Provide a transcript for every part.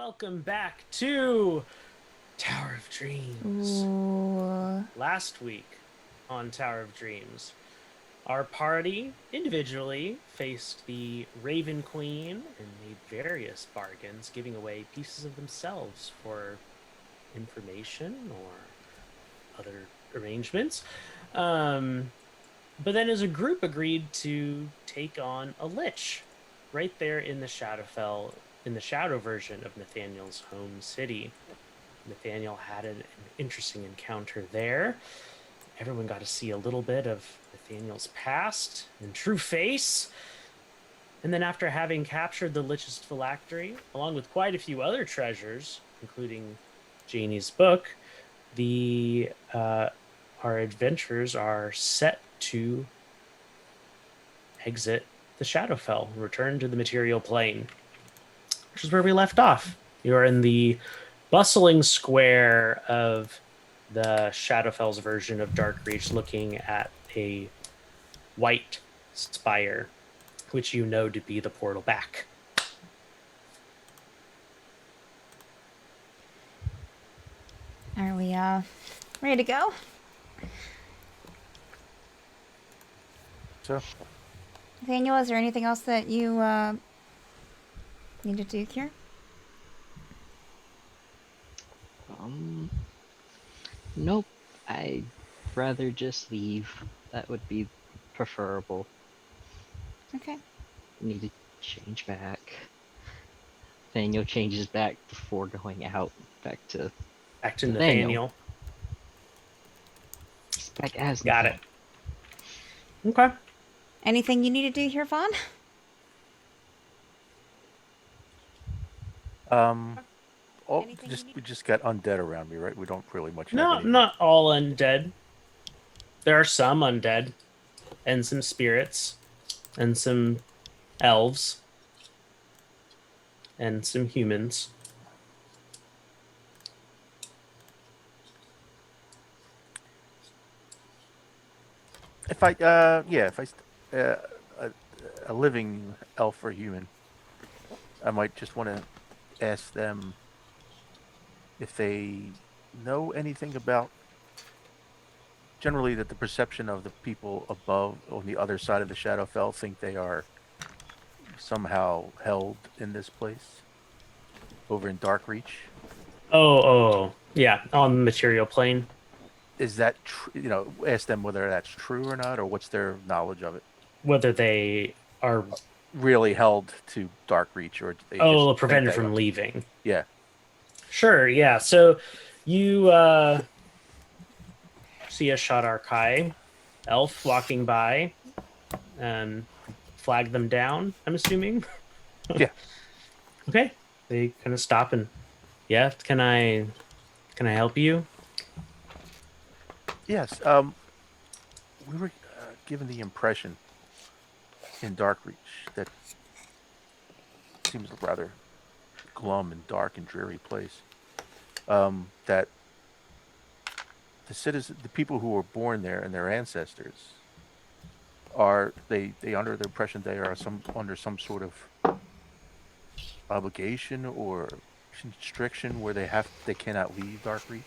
welcome back to Tower of Dreams. Ooh. Last week on Tower of Dreams, our party individually faced the Raven Queen and made various bargains, giving away pieces of themselves for information or other arrangements. Um, but then as a group agreed to take on a lich right there in the Shadowfell, in the Shadow version of Nathaniel's home city. Nathaniel had an interesting encounter there. Everyone got to see a little bit of Nathaniel's past and true face. And then after having captured the Lich's phylactery, along with quite a few other treasures, including Janie's book, the our adventurers are set to exit the Shadowfell, return to the material plane, which is where we left off. You are in the bustling square of the Shadowfell's version of Darkreach, looking at a white spire, which you know to be the portal back. Are we ready to go? So, Nathaniel, is there anything else that you need to do here? Nope. I'd rather just leave. That would be preferable. Okay. Need to change back. Nathaniel changes back before going out. Back to Nathaniel. Back as Got it. Nathaniel. Okay. Anything you need to do here, Vaughn? we just got undead around me, right? We don't really much have No, any. not all undead. There are some undead, and some spirits, and some elves, and some humans. If I, a living elf or human, I might just want to ask them if they know anything about. Generally, that the perception of the people above on the other side of the Shadowfell think they are somehow held in this place over in Darkreach. Yeah, on the material plane. Is that ask them whether that's true or not, or what's their knowledge of it? Whether they are Really held to Darkreach, or they just prevented from leaving. Yeah. Sure, yeah. So you see a Shadarkai elf walking by and flag them down, I'm assuming. Yeah. Okay. They kind of stop and yeah, can I help you? Yes. We were given the impression in Darkreach that seems a rather glum and dark and dreary place. That the people who were born there and their ancestors are they under the impression they are under some sort of obligation or constriction where they cannot leave Darkreach.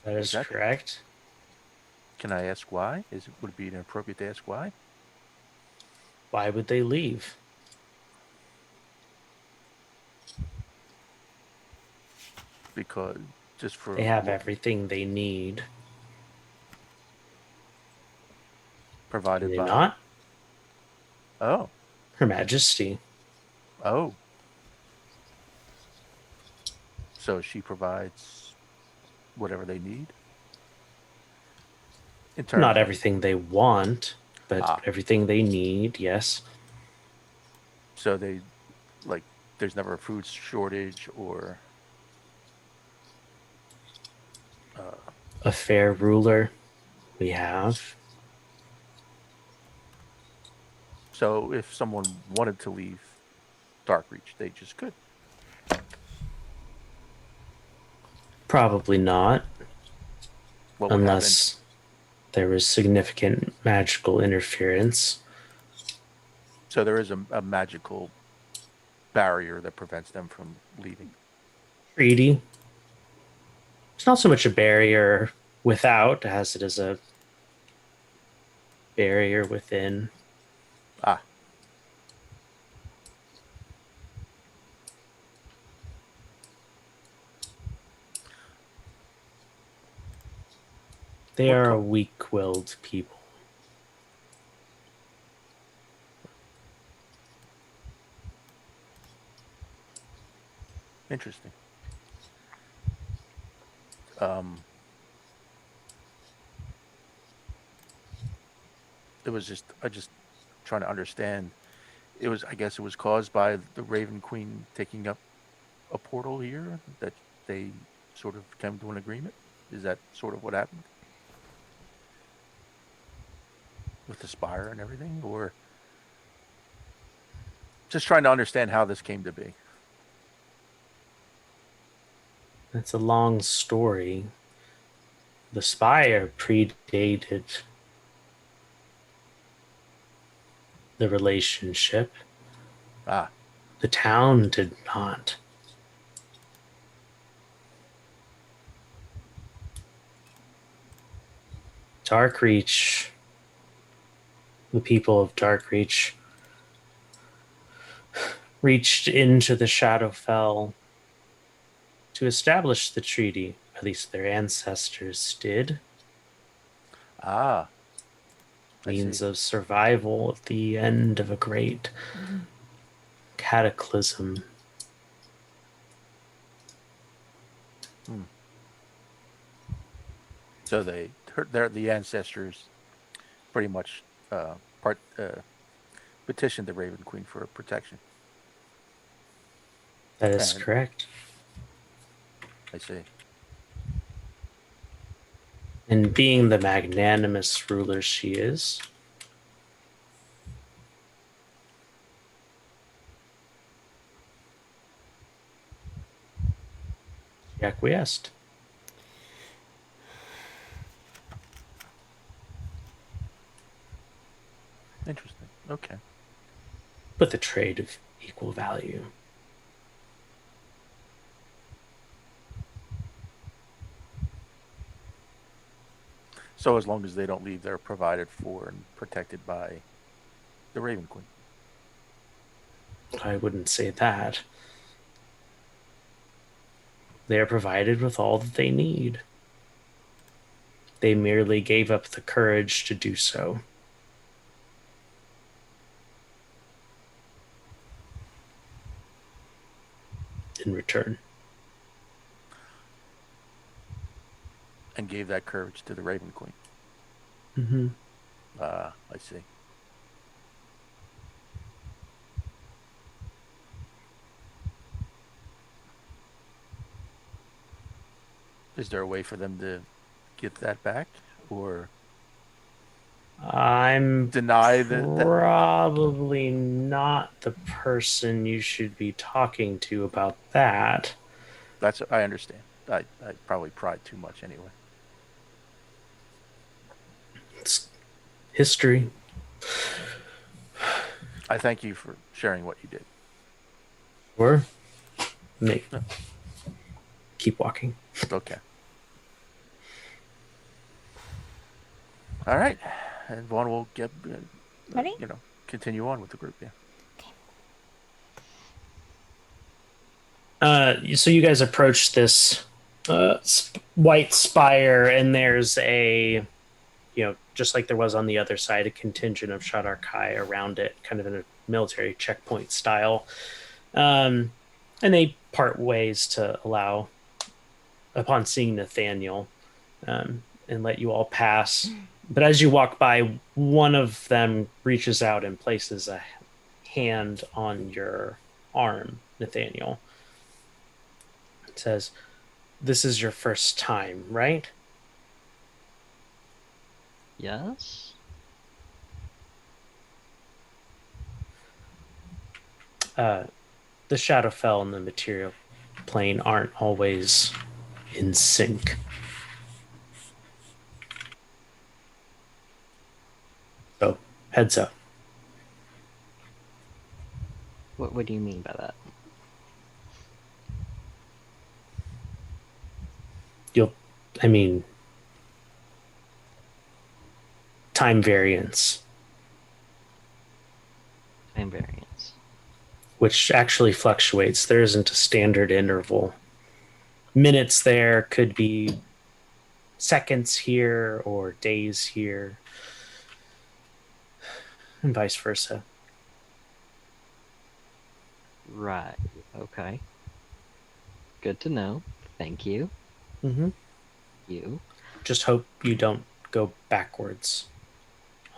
That is correct. Can I ask why? Would it be inappropriate to ask why? Why would they leave? Because just for they have everything they need. Provided by not? Oh. Her Majesty. Oh. So she provides whatever they need? Not everything they want, but everything they need, yes. So there's never a food shortage or a fair ruler we have. So if someone wanted to leave Darkreach, they just could. Probably not. Unless happen? There was significant magical interference. So there is a magical barrier that prevents them from leaving? Treaty. It's not so much a barrier without as it is a barrier within. Ah, They what are co- a weak-willed people. interesting. Um, it was just I just trying to understand. It was I guess it was caused by the Raven Queen taking up a portal here that they sort of came to an agreement. Is that sort of what happened with the spire and everything, or just trying to understand how this came to be? That's a long story. The spire predated the relationship. Ah, The town did not. Darkreach, the people of Darkreach, reached into the Shadowfell to establish the treaty. At least their ancestors did. ah, I Means see. of survival at the end of a great cataclysm. Hmm. So they're the ancestors pretty much part petitioned the Raven Queen for protection. That is And correct. I see. And being the magnanimous ruler she is, she acquiesced. Interesting. Okay. With a trade of equal value. So as long as they don't leave, they're provided for and protected by the Raven Queen. I wouldn't say that. They are provided with all that they need. They merely gave up the courage to do so. In return. And gave that courage to the Raven Queen. Mm-hmm. I see. Is there a way for them to get that back or I'm deny that? probably not the person you should be talking to about that. That's I understand. I probably pried too much anyway. It's history. I thank you for sharing what you did. Or maybe Yeah. keep walking. Okay. All right. And Vaughn will get Ready? continue on with the group. Yeah. So you guys approach this white spire, and there's just like there was on the other side, a contingent of Shadar Kai around it, kind of in a military checkpoint style. And they part ways to allow, upon seeing Nathaniel, and let you all pass. But as you walk by, one of them reaches out and places a hand on your arm, Nathaniel. It says, "This is your first time, right?" Yes? The Shadowfell and the material plane aren't always in sync. So, heads up. What do you mean by that? I mean, time variance, Time variance. which actually fluctuates. There isn't a standard interval. Minutes there could be seconds here or days here, and vice versa. Right. Okay. Good to know. Thank you. Mm-hmm. You. Just hope you don't go backwards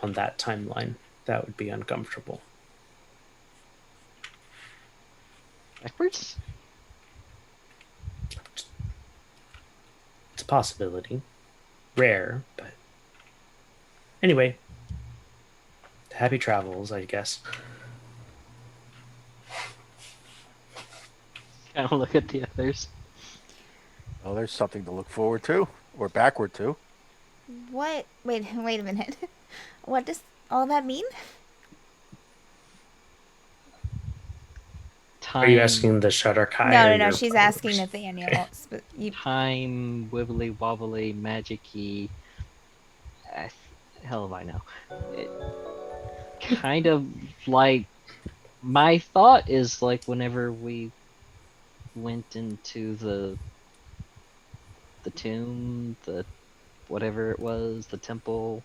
on that timeline. That would be uncomfortable. Backwards? It's a possibility. Rare, but anyway, happy travels, I guess. Kind of look at the others. Well, there's something to look forward to or backward to. What? Wait a minute. What does all that mean? Are you Time. asking the Shutterkai No, or no, no. your She's followers? asking Nathaniel. Time wibbly wobbly magicy. Hell if I know. It, kind of like my thought is like whenever we went into the tomb, the whatever it was, the temple,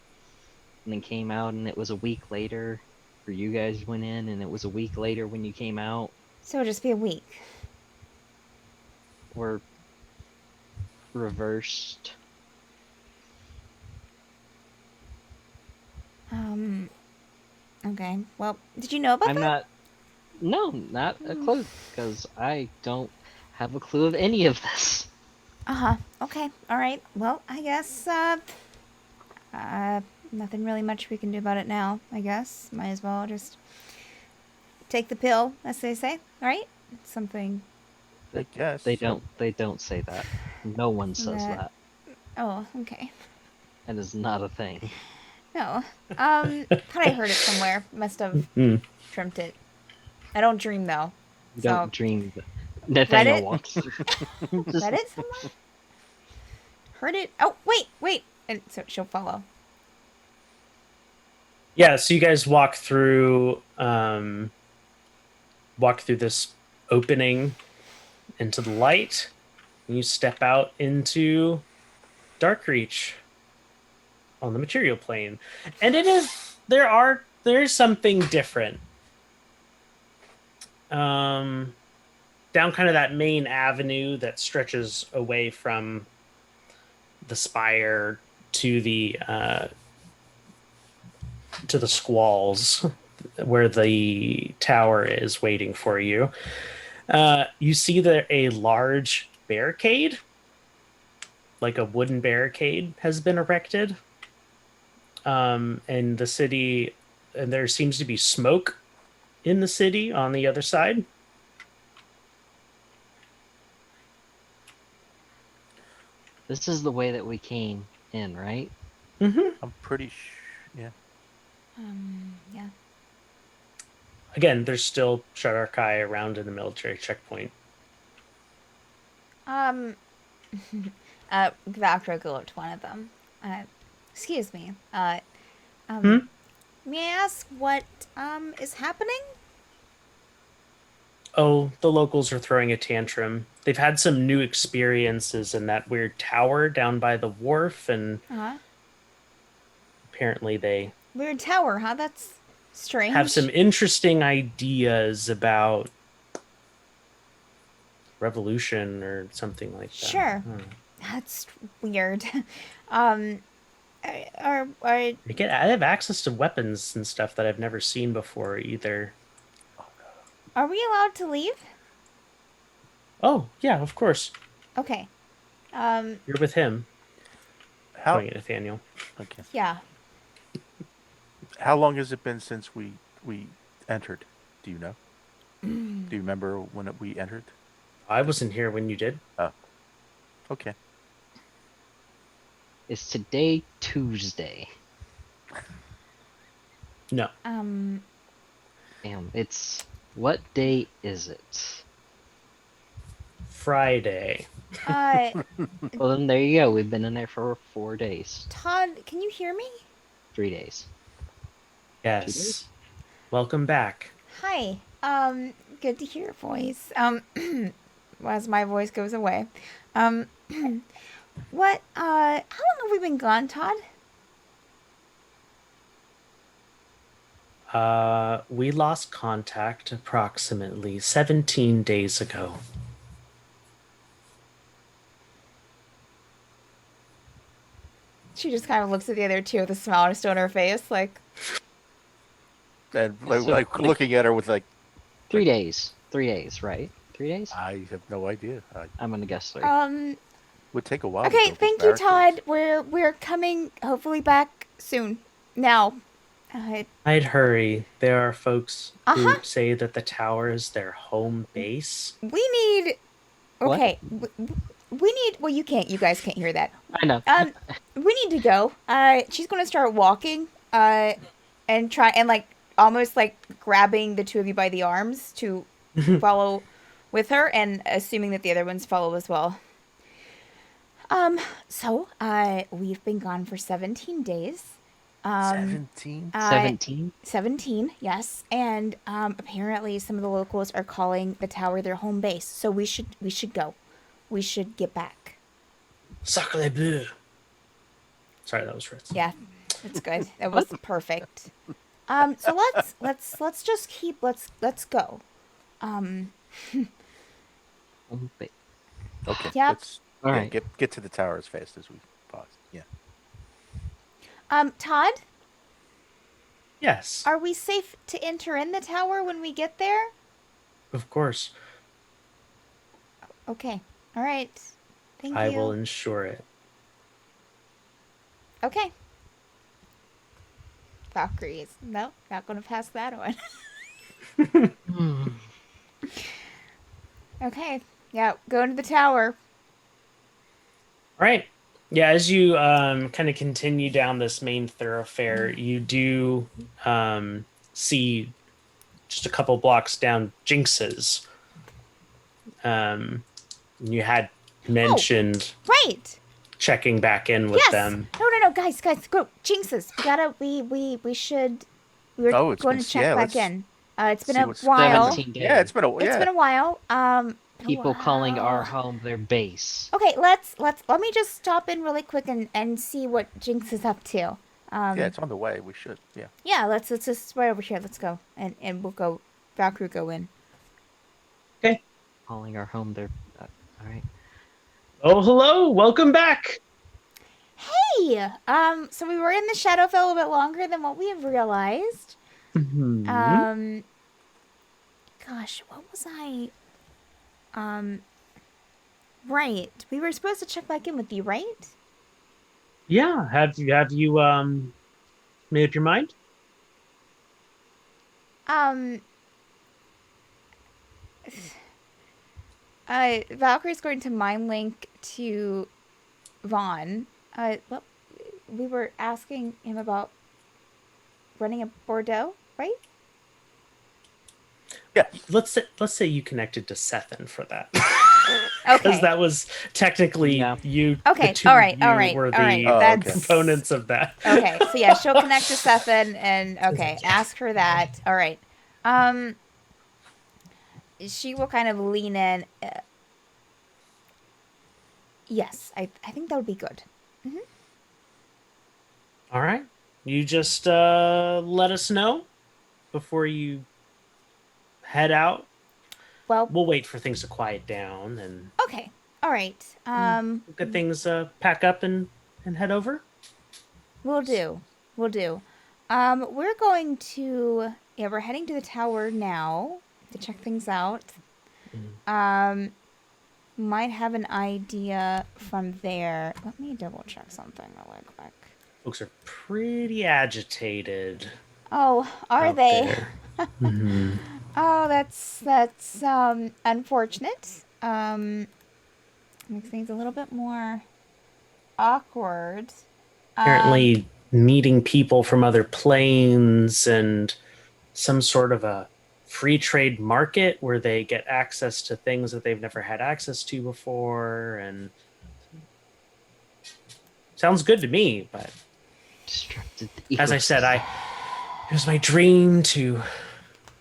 and then came out and it was a week later, or you guys went in and it was a week later when you came out, So it'll just be a week. or reversed. Okay. Well, did you know about I'm that? not. No, not a clue, because I don't have a clue of any of this. Uh-huh. Okay. All right. Well, I guess nothing really much we can do about it now, I guess. Might as well just take the pill, as they say, right? It's something I guess. They don't. They don't say that. No one says that that. Oh, okay. That is not a thing. No. Thought I heard it somewhere. Must have Mm. dreamt it. I don't dream though. You So don't dream that Nathaniel Reddit? wants. read it somewhere? Heard it? Oh, wait. And so she'll follow. Yeah, so you guys walk through this opening into the light, and you step out into Darkreach on the material plane. And there's something different. Down kind of that main avenue that stretches away from the spire to the squalls where the tower is waiting for you. You see that a large barricade, like a wooden barricade, has been erected. And the city, and there seems to be smoke in the city on the other side. This is the way that we came in, right? Mm-hmm. I'm pretty yeah. Yeah. Again, there's still Shadar-kai around in the military checkpoint. Valkyrie go up to one of them. Excuse me. May I ask what is happening? Oh, the locals are throwing a tantrum. They've had some new experiences in that weird tower down by the wharf, and apparently they Weird tower, huh? That's strange. have some interesting ideas about revolution or something like that. Sure. That's weird. I have access to weapons and stuff that I've never seen before either. are we allowed to leave? Oh, yeah, of course. Okay. You're with him. How Pointing at Nathaniel. okay? Yeah. How long has it been since we entered? Do you know? Do you remember when we entered? I wasn't here when you did. Oh, okay. Is today Tuesday? No. Damn, it's What day is it? Friday. Well, then there you go. We've been in there for 4 days. Todd, can you hear me? 3 days. Yes. Welcome back. Hi. Good to hear your voice. As my voice goes away. What, how long have we been gone, Todd? We lost contact approximately 17 days ago. She just kind of looks at the other two with a smile still on her face, like, And So, like looking at her with like, 3 days. 3 days, right? 3 days? I have no idea. I'm gonna guess 3. Would take a while. to okay, build thank these you, barricades. Todd. We're coming hopefully back soon. Now. I'd hurry. There are folks who Uh-huh. say that the tower is their home base. We need What? okay. We need well you guys can't hear that. I know. We need to go. She's gonna start walking, and try and like almost like grabbing the two of you by the arms to follow with her, and assuming that the other ones follow as well. So, we've been gone for 17 days. 17. 17? 17, yes. And, apparently some of the locals are calling the tower their home base. So we should go. We should get back. Sacre bleu. Sorry, that was Fritz. Yeah, that's good. That was perfect. So let's just keep, let's go. Oh, wait. Okay. Yep. Let's All yeah, right. get to the tower as fast as we possibly. Yeah. Todd, Yes, are we safe to enter in the tower when we get there? of course. Okay. All right. Thank I you. will ensure it. Okay. Valkyries. No, not going to pass that one. Hmm. Okay. Yeah, go into the tower. All right. Yeah, as you kind of continue down this main thoroughfare, you do see just a couple blocks down Jinx's. You had mentioned Right. checking back in with Yes. them. No, guys, go. Jinxes. We should. We were Oh, it's going been- to check yeah, back let's in. It's been see a what's- while. 17 days. Yeah, it's been a It's been a while. People calling our wow. home their base. Okay, let me just stop in really quick and see what Jinx is up to. yeah, it's on the way. We should. Yeah. Yeah, let's just right over here. Let's go and we'll go. Valkyrie go in. Okay. Calling our home their. All right. Oh, hello. Welcome back. Hey, so we were in the Shadowfell a little bit longer than what we have realized. Mhm. Gosh, what was I? Right. We were supposed to check back in with you, right? Yeah. Have you made up your mind? Valkyrie's going to mind link to Vaughn. Well, we were asking him about running a Bordeaux, right? Yeah. Let's say you connected to Sethan for that. Okay. Because that was technically Yeah. you. Okay, The two all right, of you all right, were all the right. Oh, That's okay. components of that. okay. So yeah, she'll connect to Sethan and okay, ask her that. All right. She will kind of lean in. Yes, I think that would be good. All right. You just let us know before you head out. Well, We'll wait for things to quiet down and okay. All right. we'll get things pack up and head over. We'll do. We'll do. We're going to we're heading to the tower now to check things out. Might have an idea from there. Let me double check something really quick. Folks are pretty agitated. Oh, are out they? there. Mhm. Oh, that's unfortunate. Makes things a little bit more awkward. Apparently meeting people from other planes and some sort of a free trade market where they get access to things that they've never had access to before, and sounds good to me. But Disrupted the as I said, ecosystem. it was my dream to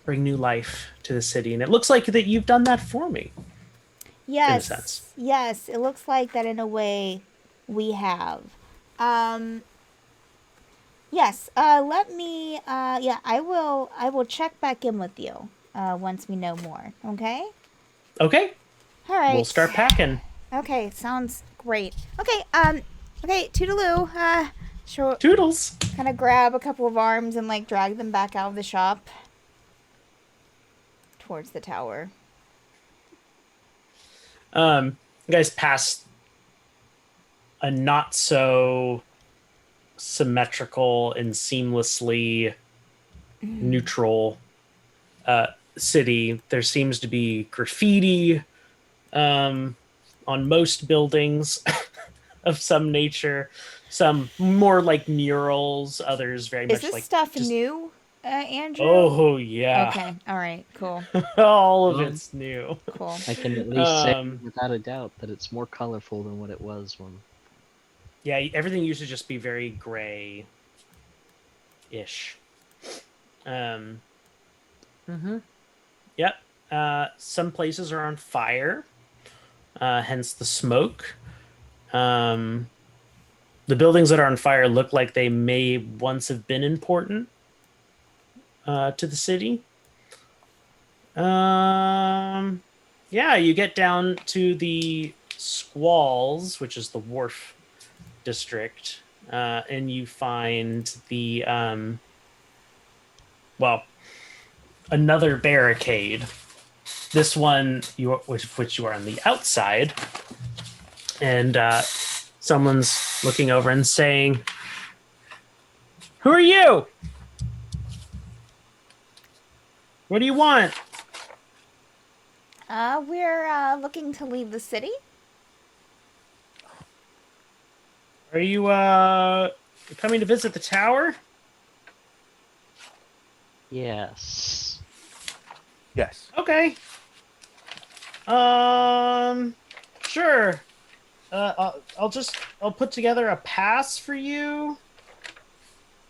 bring new life to the city, and it looks like that you've done that for me in a sense. Yes, yes, it looks like that in a way we have. Um, yes, let me, yeah, I will check back in with you, once we know more, okay? Okay, All we'll right. start packing. Okay, sounds great. Okay, okay, toodaloo, sure, Toodles. kind of grab a couple of arms and, like, drag them back out of the shop towards the tower. You guys pass a not so symmetrical and seamlessly neutral city. There seems to be graffiti on most buildings of some nature. Some more like murals, others very Is much this like stuff just. new, Andrew? Oh yeah, Okay, all right, cool, all of Well, it's new. cool. I can at least say Um, without a doubt that it's more colorful than what it was when. yeah, everything used to just be very gray-ish. Um, Yep. Some places are on fire, hence the smoke. Um, the buildings that are on fire look like they may once have been important to the city. Yeah, you get down to the Squalls, which is the wharf district, and you find the well, another barricade. This one, which you are on the outside, and someone's looking over and saying, "Who are you? What do you want? We're looking to leave the city. Are you coming to visit the tower?" Yes. Yes. Okay. Sure. I'll put together a pass for you.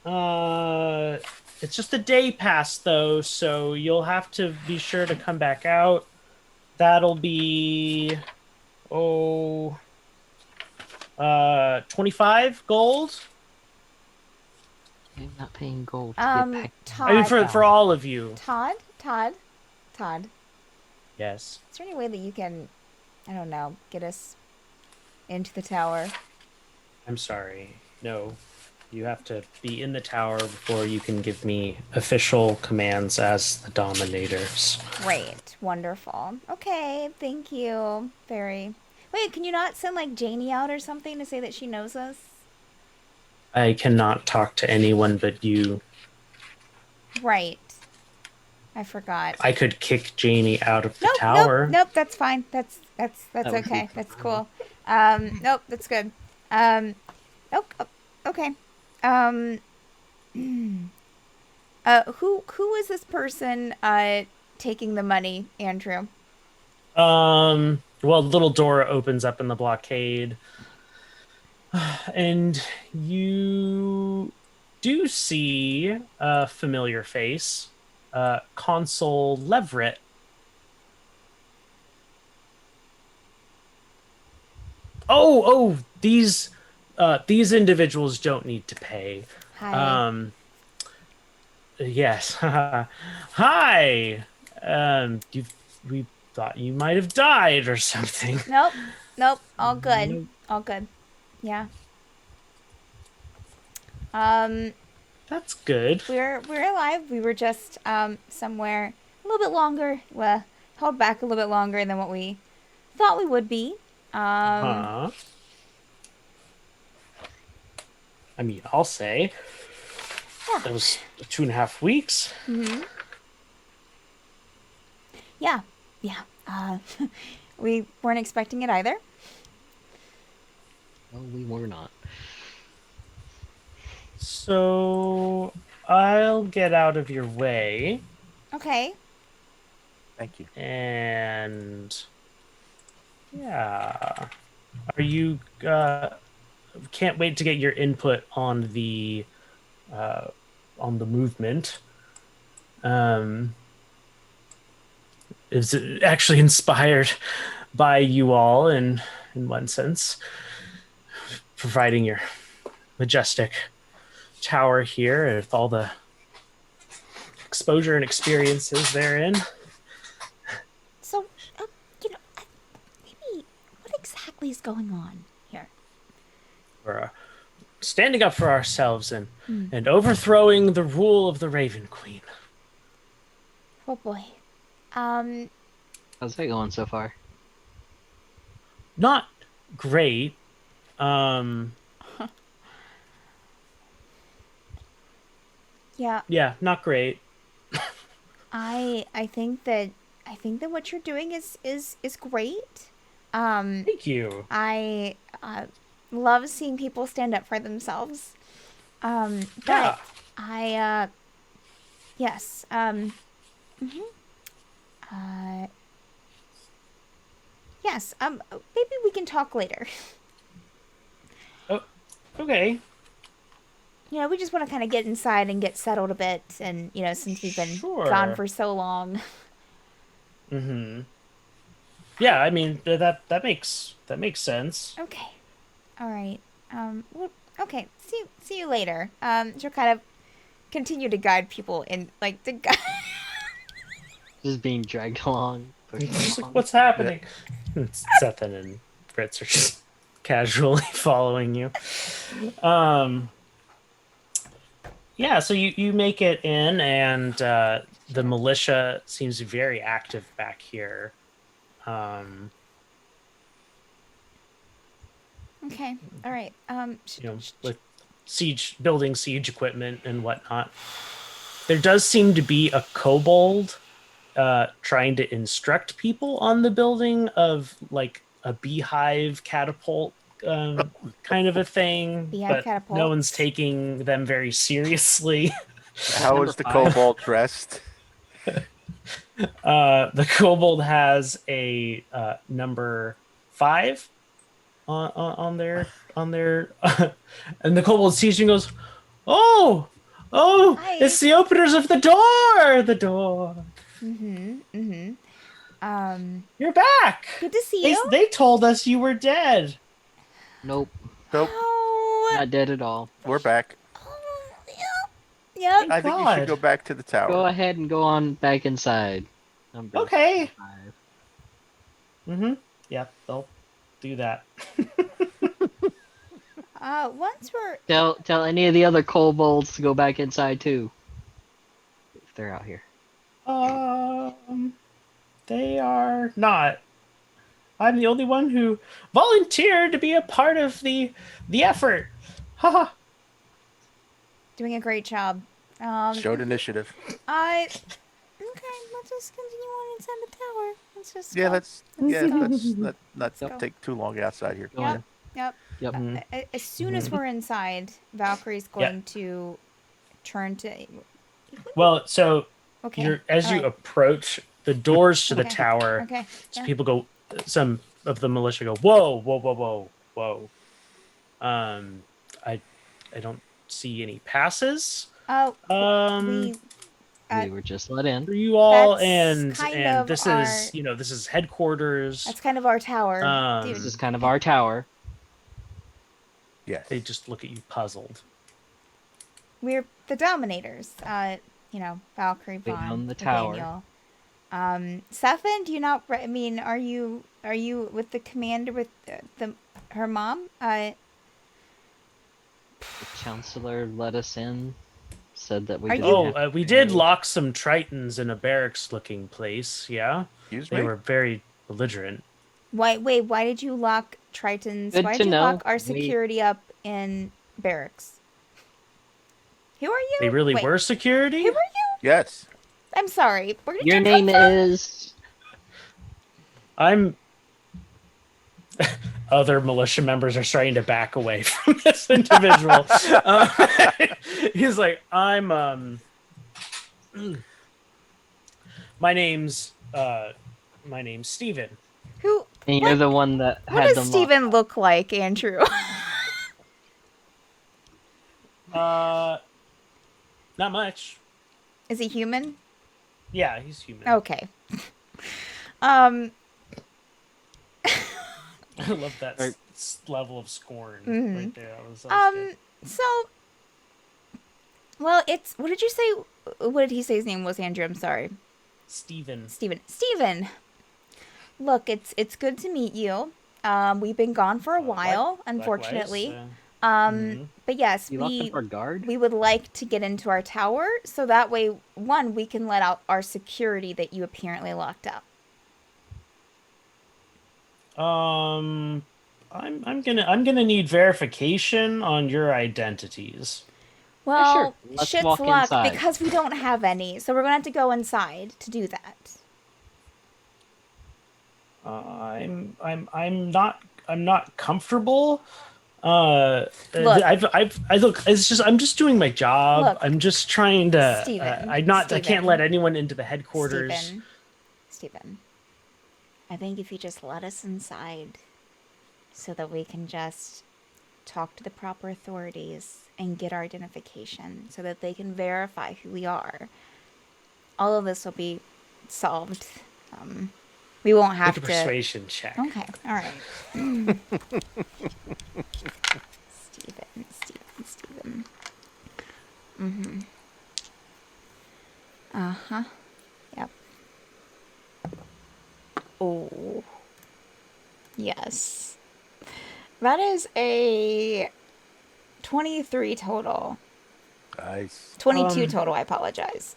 It's just a day pass though, so you'll have to be sure to come back out. That'll be oh 25 gold. I'm not paying gold to get back. I mean Todd, for all of you. Todd. Yes. Is there any way that you can, I don't know, get us into the tower? I'm sorry. No. You have to be in the tower before you can give me official commands as the Dominators. Great, wonderful. Okay, thank you. Very. Wait, can you not send like Janie out or something to say that she knows us? I cannot talk to anyone but you. Right. I forgot. I could kick Janie out of the Nope, tower. nope. That's fine. That's That would be okay. That's fine. cool. Nope, that's good. Nope. Okay. Um, who is this person taking the money, Andrew? Well, little door opens up in the blockade, and you do see a familiar face, Consul Leverett. Oh, these individuals don't need to pay. Hi. Yes. Hi. We thought you might have died or something. Nope. All good. All good. Yeah. Um, That's good. we're alive. We were just somewhere a little bit longer. Well, held back a little bit longer than what we thought we would be. Huh. I mean, I'll say Yeah. that was 2.5 weeks. Yeah. We weren't expecting it either. Well, we were not. So I'll get out of your way. Okay. Thank you. And yeah, are you can't wait to get your input on the movement. Is it actually inspired by you all in one sense, providing your majestic tower here with all the exposure and experiences therein. So, you know, maybe what exactly is going on here? We're standing up for ourselves and overthrowing the rule of the Raven Queen. Oh boy. How's that going so far? Not great. Um, Yeah, yeah, not great. I think that what you're doing is great. Thank you. I love seeing people stand up for themselves. Yeah. But I yes. Uh yes. Maybe we can talk later. Oh, okay. You know, we just want to kind of get inside and get settled a bit, and you know, since we've been gone Sure. for so long. Mm-hmm. Yeah, I mean that makes sense. Okay. All right. Well, okay. See you later. She'll kind of continue to guide people in like the guide. Just being dragged along, pushed Just like, along. what's happening? Sethan and Fritz are just casually following you. Yeah, so you make it in, and the militia seems very active back here. Okay. All right. With building siege equipment and whatnot. There does seem to be a kobold trying to instruct people on the building of like a beehive catapult kind of a thing, Beehive but catapult. no one's taking them very seriously. How Number is the 5. kobold dressed? The kobold has a number 5 on their and the kobold's teaching goes, oh, Hi. it's the openers of the door. You're back. Good to see you. They told us you were dead. Nope, Nope, Oh. not dead at all. we're back. Yep. I think you should go back to the tower. Go ahead and go on back inside. Number Okay. 5. Mm-hmm. Yeah, they'll do that. Once we're Tell any of the other kobolds to go back inside too. If they're out here. They are not. I'm the only one who volunteered to be a part of the effort. Haha. doing a great job. Showed initiative. Okay, let's just continue on inside the tower. Let's just Yeah, go. let's not Go. take too long outside here. Go Yep. on. Yep. Yep. As soon as we're inside, Valkyrie's going to turn to. Well, so Okay. as all you right. approach the doors to the Okay. tower, Okay. so Yeah. people go. Some of the militia go, whoa, whoa, whoa, whoa, whoa. I don't see any passes. Oh. Um, We were just let in. for you all, That's and kind of this our- is this is headquarters. That's kind of our tower. This Dude. is kind of our tower. Yes. They just look at you puzzled. We're the Dominators. Valkyrie, We Vaughn, own the tower. Nathaniel. Sethan, do you not? I mean, are you with the commander with her mom? The counselor let us in. Said that we Are didn't you- have to We did pay. lock some Tritons in a barracks-looking place. Yeah, Excuse they me. were very belligerent. Why did you lock Tritons? Good Why to did you know. lock our We- security up in barracks? Who are you? They really Wait, were security. Who are you? Yes. I'm sorry. Where did Your you come name from? is. I'm. Other militia members are starting to back away from this individual. He's like, I'm. My name's My name's Steven. Who? And you're What, the one that what had does them locked. Steven look like, Andrew? Not much. Is he human? Yeah, he's human. Okay. Um. I love that Or- level of scorn Mhm. right there. That was good. So, well, it's, what did you say? What did he say his name was, Andrew? I'm sorry. Steven. Steven. Look, it's good to meet you. We've been gone for a while, unfortunately. Likewise, But yes, You locked up our guard? we would like to get into our tower, so that way, one, we can let out our security that you apparently locked up. I'm gonna need verification on your identities. Well, sure. Let's shit's walk luck inside. because we don't have any, so we're gonna have to go inside to do that. I'm not comfortable. Look. It's just I'm just doing my job. Look, I'm just trying to. Steven, I Steven. can't let anyone into the headquarters. Steven, I think if you just let us inside so that we can just talk to the proper authorities and get our identification so that they can verify who we are, all of this will be solved. We won't have Make a to. persuasion check. Okay, all right. Steven. Mm-hmm. Uh-huh. Yep. Oh. Yes. That is a 23 total. Nice. 22 total, I apologize.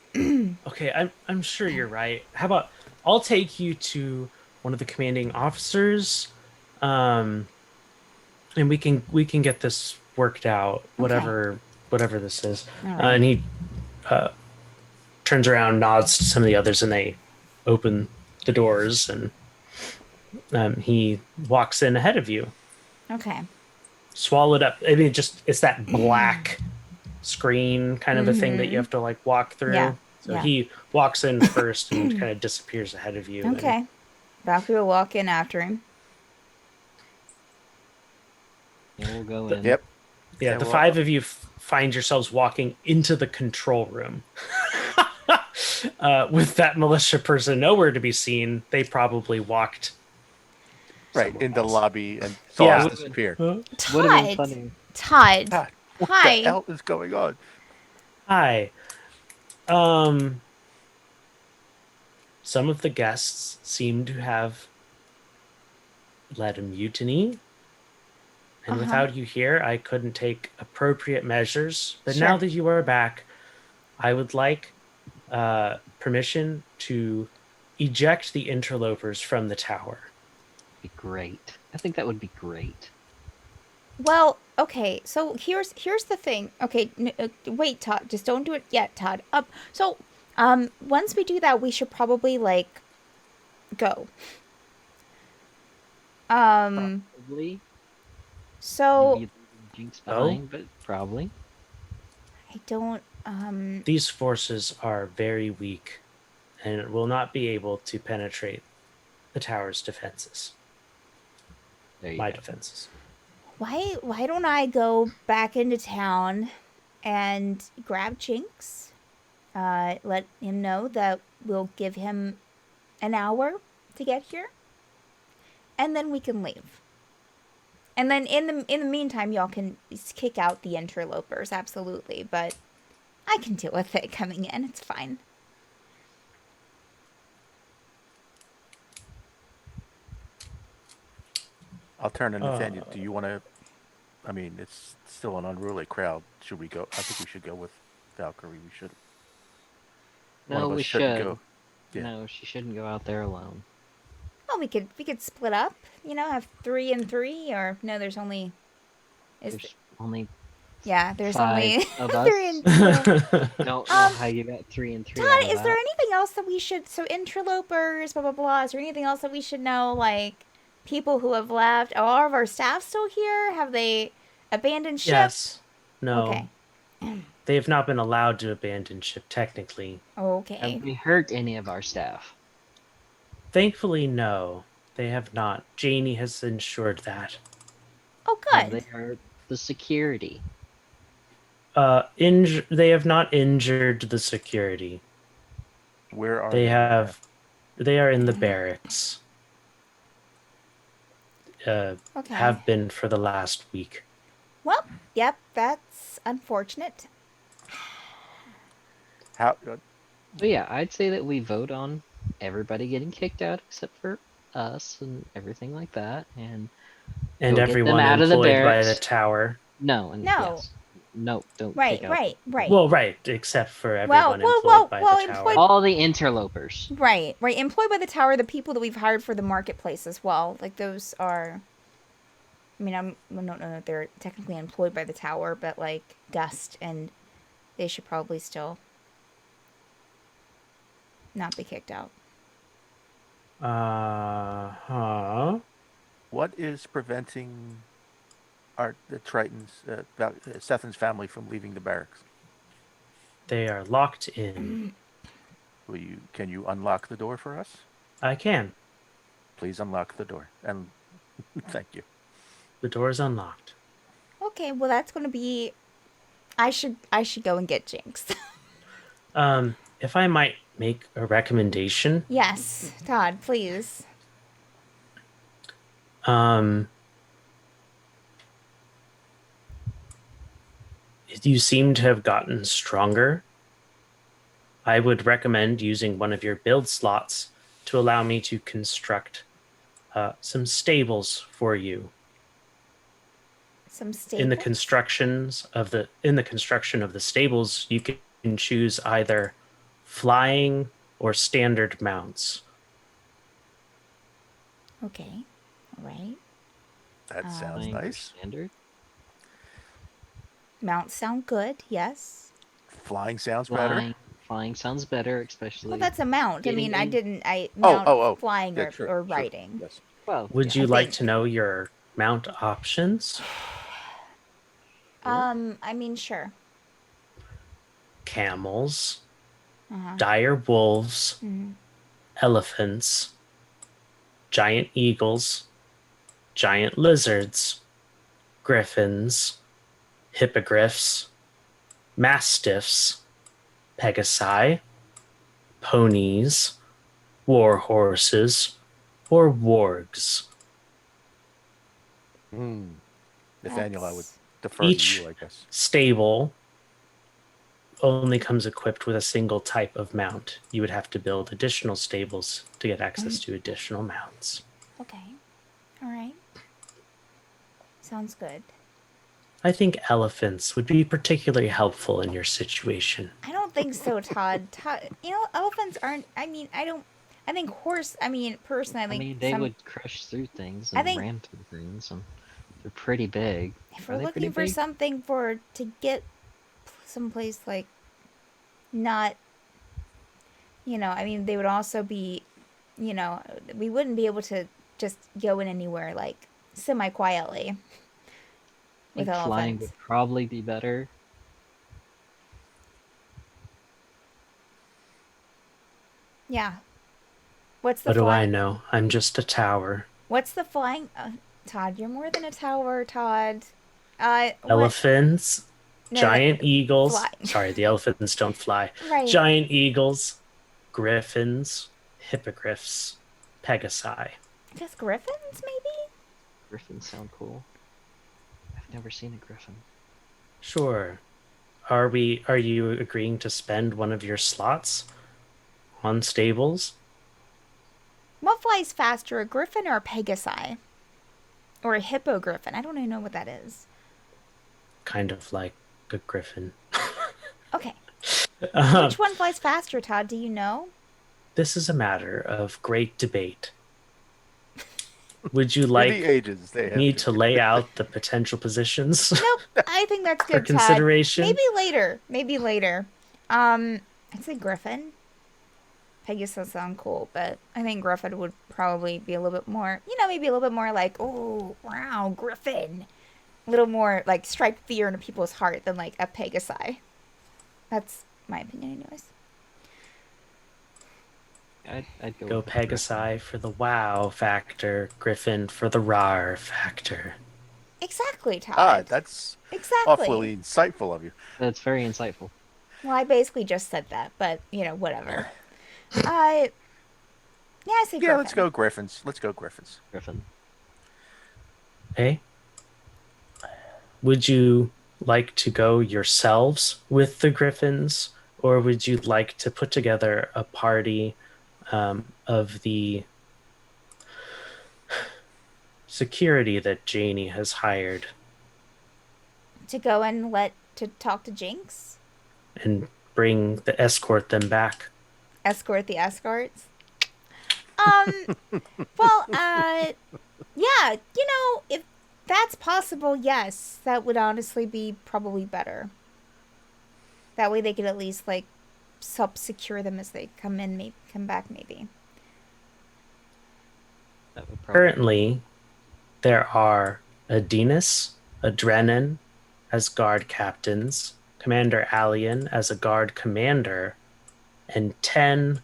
Okay, I'm sure you're right. How about I'll take you to one of the commanding officers, and we can get this worked out. Whatever this is, All right. and he turns around, nods to some of the others, and they open the doors, and he walks in ahead of you. Okay. Swallowed up. I mean, it's that black screen kind of a thing that you have to like walk through. Yeah, So yeah. he walks in first and kind of disappears ahead of you. Okay. Valkyrie will walk in after him. Yeah, we'll go in. Yep. Yeah, Yeah, the well- five of you find yourselves walking into the control room. With that militia person nowhere to be seen, they probably walked Right somewhere in the else. lobby and saw Yeah. us disappear. Would have been funny. Todd. God, what Hi. the hell is going on? Hi. Some of the guests seem to have led a mutiny. And without you here, I couldn't take appropriate measures. But now Sure. that you are back, I would like permission to eject the interlopers from the tower. Be great. I think that would be great. Well, okay. So here's the thing. Okay, wait, Todd. Just don't do it yet, Todd. Once we do that, we should probably like go. Probably. So Maybe Jinx Oh. behind, but probably. I don't. These forces are very weak and will not be able to penetrate the tower's defenses. There you My go. defenses. Why don't I go back into town and grab Jinx? Let him know that we'll give him an hour to get here, and then we can leave. And then in the meantime, y'all can kick out the interlopers, absolutely. But I can deal with it coming in. It's fine. I'll turn to Nathaniel. Do you want to? I mean, it's still an unruly crowd. Should we go? I think we should go with Valkyrie. We should. One No, of us we shouldn't should. go. Yeah. No, she shouldn't go out there alone. Oh, we could split up. You know, have 3 and 3, or no? There's only. There's only Yeah, there's five only of 3 us. and 2. Don't know how you got 3 and 3. Todd, out of is there that. anything else that we should? So interlopers, blah blah blah. Is there anything else that we should know? Like people who have left. Are all of our staff still here? Have they abandoned ship? Yes. No. Okay. They have not been allowed to abandon ship technically. Okay. Have we hurt any of our staff? Thankfully, no. They have not. Janie has ensured that. Oh, Oh, good. they are the security. They have not injured the security. Where are They they right now? have. They are in the barracks. Okay. Have been for the last week. Well, yep, that's unfortunate. How? So yeah, I'd say that we vote on everybody getting kicked out except for us and everything like that, and And go get them everyone out of the employed by the barracks. tower. No, and No. yes, no, don't Right, kick out right, right. Well, right, except for Well, everyone well, employed well, by the well, tower. employed. all the interlopers. Right, right. Employed by the tower, the people that we've hired for the marketplace as well. Like those are. I mean, I don't know that they're technically employed by the tower, but like Dust, and they should probably still not be kicked out. Uh-huh. What is preventing the Tritons, Sethin's family from leaving the barracks? They are locked in. Can you unlock the door for us? I can. Please unlock the door. And thank you. The door is unlocked. Okay, well that's gonna be. I should go and get Jinx. If I might make a recommendation, Yes, Todd, please. um, you seem to have gotten stronger. I would recommend using one of your build slots to allow me to construct some stables for you. Some In the staples. construction of the stables, you can choose either flying or standard mounts. Okay, all right. That sounds Flying or nice. standard. Mounts sound good. Yes. Flying sounds better. Flying sounds better, especially. Well, that's a mount. I getting mean, I in- didn't. I Oh, mount flying Yeah, or, sure, or sure. riding. Yes. Well, Would yeah. you I like think. to know your mount options? I mean, sure. Camels, Uh-huh. dire wolves, Mhm. elephants, giant eagles, giant lizards, griffins, hippogriffs, mastiffs, pegasi, ponies, war horses, or wargs. Nathaniel, I would That's- defer Each to you, I guess. stable only comes equipped with a single type of mount. You would have to build additional stables to get access to additional mounts. Okay. All right. Sounds good. I think elephants would be particularly helpful in your situation. I don't think so, Todd. Todd, elephants aren't. I mean, I don't. I think horse. I mean, personally, I I think mean, they some. would crush through things I and think- ram through things, and they're pretty big. If Are we're they pretty looking for big? something to get someplace like not, I mean, they would also be, we wouldn't be able to just go in anywhere like semi quietly I with think flying elephants. would probably be better. Yeah. What's the What do I flying? know? I'm just a tower. What's the flying? Todd, you're more than a tower, Todd. What? Elephants, No, giant eagles. fly. Sorry, the elephants don't fly. Right. Giant eagles, griffins, hippogriffs, pegasi. Just griffins, maybe? Griffins sound cool. I've never seen a griffin. Sure. Are you agreeing to spend one of your slots on stables? What flies faster, a griffin or a pegasi? Or a hippogriffin? I don't even know what that is. Kind of like a griffin. Okay. Um, Which one flies faster, Todd? Do you know? This is a matter of great debate. Would you For the like ages, they have me to lay out the potential positions? Nope. I think that's For good, Todd. consideration? Maybe later. Maybe later. I'd say griffin. Pegasus sound cool, but I think griffin would probably be a little bit more, maybe a little bit more like, oh, wow, griffin. A little more like strike fear into people's heart than like a pegasi. That's my opinion, anyways. I'd go Go with the Griffin. Pegasi for the wow factor, Griffin for the rar factor. Exactly, Ah, Todd. that's Exactly. awfully insightful of you. That's very insightful. Well, I basically just said that, but whatever. Uh, yeah, I say Yeah, Griffin. let's go Griffins. Let's go Griffins. Griffin. Okay. Would you like to go yourselves with the Griffins, or would you like to put together a party of the security that Janie has hired To go and to talk to Jinx, and escort them back? escort the escorts. Um, well, yeah, if that's possible, yes, that would honestly be probably better. That way they could at least like help secure them as they come back maybe. That would probably. Currently, there are Adinus, Adrenan as guard captains, Commander Alien as a guard commander, and 10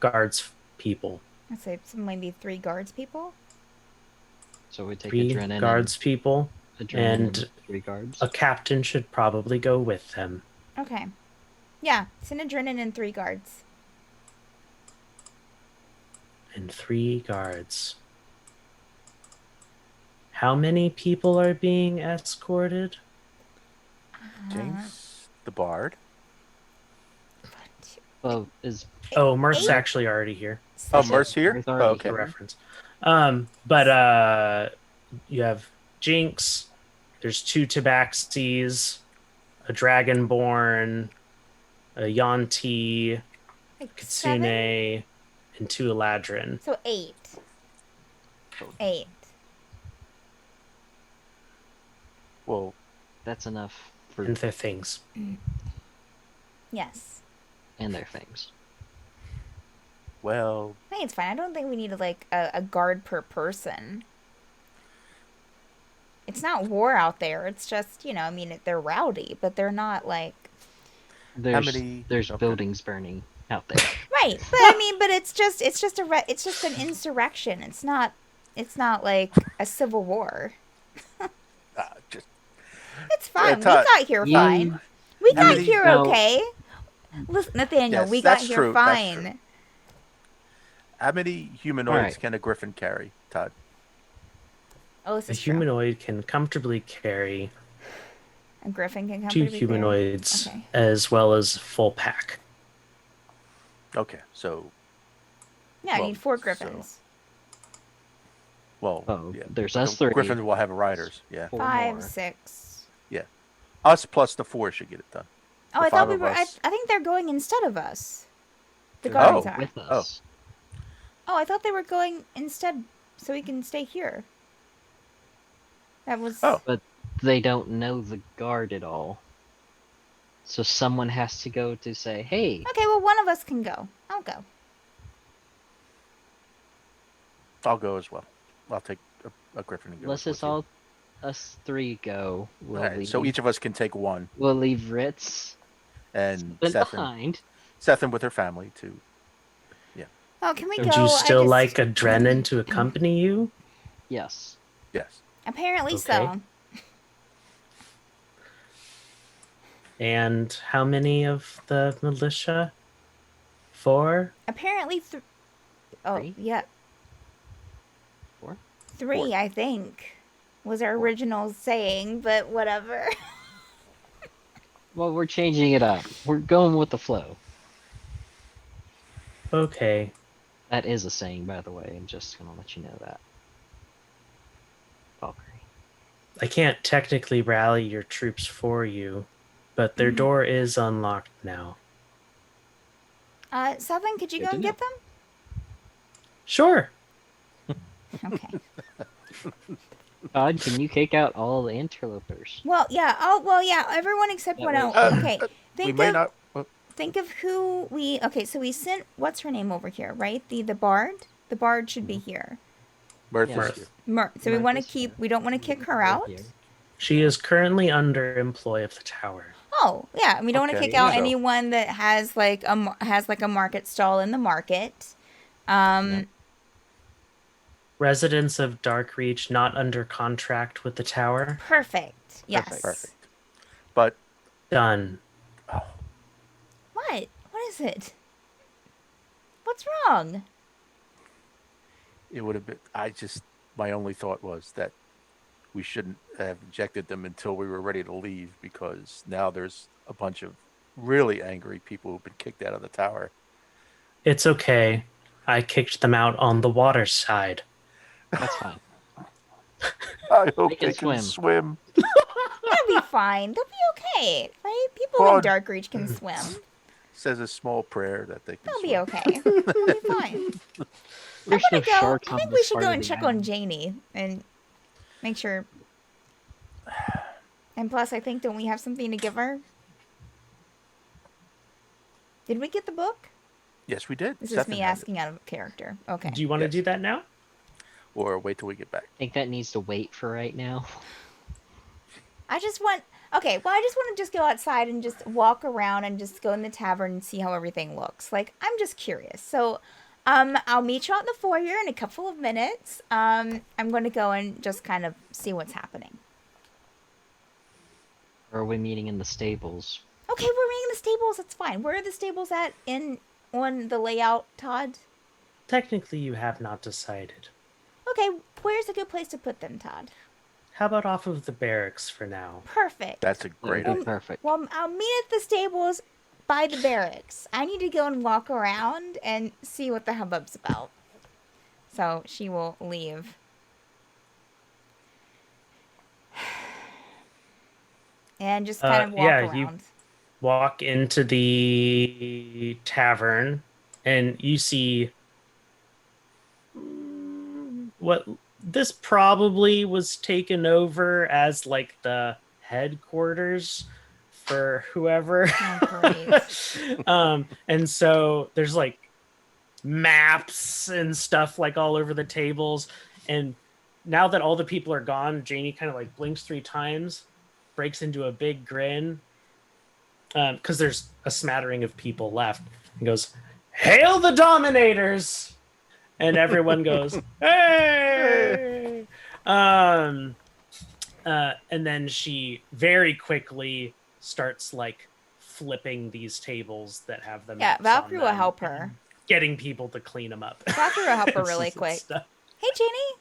guards people. I'd say maybe 3 guards people. So we take 3 Adrenaline guards people, and Adrenaline and 3 guards. a captain should probably go with them. Okay. Yeah, Synadrenin and 3 guards. And 3 guards. How many people are being escorted? Jinx, the bard. Well, is Oh, Merce's 8? actually already here. Oh, Merce Merce here? Merce Oh, already okay. For here. reference. You have Jinx, there's 2 Tabaxis, a Dragonborn, a Yanti, Like Kitsune, 7? and 2 Eladrin. So 8. 8. Well, That's enough for And their things. Yes. and their things. well, I think it's fine. I don't think we need like a guard per person. It's not war out there. It's just, I mean, they're rowdy, but they're not like There's many- there's okay. buildings burning out there. right. But I mean, but it's just an insurrection. It's not like a civil war. just It's fine. We Todd, got here you- fine. We How got many- here no. okay. Listen, Nathaniel, Yes, we got that's here true, that's fine. true. How many humanoids Alright. can a griffin carry, Todd? Oh, this A is true. humanoid can comfortably carry A griffin can 2 comfortably carry. humanoids Okay. as well as full pack. Okay, so Yeah, I Well, need 4 so- griffins. well, Oh, yeah. there's the us 3. Griffins will have riders. Yeah, 4 5, more. 6. us plus the 4 should get it done. Oh, The I 5 thought we of were. us. I think they're going instead of us. The They're guards going are. with us. Oh, I thought they were going instead, so we can stay here. That was. Oh. But they don't know the guard at all. So someone has to go to say, "Hey, Okay, well, one of us can go. I'll go. I'll go as well. I'll take a griffin and go. let's with just you. all us 3 go. We'll Alright, leave. so each of us can take one, we'll leave Ritz and been behind. Sethan with her family too. Oh, can we go? Would you still I just- like a Drennan to accompany you? Yes. Yes. Apparently Okay. so. And how many of the militia? 4? Apparently, oh 3? yeah, 4? 3. 4. I think was our original saying, but whatever. Well, we're changing it up. We're going with the flow. Okay. That is a saying, by the way. I'm just gonna let you know that. Valkyrie. I can't technically rally your troops for you, but their door is unlocked now. Southern, could you Good go to and know. get them? Sure. Okay. Todd, can you kick out all the interlopers? Well, yeah. Oh, well, yeah. Everyone except That one. way- Oh, okay. we Think may of not. Well, think of who we. Okay, so we sent. What's her name over here? Right, the bard. The bard should be here. Mirth Yeah. is here. So we want to Martha's keep. here. We don't want to kick her Right out. here. She is currently under employ of the tower. No, yeah, we don't want to Okay, kick out so- anyone that has like a market stall in the market. Yep. Residents of Darkreach not under contract with the tower. Perfect. Yes. Perfect. But Done. What? What is it? What's wrong? it would have been. My only thought was that we shouldn't have ejected them until we were ready to leave, because now there's a bunch of really angry people who've been kicked out of the tower. It's okay. I kicked them out on the water side. That's fine. I hope can they can swim. swim. They'll be fine. They'll be okay. Right? People in Claude- Darkreach can swim. Says a small prayer that they can They'll swim. be okay. They'll be fine. There's no Go. sharks I on think this we should part go of and the check on island. Janie and make sure. And plus, I think, don't we have something to give her? Did we get the book? Yes, we did. This Stefan is me has it. asking out of character. Okay. Do you want to Yes. do that now? Or wait till we get back. I think that needs to wait for right now. I just want. Okay, well, I just want to just go outside and just walk around and just go in the tavern and see how everything looks. Like, I'm just curious. So, I'll meet you out in the foyer in a couple of minutes. I'm going to go and just kind of see what's happening. Or are we meeting in the stables? Okay, we're meeting in the stables. That's fine. Where are the stables at on the layout, Todd? Technically, you have not decided. Okay, where's a good place to put them, Todd? How about off of the barracks for now? Perfect. That's a great That'd idea. be perfect. Well, I'll meet at the stables by the barracks. I need to go and walk around and see what the hubbub's about. So she will leave. And just kind of walk yeah, you- around. Walk into the tavern, and you see what this probably was taken over as like the headquarters for whoever. Oh, great. And so there's like maps and stuff like all over the tables. And now that all the people are gone, Janie kind of like blinks 3 times, breaks into a big grin, because there's a smattering of people left, and goes, "Hail the Dominators!" And everyone goes, "Hey!" And then she very quickly starts like flipping these tables that have the Yeah, maps on Valkyrie will them, help her. getting people to clean them up. Valkyrie will help her And really s- quick. stuff. Hey, Janie.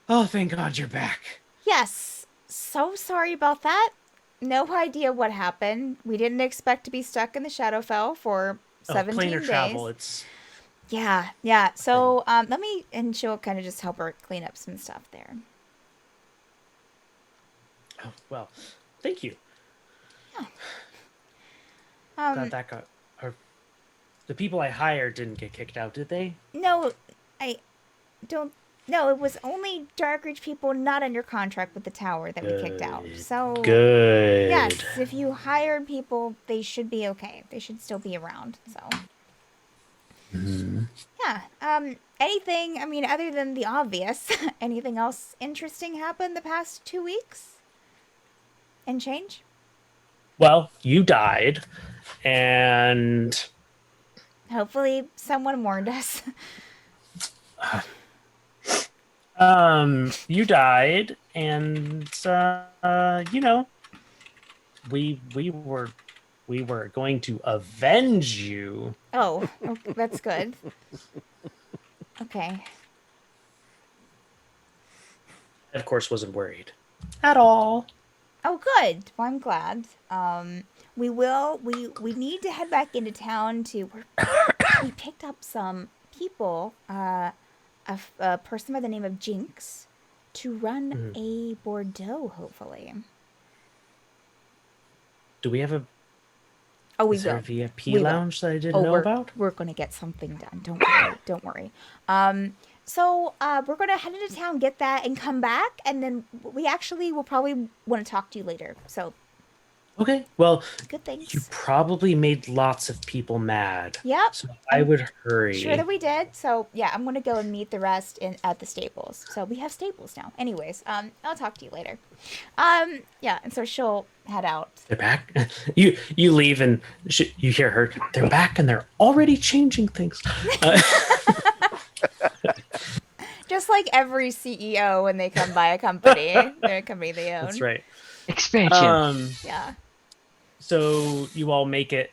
Oh, thank God you're back. Yes. So sorry about that. No idea what happened. We didn't expect to be stuck in the Shadowfell for 17 Planar days. travel. It's Yeah. So, let me, and she'll kind of just help her clean up some stuff there. well. Thank you. Um, Glad that got. Or, the people I hired didn't get kicked out, did they? no, I don't. No, it was only Darkreach people not under contract with the tower that we kicked out. Good. So, Good. yes, if you hired people, they should be okay. They should still be around. So, yeah. Anything? I mean, other than the obvious, anything else interesting happened the past 2 weeks? And change? Well, you died, and Hopefully, someone warned us. you died, and you know, we were going to avenge you. Oh, that's good. Okay. I, of course, wasn't worried at all. Oh, good. Well, I'm glad. We need to head back into town to. We picked up some people. A person by the name of Jinx, to run a Bordeaux. Hopefully. Do we have a? Oh, we Is there will. a VIP We will. lounge that I didn't know about? We're gonna get something done. Don't worry. Don't worry. So we're gonna head into town, get that, and come back, and then we actually will probably want to talk to you later. So Okay, well, Good you things. probably made lots of people mad. Yep. So I would hurry. Sure that we did. So yeah, I'm gonna go and meet the rest at the stables. So we have stables now. Anyways, I'll talk to you later. Yeah, and so she'll head out. They're back. You leave and you hear her. They're back and they're already changing things. Just like every CEO when they come by a company, their company they own. That's right. Expansion. Yeah. So you all make it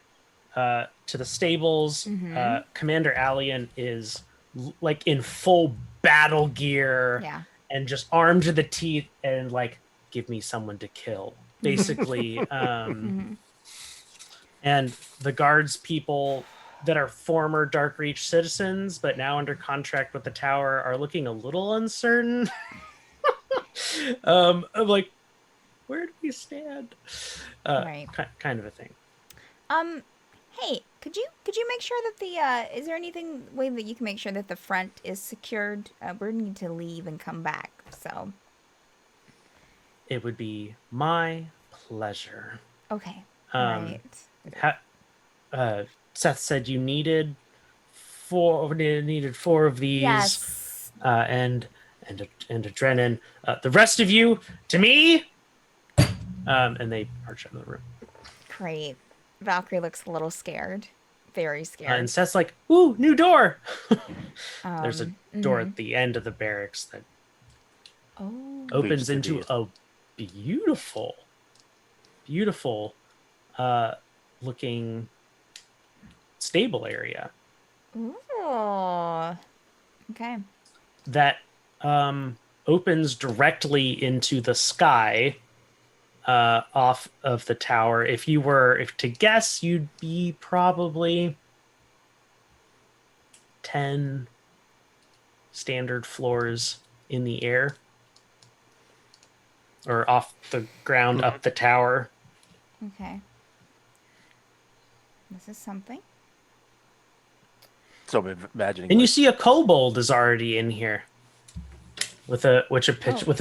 to the stables. Mm-hmm. Commander Allian is like in full battle gear Yeah. and just armed to the teeth and like, give me someone to kill, basically. Mm-hmm. And the guards people that are former Darkreach citizens but now under contract with the tower are looking a little uncertain. Of like, where do we stand? Right. Kind of a thing. Hey, could you make sure that the is there anything way that you can make sure that the front is secured? We need to leave and come back. So It would be my pleasure. okay. Um, Right. Seth said you needed four of these, Yes. and a Drennan. The rest of you to me. And they march out of the room. Great. Valkyrie looks a little scared. Very scared. And Seth's like, "Ooh, new door." There's a door mhm. at the end of the barracks that Oh. opens to into the- a beautiful, beautiful looking stable area Ooh. Okay. that opens directly into the sky off of the tower. If to guess, you'd be probably 10 standard floors in the air or off the ground up the tower. Okay. This is something. So I'm imagining. And you like, see a kobold is already in here with a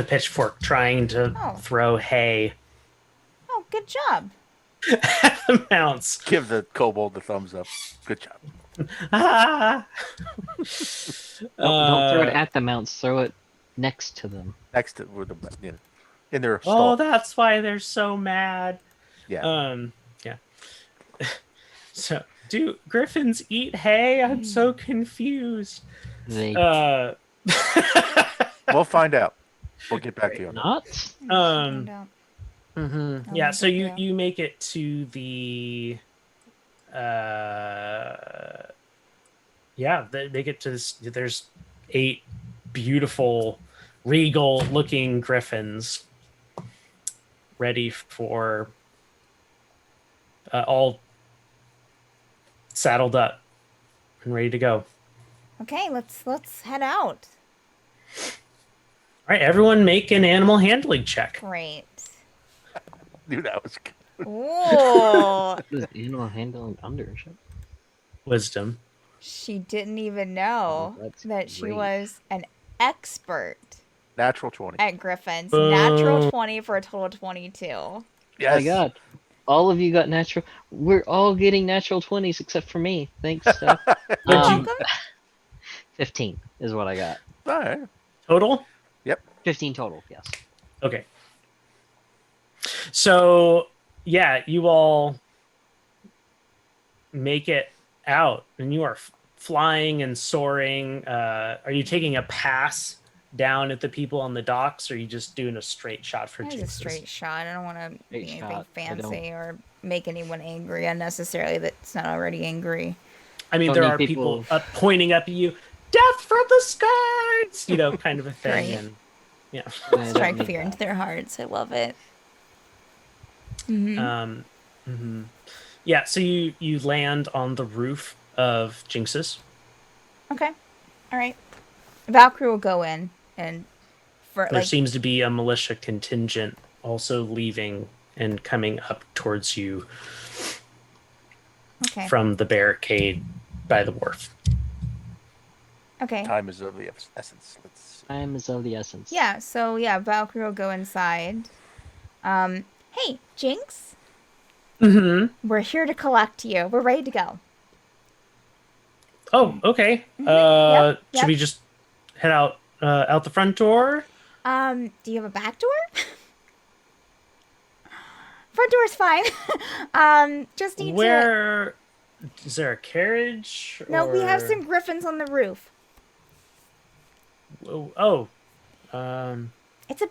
pitchfork trying to Oh. throw hay Oh, good job. at the mounts. give the kobold the thumbs up. Good job. Ah! Don't throw it at the mounts. Throw it next to them. Next to where in their Oh, stall. that's why they're so mad. Yeah. Yeah. So, do griffins eat hay? I'm so confused. They We'll find out. We'll get back to you on that. not. Find out. Yeah, Oh, so good you deal. you make it to the they get to this. There's 8 beautiful regal looking griffins ready for all saddled up and ready to go. Okay, let's head out. All right, everyone make an animal handling check. Great. Knew that was good. Ooh. Does animal handling undership? Wisdom. She didn't even know Oh, that's that she great. was an expert Natural 20. at griffins. Boom. Natural 20 for a total of 22. Oh Yes. my god. All of you got natural. We're all getting natural 20s except for me. Thanks, Steph. You're welcome. 15 is what I got. All right. Total? 15 total, yes. Okay. So, yeah, you all make it out and you are flying and soaring. Are you taking a pass down at the people on the docks or are you just doing a straight shot for That was a Jesus? straight shot. I don't want to be Straight anything shot. I fancy or make anyone angry unnecessarily that's not already angry. I mean, Don't there need are people people- pointing up at you, death from the skies, kind of a thing. Right. And yeah. I don't Strike need fear that. into their hearts. I love it. Yeah, so you land on the roof of Jinx's. Okay. All right. Valkyrie will go in and for There like seems to be a militia contingent also leaving and coming up towards you okay. from the barricade by the wharf. Okay. Time is of the essence. Time is of the essence. Yeah, so yeah, Valkyrie will go inside. Hey, Jinx, Mm-hmm. We're here to collect you. We're ready to go. Oh, okay. Yep. Should we Yep. just head out the front door? Do you have a back door? Front door's fine. Just need to. Where is there a carriage No, we have or some griffins on the roof. oh, um It's a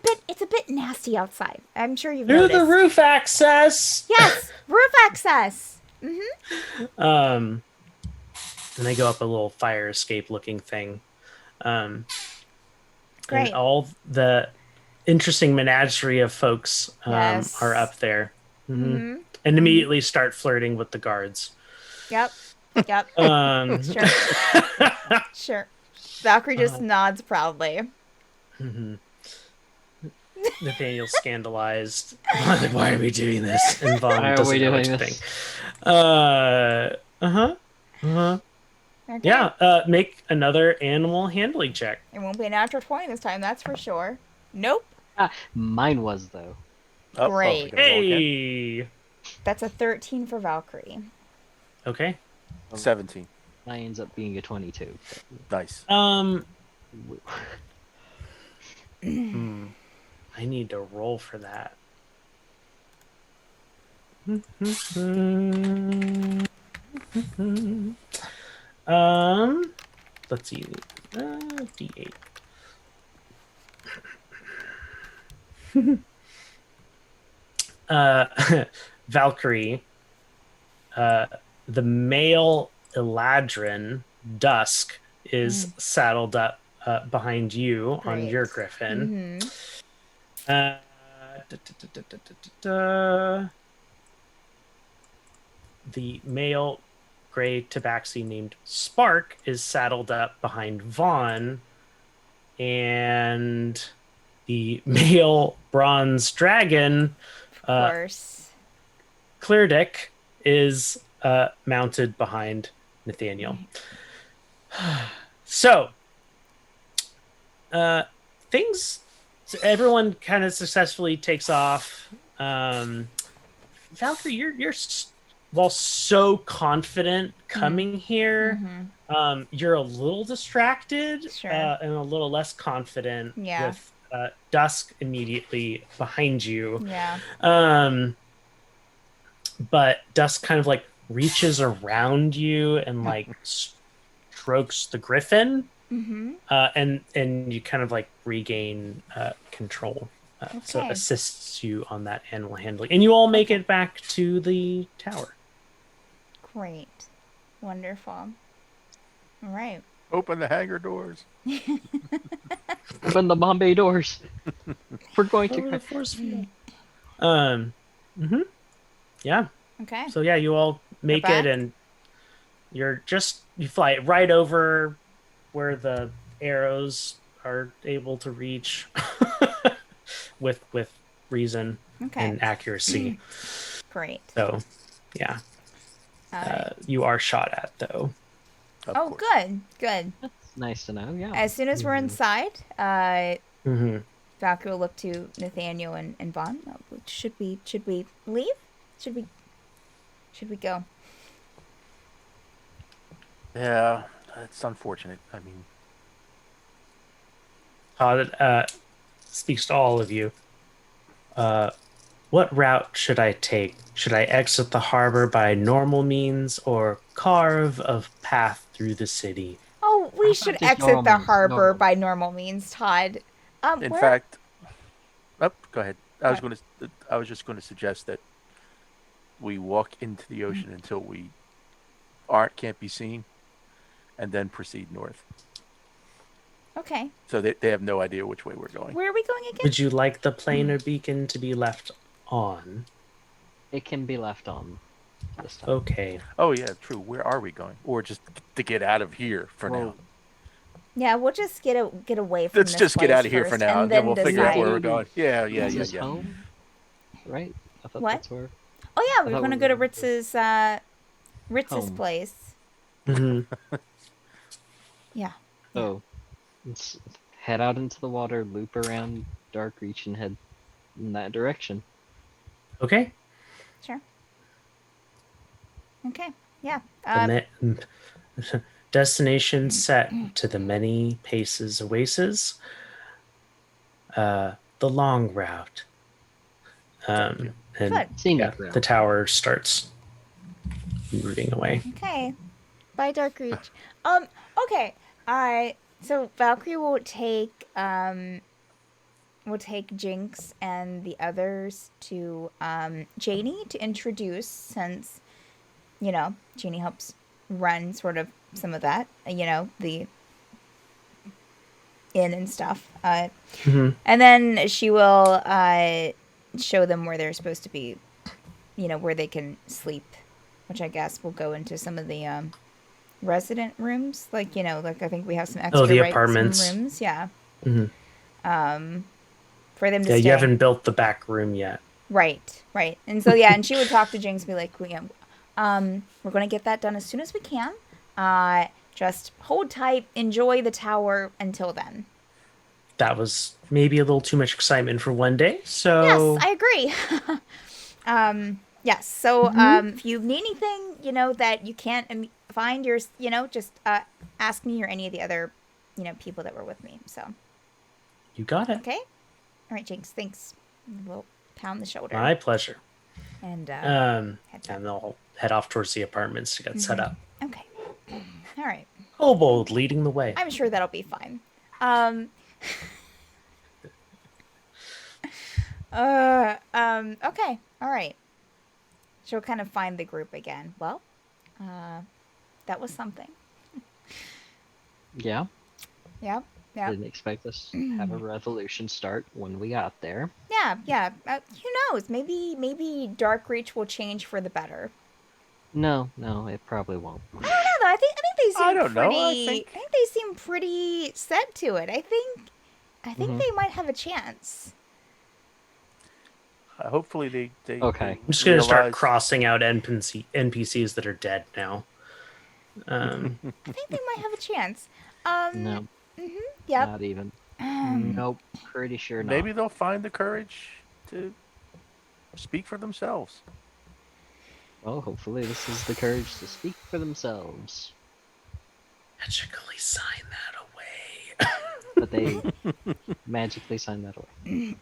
bit nasty outside. I'm sure you've through the noticed. roof access? Yes, roof access. Um and they go up a little fire escape looking thing. Um and Great. all the interesting menagerie of folks Yes. are up there. Mm-hmm. And immediately start flirting with the guards. Yep. Yep. Sure. Sure. Valkyrie just nods proudly. Nathaniel's scandalized. Like, why are we doing this? And Vaughn Why are doesn't we know what doing to this? think. Uh-huh. Okay. Yeah, make another animal handling check. It won't be an natural 20 this time, that's for sure. Nope. Mine was though. Oh, Great. we gotta roll again. Hey! That's a 13 for Valkyrie. Okay. 17. Mine ends up being a 22. Nice. I need to roll for that. Let's see. D8. Valkyrie, the male Eladrin, Dusk, is saddled up behind you on Great. your griffin. Mm-hmm. The male gray tabaxi named Spark is saddled up behind Vaughn, and the male bronze dragon, Of course. Cleardick, is mounted behind Nathaniel. So, things. So everyone kind of successfully takes off. Valkyrie, you're while so confident coming here, you're a little distracted Sure. and a little less confident Yeah. with Dusk immediately behind you. Yeah. But Dusk kind of like reaches around you and like strokes the griffin, and you kind of like regain control. So Okay. assists you on that animal handling, and you all make it back to the tower. Great. Wonderful. All right. Open the hangar doors. Open the Bombay doors. We're going Over the to. force field. Yeah. Okay. So yeah, you all make back? it, and you fly right over where the arrows are able to reach with reason Okay. and accuracy. Great. So yeah, All right. you are shot at though. Of Oh, course. good. Good. That's nice to know. Yeah. As soon as we're inside, Mm-hmm. Valkyrie will look to Nathaniel and Vaughn. Should we leave? Should we go? Yeah, it's unfortunate. I mean, Todd speaks to all of you. What route should I take? Should I exit the harbor by normal means or carve a path through the city? Oh, we about should just exit normal the means? harbor Normal. by normal means, Todd. in where- fact, oh, go ahead. I was Right. just going to suggest that we walk into the ocean until we can't be seen, and then proceed north. Okay. So they have no idea which way we're going. Where are we going again? Would you like the planar beacon to be left on? It can be left on this time. Okay. Oh yeah, true. Where are we going? Or just to get out of here for now? Well, Yeah, we'll just get away from Let's this just get place out of here for first, now, and then we'll figure out decide. where we're going. Yeah. This is home, right? I thought What? that's where. Oh yeah, we I were thought gonna we go to were- Ritz's Home. place. Mhm. Yeah. So, let's head out into the water, loop around Darkreach, and head in that direction. Okay. Sure. Okay. Yeah. The destination set to the many paces oasis. The long route. Gotcha. And Good. yeah, Scenic the route. tower starts moving away. Okay. Bye, Darkreach. Okay. So Valkyrie will take Jinx and the others to Janie to introduce, since Janie helps run sort of some of that, the inn and stuff. Mhm. And then she will show them where they're supposed to be, where they can sleep, which I guess will go into some of the resident rooms. Like, like I think we have some Oh, extra, the right? Some apartments. rooms, yeah. Hmm. For them to Yeah, you stay. haven't built the back room yet. Right, right. And so, yeah, and she would talk to Jinx and be like, we're going to get that done as soon as we can. Just hold tight, enjoy the tower until then. That was maybe a little too much excitement for one day. Yes, So I agree. Yes. So, if you need anything, that you can't find just ask me or any of the other, people that were with me. So, you got it. okay. All right, Jinx. Thanks. We'll pound the shoulder My pleasure. and Um, head back. and they'll head off towards the apartments to get set up. Okay. All right. Kobold leading the way. I'm sure that'll be fine. Okay. All right. She'll kind of find the group again. Well, that was something. Yeah. Yep. Yep. Didn't expect us to have a revolution start when we got there. Yeah. Yeah. Who knows? Maybe Darkreach will change for the better. No, it probably won't. I don't know though. I think they seem I don't know. pretty. I think they seem pretty set to it. I think Mhm. they might have a chance. hopefully they Okay. I'm just gonna start realize- crossing out NPCs that are dead now. I think they might have a chance. No, Yep. not even. Nope, pretty sure not. Maybe they'll find the courage to speak for themselves. Well, hopefully this is the courage to speak for themselves. Magically sign that away. But they magically signed that away.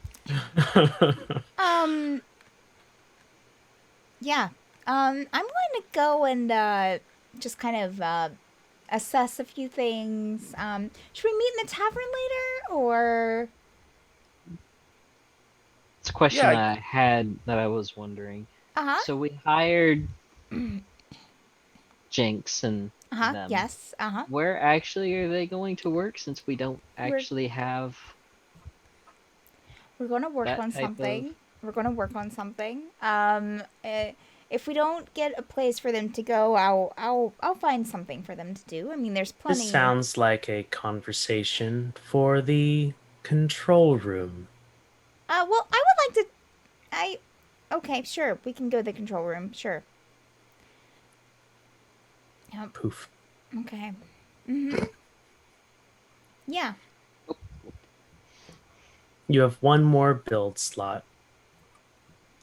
Yeah. I'm going to go and just kind of assess a few things. Should we meet in the tavern later, or? It's a question Yeah, I had that I was wondering. Uh-huh. So we hired Jinx and Uh-huh. them. Yes. Uh-huh. Where actually are they going to work, since we don't actually have We're going to work that on type something. of- We're going to work on something. If we don't get a place for them to go, I'll find something for them to do. I mean, there's plenty. This sounds like a conversation for the control room. Well, I would like to. Okay, sure. We can go to the control room. Sure. Yep. Poof. Okay. Mhm. Yeah. You have one more build slot.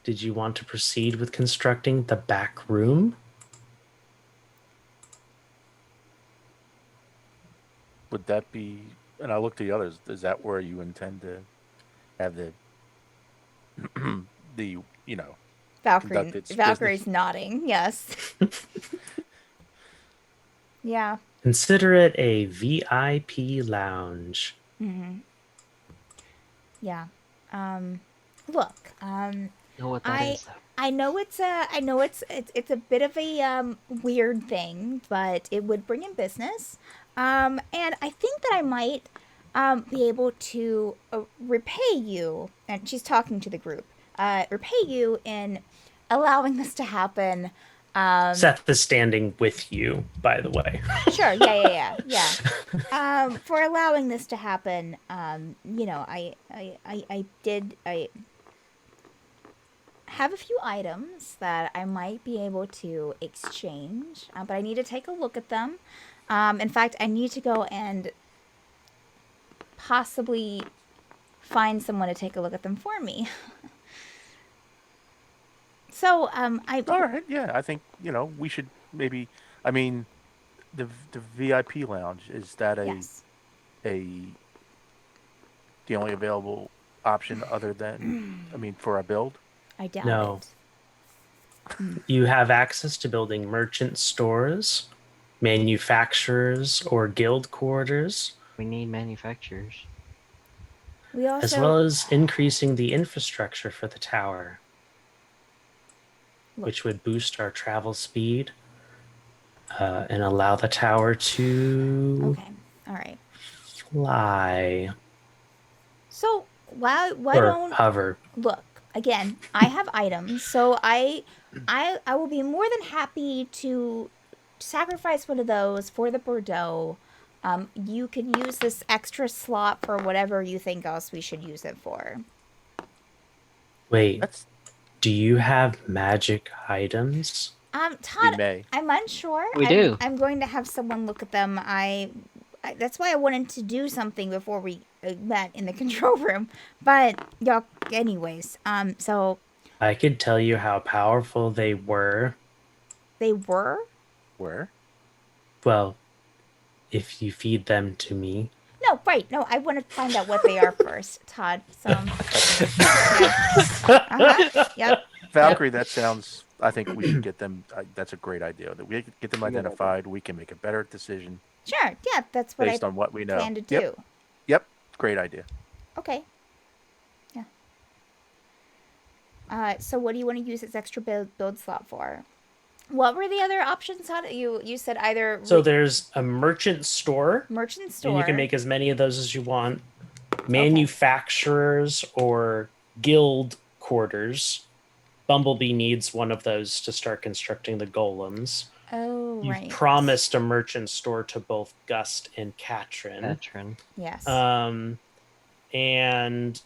Did you want to proceed with constructing the back room? Would that be? And I looked at the others. Is that where you intend to have the the conduct its Valkyrie's nodding. Yes. Yeah. Consider it a VIP lounge. Yeah. Look. know what that is, though. I know it's a bit of a weird thing, but it would bring in business. And I think that I might be able to repay you, and she's talking to the group. Repay you in allowing this to happen. Seth is standing with you, by the way. Sure. Yeah. For allowing this to happen, I have a few items that I might be able to exchange, but I need to take a look at them. In fact, I need to go and possibly find someone to take a look at them for me. So, All right, yeah, I think we should maybe. I mean, the VIP lounge, is that yes, a the only available option other than, I mean, for a build? I doubt No, it. Hmm. you have access to building merchant stores, manufacturers, or guild quarters, We need manufacturers. We as also well as increasing the infrastructure for the tower, look. which would boost our travel speed and allow the tower to Okay, all right. fly So why or don't hover. look again? I have items, so I will be more than happy to sacrifice one of those for the Bordeaux. You can use this extra slot for whatever you think else we should use it for. Wait, That's do you have magic items? we Todd, may. I'm unsure. We I'm do. I'm going to have someone look at them. That's why I wanted to do something before we met in the control room. But y'all, anyways, so I could tell you how powerful they were. they were. Where? Well, if you feed them to me. No, right. No, I want to find out what they are first, Todd. So, yeah. Yep. Valkyrie, that sounds. I think we should get them. That's a great idea. That we get them Good idea. identified. We can make a better decision Sure. Yeah, that's what based I on what we know. plan to Yep. do. Yep. Great idea. Okay. Yeah. So what do you want to use this extra build slot for? What were the other options? Todd? You said either So there's a merchant store, merchant store. and you can make as many of those as you want. Manufacturers or guild quarters. Bumblebee needs one of those to start constructing the golems. Oh, You've right. promised a merchant store to both Gust and Katrin. Veteran. Yes. And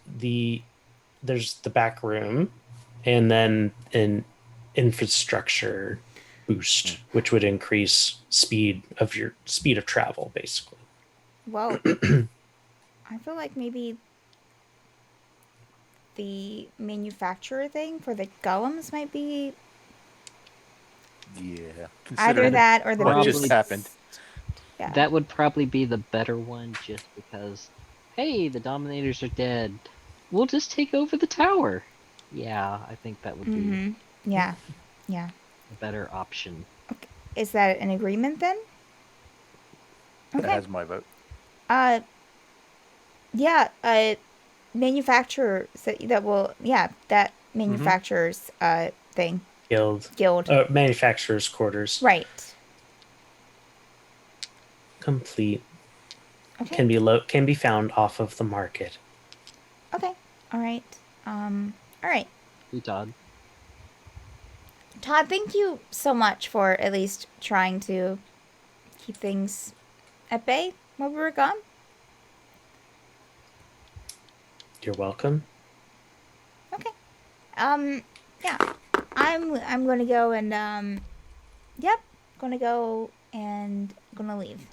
there's the back room, and then an infrastructure boost, which would increase speed of travel, basically. Well, I feel like maybe the manufacturer thing for the golems might be Yeah. either Considering that or the what boost. just happened. Yeah. That would probably be the better one just because, hey, the Dominators are dead. We'll just take over the tower. Yeah, I think that would be Mm-hmm. Yeah. Yeah. a better option. Is that an agreement then? That Okay. has my vote. Yeah. Manufacturer that will. Yeah. That manufacturer's thing. Guild. Manufacturers' quarters. Right. Complete. Okay. Can be found off of the market. Okay. All right. All right. Hey, Todd. Todd, thank you so much for at least trying to keep things at bay while we were gone. You're welcome. Okay. Yeah. I'm gonna go and yep, gonna go and gonna leave.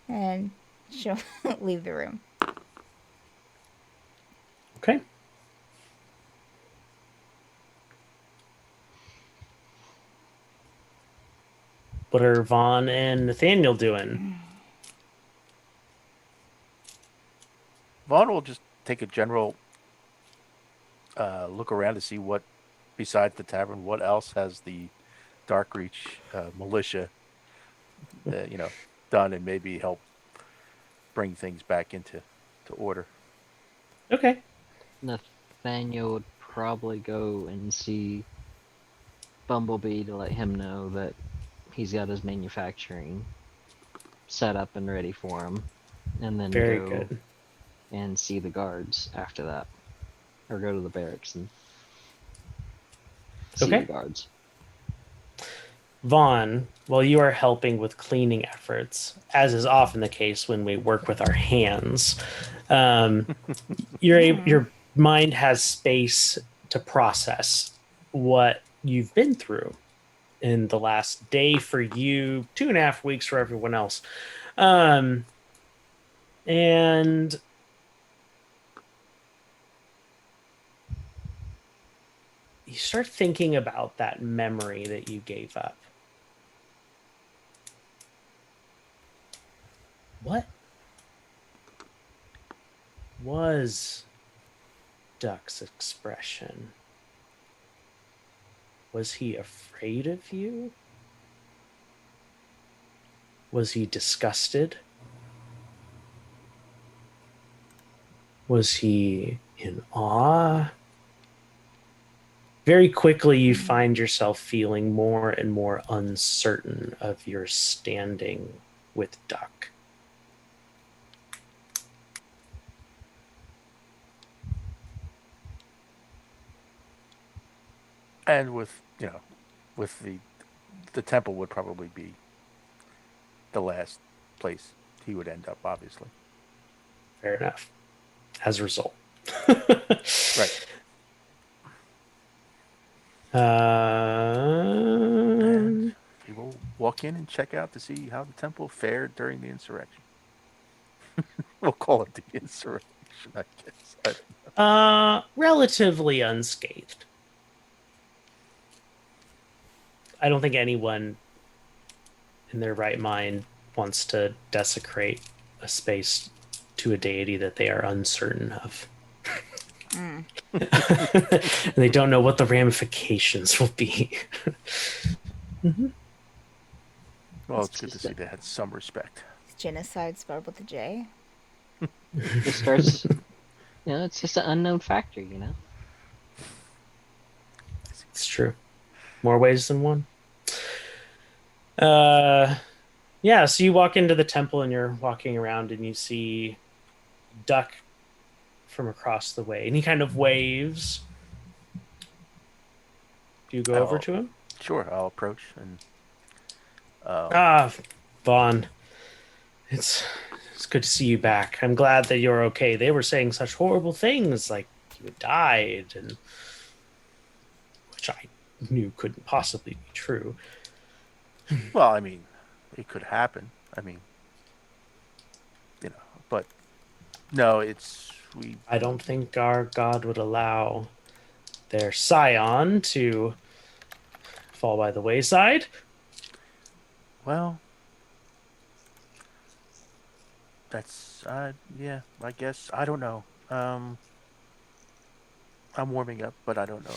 And she'll leave the room. Okay. What are Vaughn and Nathaniel doing? Vaughn will just take a general look around to see what, besides the tavern, what else has the Darkreach militia, done, and maybe help bring things back into order. Okay. Nathaniel would probably go and see Bumblebee to let him know that he's got his manufacturing set up and ready for him, and then Very go good. and see the guards after that, or go to the barracks and see Okay. the guards. Vaughn, while you are helping with cleaning efforts, as is often the case when we work with our hands, your mind has space to process what you've been through in the last day for you, 2.5 weeks for everyone else. And you start thinking about that memory that you gave up. What was Duck's expression? Was he afraid of you? Was he disgusted? Was he in awe? Very quickly, you find yourself feeling more and more uncertain of your standing with Duck. And with with the temple would probably be the last place he would end up, obviously. Fair enough. As a result. Right. And Um, we will walk in and check out to see how the temple fared during the insurrection. We'll call it the insurrection, I guess. relatively unscathed. I don't think anyone in their right mind wants to desecrate a space to a deity that they are uncertain of. And they don't know what the ramifications will be. Well, it's good to see they had some respect. Genocide spelled with a J. Just starts. It's just an unknown factor. It's true. More ways than one. Uh, yeah, so you walk into the temple and you're walking around and you see Duck from across the way, and he kind of waves. Do you go over to him? Sure, I'll approach and. Vaughn, it's good to see you back. I'm glad that you're okay. They were saying such horrible things, like you had died, and which I knew couldn't possibly be true. Well, I mean, it could happen. I mean, but no, it's we. I don't think our God would allow their scion to fall by the wayside. Well, that's yeah. I guess I don't know. I'm warming up, but I don't know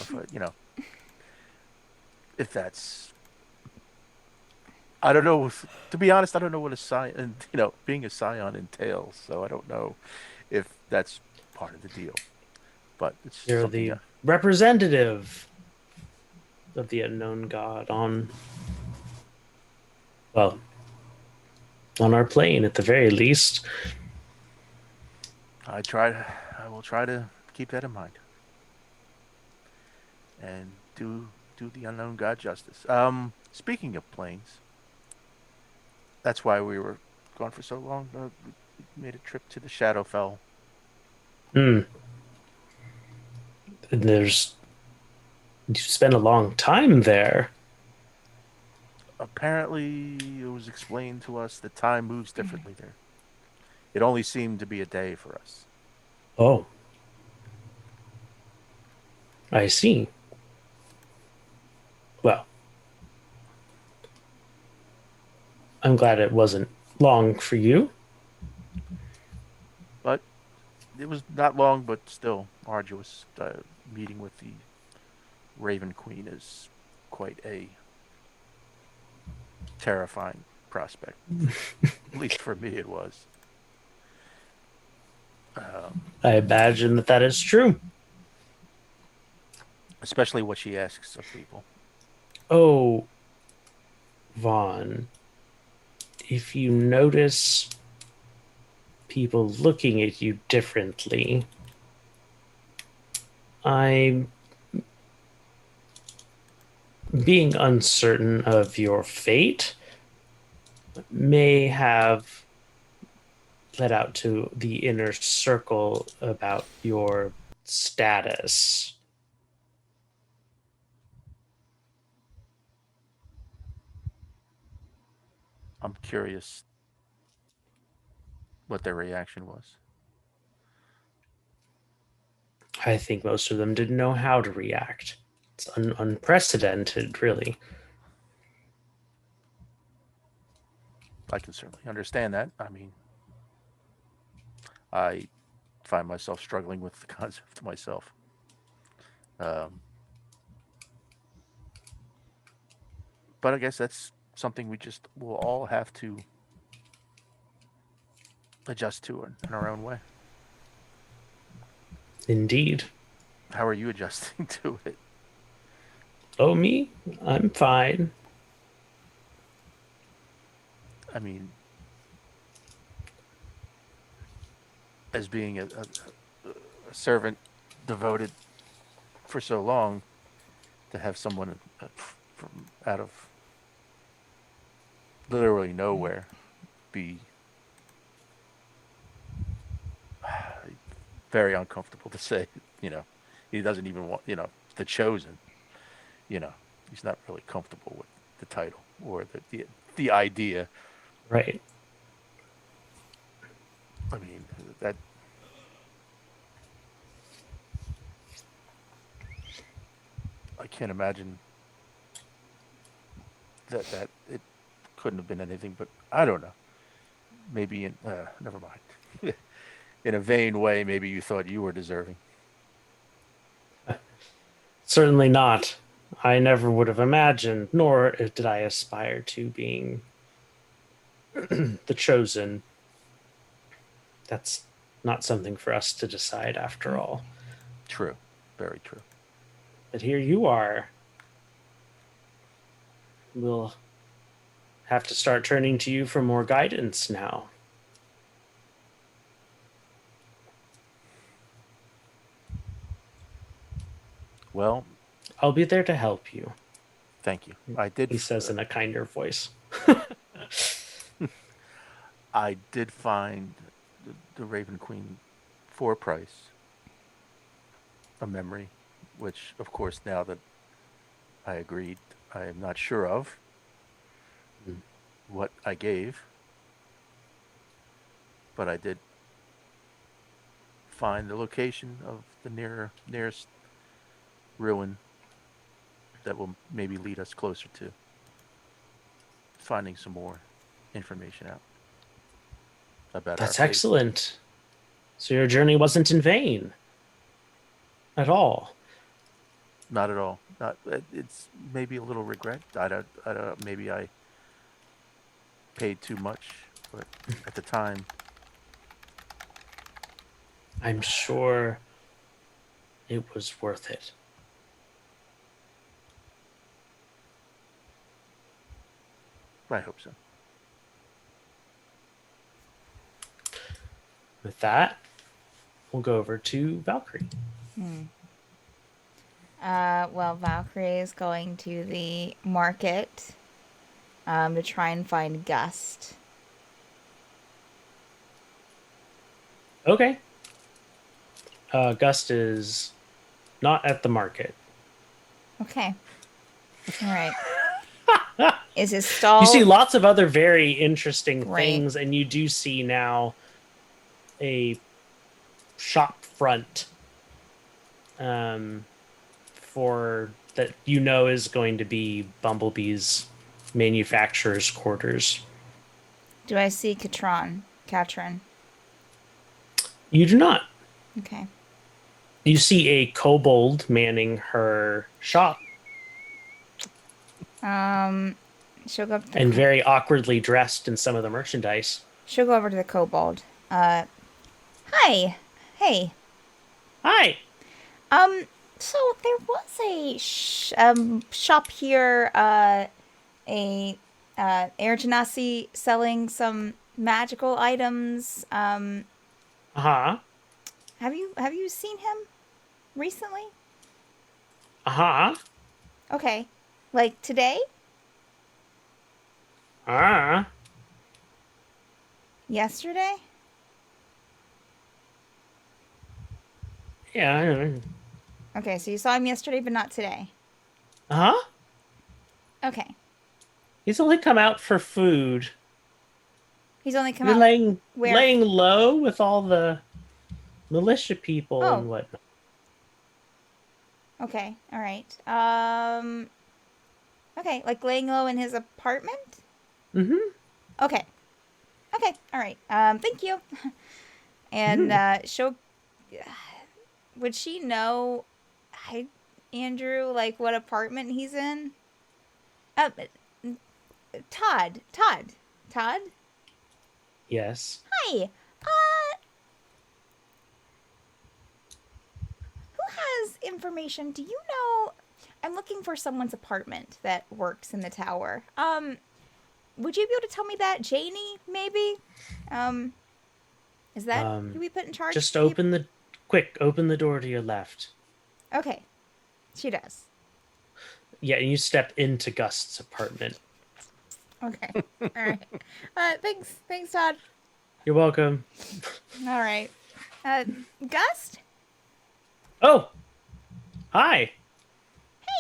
if that's. I don't know. To be honest, I don't know what a scion, being a scion entails. So I don't know if that's part of the deal. But it's You're something. the representative of the unknown God on, well, on our plane at the very least. I will try to keep that in mind and do the unknown God justice. Speaking of planes, that's why we were gone for so long. We made a trip to the Shadowfell. And you spent a long time there. Apparently, it was explained to us that time moves differently there. It only seemed to be a day for us. Oh, I see. Well, I'm glad it wasn't long for you. But it was not long, but still arduous. Meeting with the Raven Queen is quite a terrifying prospect. At least for me, it was. I imagine that is true. Especially what she asks of people. Oh, Vaughn, if you notice people looking at you differently, I'm being uncertain of your fate may have let out to the inner circle about your status. I'm curious what their reaction was. I think most of them didn't know how to react. It's unprecedented, really. I can certainly understand that. I mean, I find myself struggling with the concept myself. Um, but I guess that's something we just will all have to adjust to in our own way. Indeed. How are you adjusting to it? Oh, me? I'm fine. I mean, as being a servant devoted for so long, to have someone from out of literally nowhere be very uncomfortable to say. You know, he doesn't even want, the chosen. He's not really comfortable with the title or the idea. Right. I mean, that I can't imagine that it couldn't have been anything but, I don't know. Maybe never mind. In a vain way, maybe you thought you were deserving. Certainly not. I never would have imagined, nor did I aspire to being the chosen. That's not something for us to decide after all. True, very true. But here you are. We'll have to start turning to you for more guidance now. Well, I'll be there to help you, thank you. I did. he says in a kinder voice. I did find the Raven Queen for price a memory, which, of course, now that I agreed, I am not sure of what I gave, but I did find the location of the nearest ruin that will maybe lead us closer to finding some more information out about That's our faith. excellent. So your journey wasn't in vain at all. Not at all. Not. It's maybe a little regret. I don't. Maybe I paid too much, but at the time, I'm sure it was worth it. I hope so. With that, we'll go over to Valkyrie. Well, Valkyrie is going to the market to try and find Gust. Okay. Gust is not at the market. Okay. All right. Is his stall? You see lots of other very interesting Right. things, and you do see now a shop front for that is going to be Bumblebee's manufacturer's quarters. Do I see Katrin? You do not. Okay. You see a kobold manning her shop She'll go up to and very awkwardly dressed in some of the merchandise. She'll go over to the kobold. Hi. Hey. Hi. So there was a shop here, Air Genasi selling some magical items. Uh-huh. Have you seen him recently? Uh-huh. Okay. Like today? Uh-huh. Yesterday? Yeah. Okay, so you saw him yesterday, but not today. Uh-huh. Okay. He's only come out for food. He's only come We're out. laying low with all the militia people and whatnot. Okay. All right. Okay, like laying low in his apartment? Mm-hmm. Okay. Okay. All right. Thank you. And Mm-hmm. she'll would she know I Andrew like what apartment he's in? Uh Todd. Todd. Todd? Yes. Hi. Who has information? Do you know I'm looking for someone's apartment that works in the tower. Would you be able to tell me that? Janie, maybe? Um, is that who Um, we put in charge? just open the door to your left. Okay, she does. Yeah, and you step into Gust's apartment. Okay, all right. Thanks, Todd. You're welcome. All right. Uh, Gust? Oh, hi.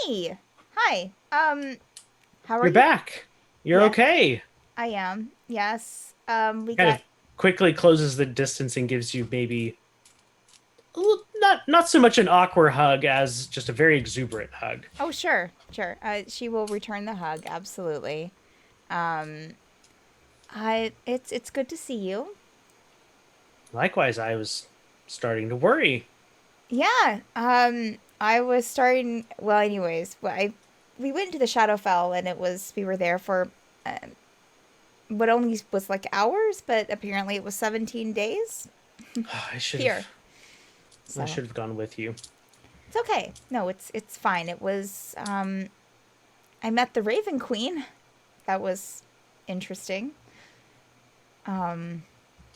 Hey, hi. How are You're you? back. You're Yeah, okay. I am. Yes. We Kind got. of quickly closes the distance and gives you maybe not so much an awkward hug as just a very exuberant hug. Oh, sure, sure. She will return the hug. Absolutely. Um, it's good to see you. Likewise, I was starting to worry. Yeah. I was starting. Well, anyways, we went to the Shadowfell and we were there for uh, what only was like hours, but apparently it was 17 days I should here. have I So should have gone with you. it's okay. No, it's fine. It was. I met the Raven Queen. That was interesting. Um,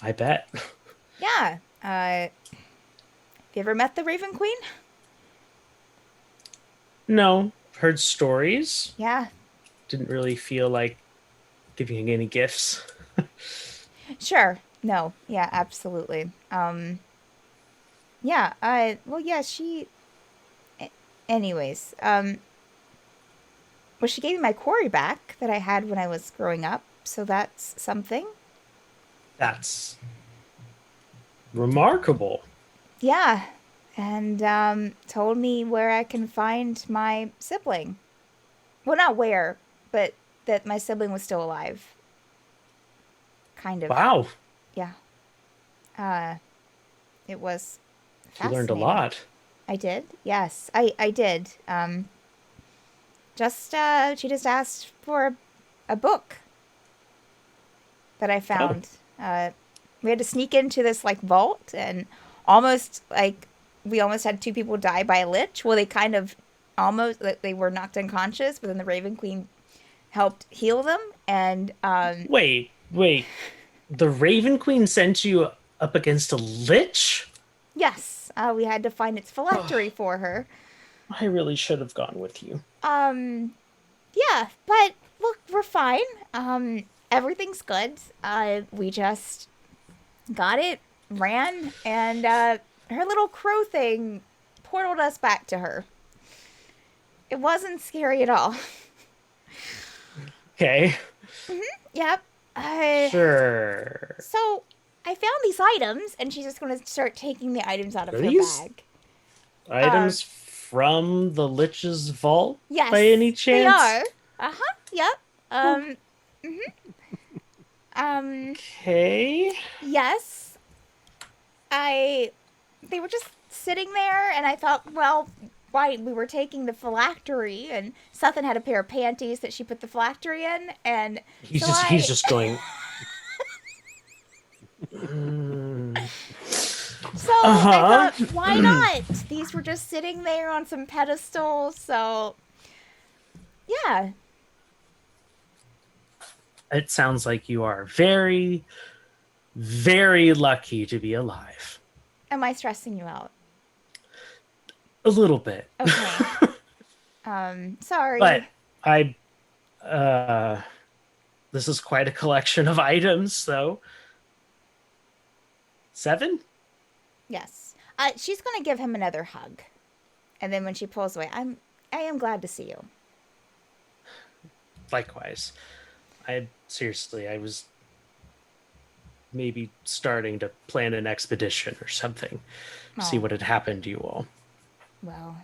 I bet. yeah. You ever met the Raven Queen? No, heard stories. Yeah. Didn't really feel like giving any gifts. Sure. No. Yeah. Absolutely. Yeah. Well, yeah. Anyways. Well, she gave me my quarry back that I had when I was growing up, so that's something. That's remarkable. Yeah. And told me where I can find my sibling. Well, not where, but that my sibling was still alive. Kind of. Wow, Yeah. Uh, it was you learned a fascinating. lot. I did. Yes, I did. Just she just asked for a book that I Oh, found. We had to sneak into this like vault and almost like we almost had two people die by a lich. Well, they kind of almost like they were knocked unconscious, but then the Raven Queen helped heal them. And wait. The Raven Queen sent you up against a lich? yes, we had to find its phylactery for her. I really should have gone with you. Um, yeah, but look, we're fine. Everything's good. We just got it, ran, and her little crow thing portaled us back to her. It wasn't scary at all. Okay, Yep. sure. So I found these items, and she's just going to start taking the items out of Are her these bag. items from the Lich's vault by Yes, any they chance? are. Uh huh. Yep. Um. Um. Okay. Yes. I. They were just sitting there, and I thought, well, why we were taking the phylactery, and Suthan had a pair of panties that she put the phylactery in, and so He's I. just going. Mm. So I Uh-huh. thought, why not? These were just sitting there on some pedestals, so yeah. It sounds like you are very, very lucky to be alive. Am I stressing you out? A little bit. Okay. But Sorry. I uh this is quite a collection of items, though. 7? Yes. She's gonna give him another hug, and then when she pulls away, I am glad to see you. Likewise. I was maybe starting to plan an expedition or something. See Oh, what had happened to you all. well,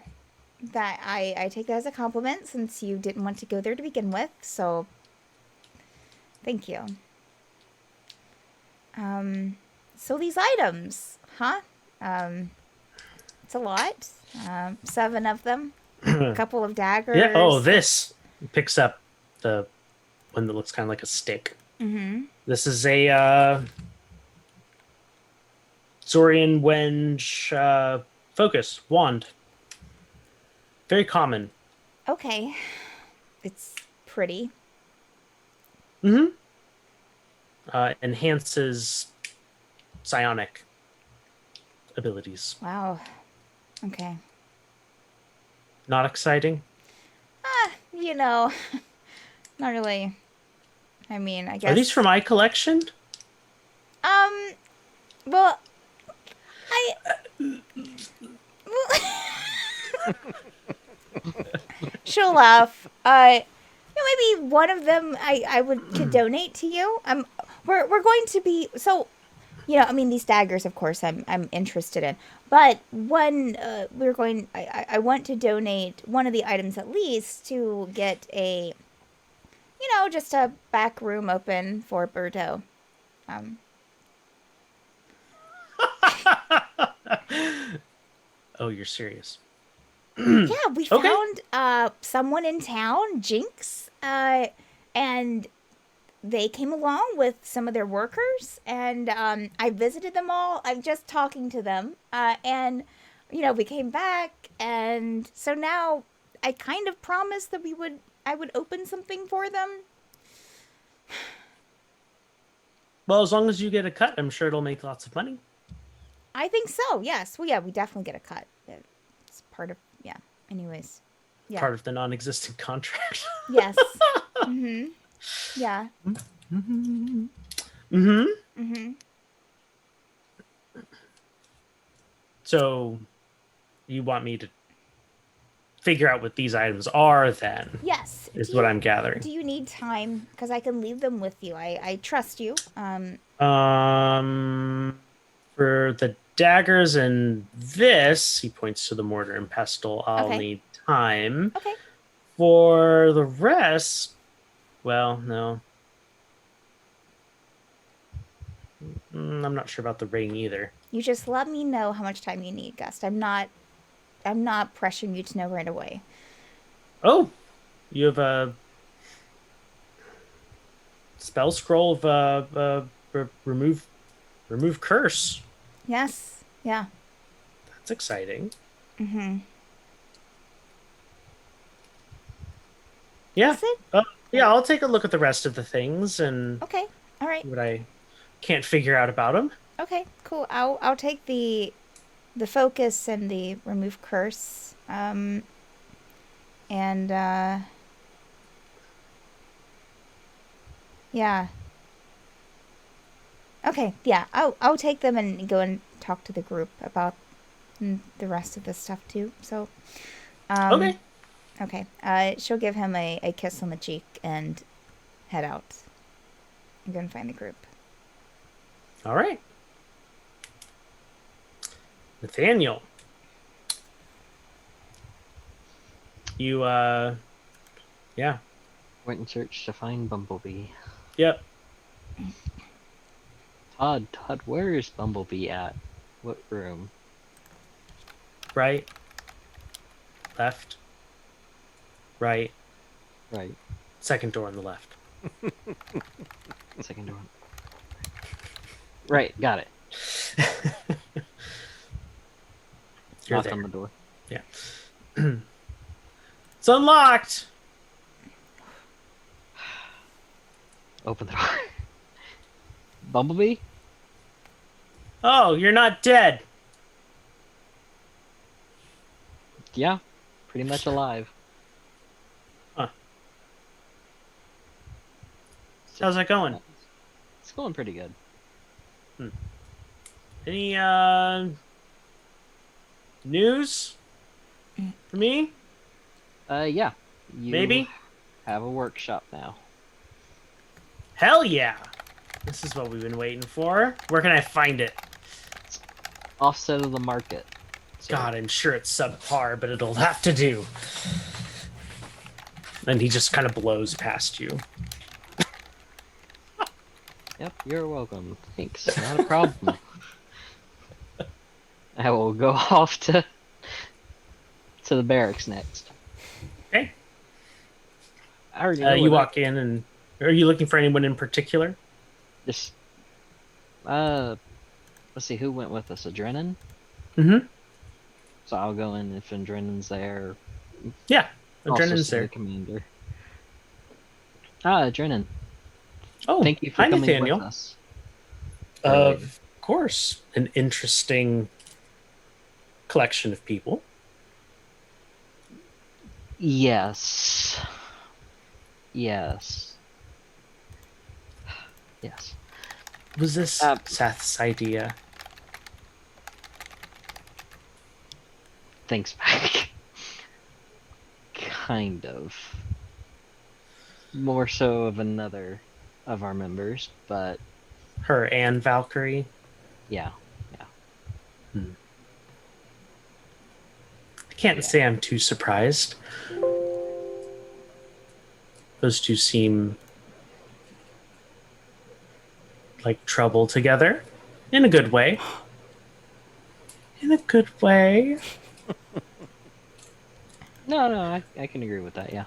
that I take that as a compliment since you didn't want to go there to begin with. So, thank you. So these items, huh? It's a lot. 7 of them. A couple of daggers. Yeah. Oh, this picks up the one that looks kind of like a stick. Mm-hmm. This is a Zorian Wenge focus wand. Very common. Okay. It's pretty. Mm-hmm. Enhances psionic abilities. Wow. Okay. Not exciting? You know, not really. I mean, I guess. Are these for my collection? Well, I. She'll laugh. Maybe one of them I would could donate to you. We're going to be so. I mean, these daggers, of course, I'm interested in. But one, I want to donate one of the items at least to get a, just a back room open for Berto. Oh, you're serious. Yeah, we Okay. found someone in town, Jinx, and they came along with some of their workers, and I visited them all. I'm just talking to them, and we came back, and so now I kind of promised that I would open something for them. Well, as long as you get a cut, I'm sure it'll make lots of money. I think so. Yes. Well, yeah, we definitely get a cut. It's part of Anyways, yeah. Part of the non-existent contract. Yes. Mm-hmm. Yeah. Mm-hmm. Mm-hmm. Mm-hmm. So, you want me to figure out what these items are, then? Yes. Is what I'm gathering. Do you need time? Because I can leave them with you. I trust you. For the daggers and this, he points to the mortar and pestle, I'll Okay. need time. Okay. For the rest, well, no. I'm not sure about the ring either. You just let me know how much time you need, Gust. I'm not pressuring you to know right away. Oh, you have a spell scroll of remove curse. Yes. Yeah. That's exciting. Mm-hmm. Yeah. That's it? Yeah, I'll take a look at the rest of the things and Okay. All right. what I can't figure out about them. Okay. Cool. I'll take the focus and the remove curse. Yeah. Okay. Yeah. I'll take them and go and talk to the group about the rest of the stuff too. So. Okay. Okay. She'll give him a kiss on the cheek and head out. I'm going to find the group. All right. Nathaniel. You, yeah. Went in search to find Bumblebee. Yep. Todd, where is Bumblebee at? What room? Right. Left. Right. Right. Second door on the left. Second door. Right, got it. You're Knock there. on the door. Yeah. It's unlocked. Open the door. Bumblebee? Oh, you're not dead. Yeah, pretty much alive. Huh. How's that going? It's going pretty good. Any news for me? Yeah. You Maybe? have a workshop now. Hell yeah. This is what we've been waiting for. Where can I find it? Offset of the market. So, God, I'm sure it's subpar, but it'll have to do. And he just kind of blows past you. yep, you're welcome. Thanks. Not a problem. I will go off to the barracks next. Okay. I already know You what walk in, and are you looking for anyone in particular? Just let's see who went with us. Adrenin. Mm-hmm. So I'll go in if Adrenin's there. Yeah, Also Adrenan's see the there. commander. Ah, Adrenin. Oh, Thank you for hi, coming with Nathaniel. us earlier. Of course, an interesting collection of people. Yes. Yes. Yes. Was this Uh, Seth's idea? Thanks back. Kind of. More so of another of our members, but Her and Valkyrie? yeah. I can't Yeah. say I'm too surprised. Those two seem like trouble together. In a good way. In a good way. No, I can agree with that, yeah.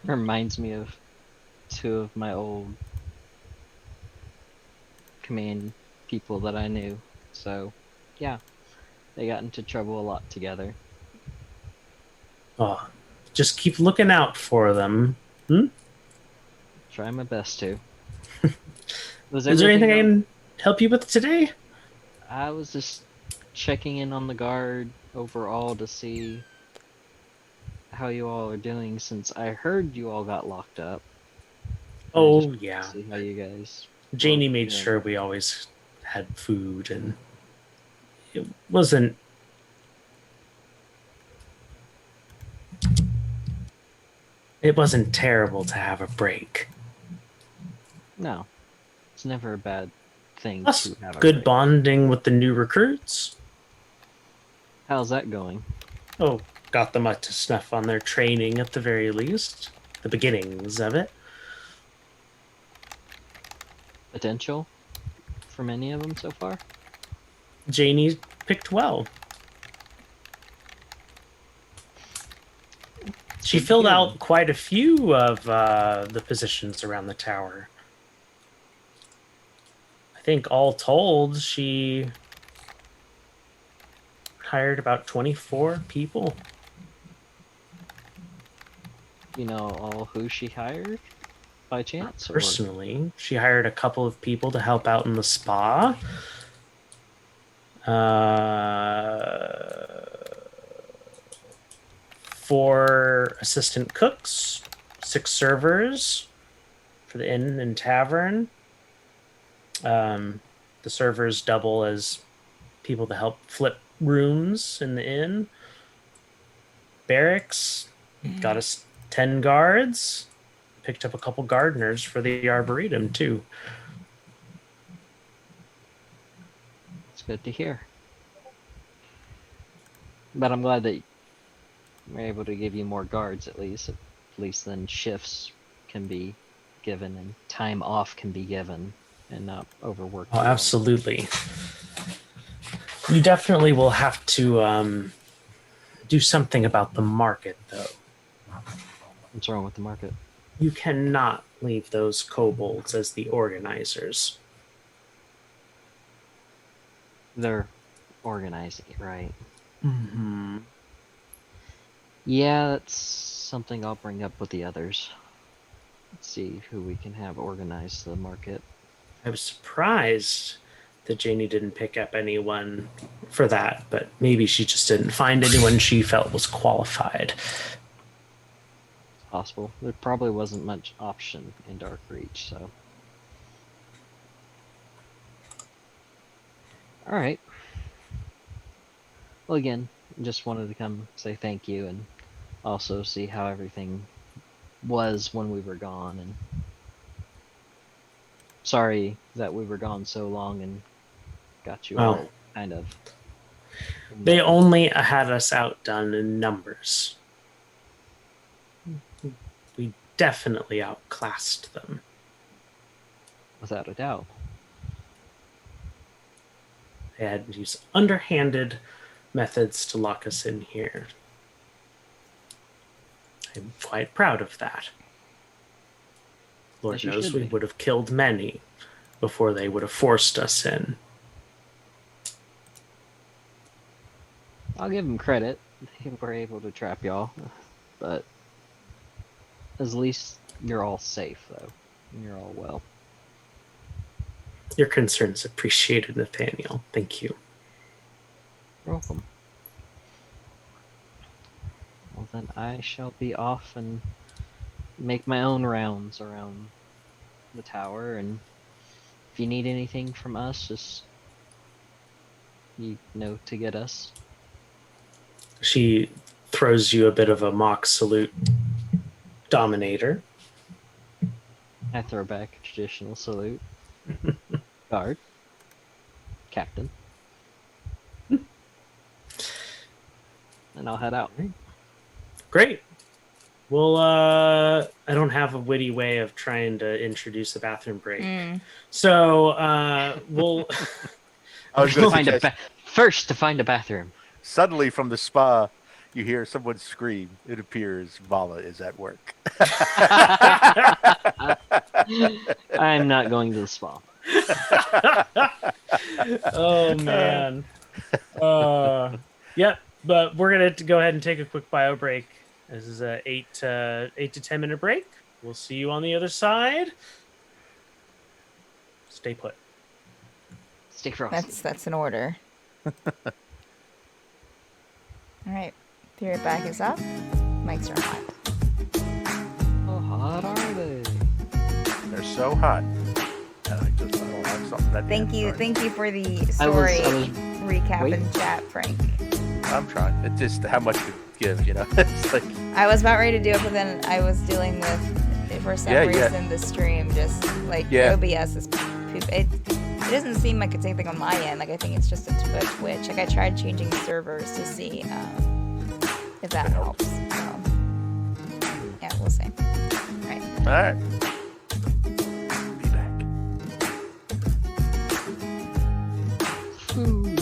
Reminds me of two of my old command people that I knew. So, yeah, they got into trouble a lot together. Oh, just keep looking out for them. Try my best to. Was Is there anything I everything can help you with today? I was just checking in on the guard overall to see how you all are doing since I heard you all got locked up. And I just Oh, wanted to yeah. see how you guys Janie were made doing. sure we always had food, and it wasn't. It wasn't terrible to have a break. No, it's never a bad thing Plus, to have a good break. bonding with the new recruits. How's that going? Oh, got them up to snuff on their training at the very least. The beginnings of it. Potential from any of them so far? Janie picked well. She Good to filled hear, out then. quite a few of the positions around the tower. I think all told, she hired about 24 people. You know all who she hired by chance, or Personally, she hired a couple of people to help out in the spa. Uh, 4 assistant cooks, 6 servers for the inn and tavern. The servers double as people to help flip rooms in the inn. Barracks got us 10 guards. Picked up a couple gardeners for the arboretum too. it's good to hear. But I'm glad that we're able to give you more guards at least. At least then shifts can be given and time off can be given and not overworked. Oh, you all. absolutely. We definitely will have to do something about the market, though. What's wrong with the market? You cannot leave those kobolds as the organizers. They're organizing it, right? Mm-hmm. Yeah, that's something I'll bring up with the others. Let's see who we can have organize the market. I was surprised that Janie didn't pick up anyone for that, but maybe she just didn't find anyone she felt was qualified. It's possible. There probably wasn't much option in Darkreach, so. Alright. Well, again, just wanted to come say thank you and also see how everything was when we were gone. And sorry that we were gone so long and got you Well, all kind of. They only had us outdone in numbers. We definitely outclassed them. Without a doubt. They had to use underhanded methods to lock us in here. I'm quite proud of that. Lord As you knows should we be. would have killed many before they would have forced us in. I'll give them credit. They were able to trap y'all, but at least you're all safe, though. And you're all well. Your concern's appreciated, Nathaniel. Thank you. You're welcome. Well, then I shall be off and make my own rounds around the tower, and if you need anything from us, just you know to get us. She throws you a bit of a mock salute, Dominator. I throw back a traditional salute. Guard. Captain. And I'll head out. Great. Well, I don't have a witty way of trying to introduce a bathroom break. So we'll... I was going to Find a suggest, first to find a bathroom. suddenly from the spa, you hear someone scream. It appears Vala is at work. I'm not going to the spa. Oh, man. Yep, but we're going to go ahead and take a quick bio break. This is a 8 to 10 minute break. We'll see you on the other side. Stay put. Stay frosty. That's an order. All right. Period back is up. Mics are hot. How hot are they? They're so hot. I don't have something that Thank you for the I was story recap wait. in chat, Frank. I'm trying. It's just how much to give, you know. It's like, I was about ready to do it, but then I was dealing with, for some reason, the stream just like OBS is poop. It doesn't seem like it's anything on my end. Like I think it's just a Twitch. Like I tried changing servers to see if that helps. So yeah, we'll see. All right. all right. Be back. Food.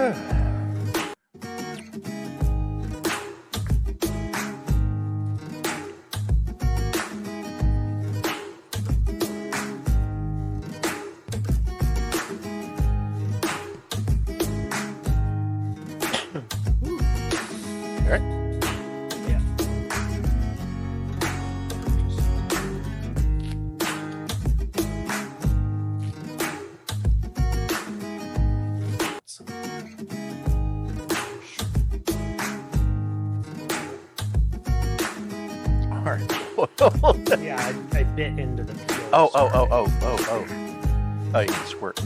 All right. Yeah. All right. Yeah, I bit into the peel. Oh. Sorry. Oh, you can squirt.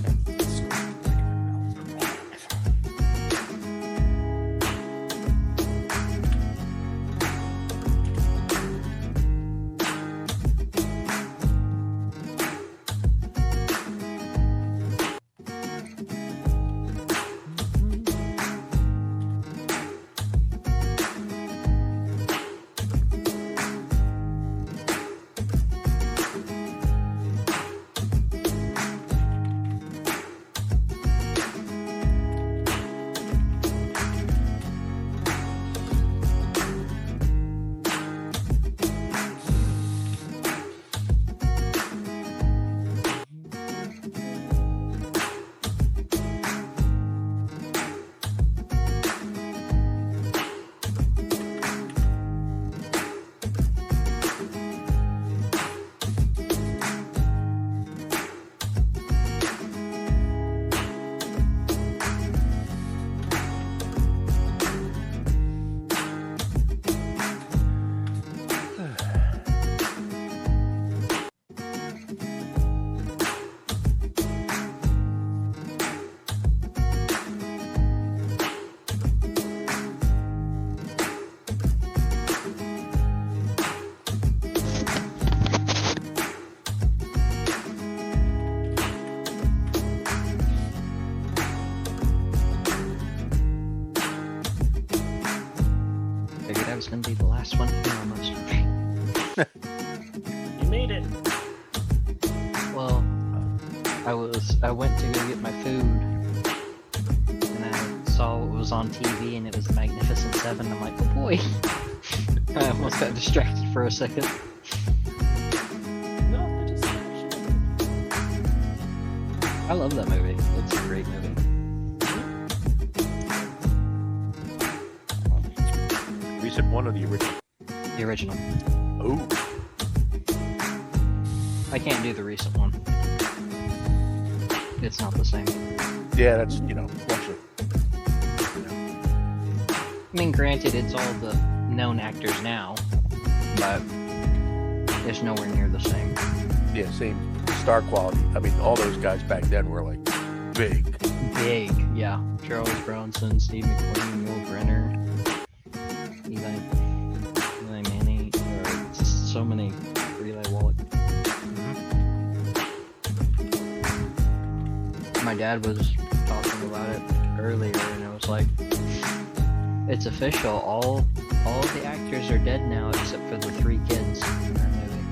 Figured that was gonna be the last one. Almost. You made it. Well, I went to go get my food, and I saw what was on TV, and it was the Magnificent Seven. I'm like, oh boy! I almost got distracted for a second. No, the distraction. I love that movie. It's a great movie. Recent one or the original? The original. Oh. I can't do the recent one. It's not the same. Yeah, that's, once you. I mean, granted, it's all the known actors now, but it's nowhere near the same. Yeah, same star quality. I mean, all those guys back then were like big. Big, yeah. Charles Bronson, Steve McQueen, Yul Brynner, Eli Manning, or just so many. Eli Wallach. My dad was talking about it earlier, and I was like, "It's official. All of the actors are dead now, except for the 3 kids in that movie.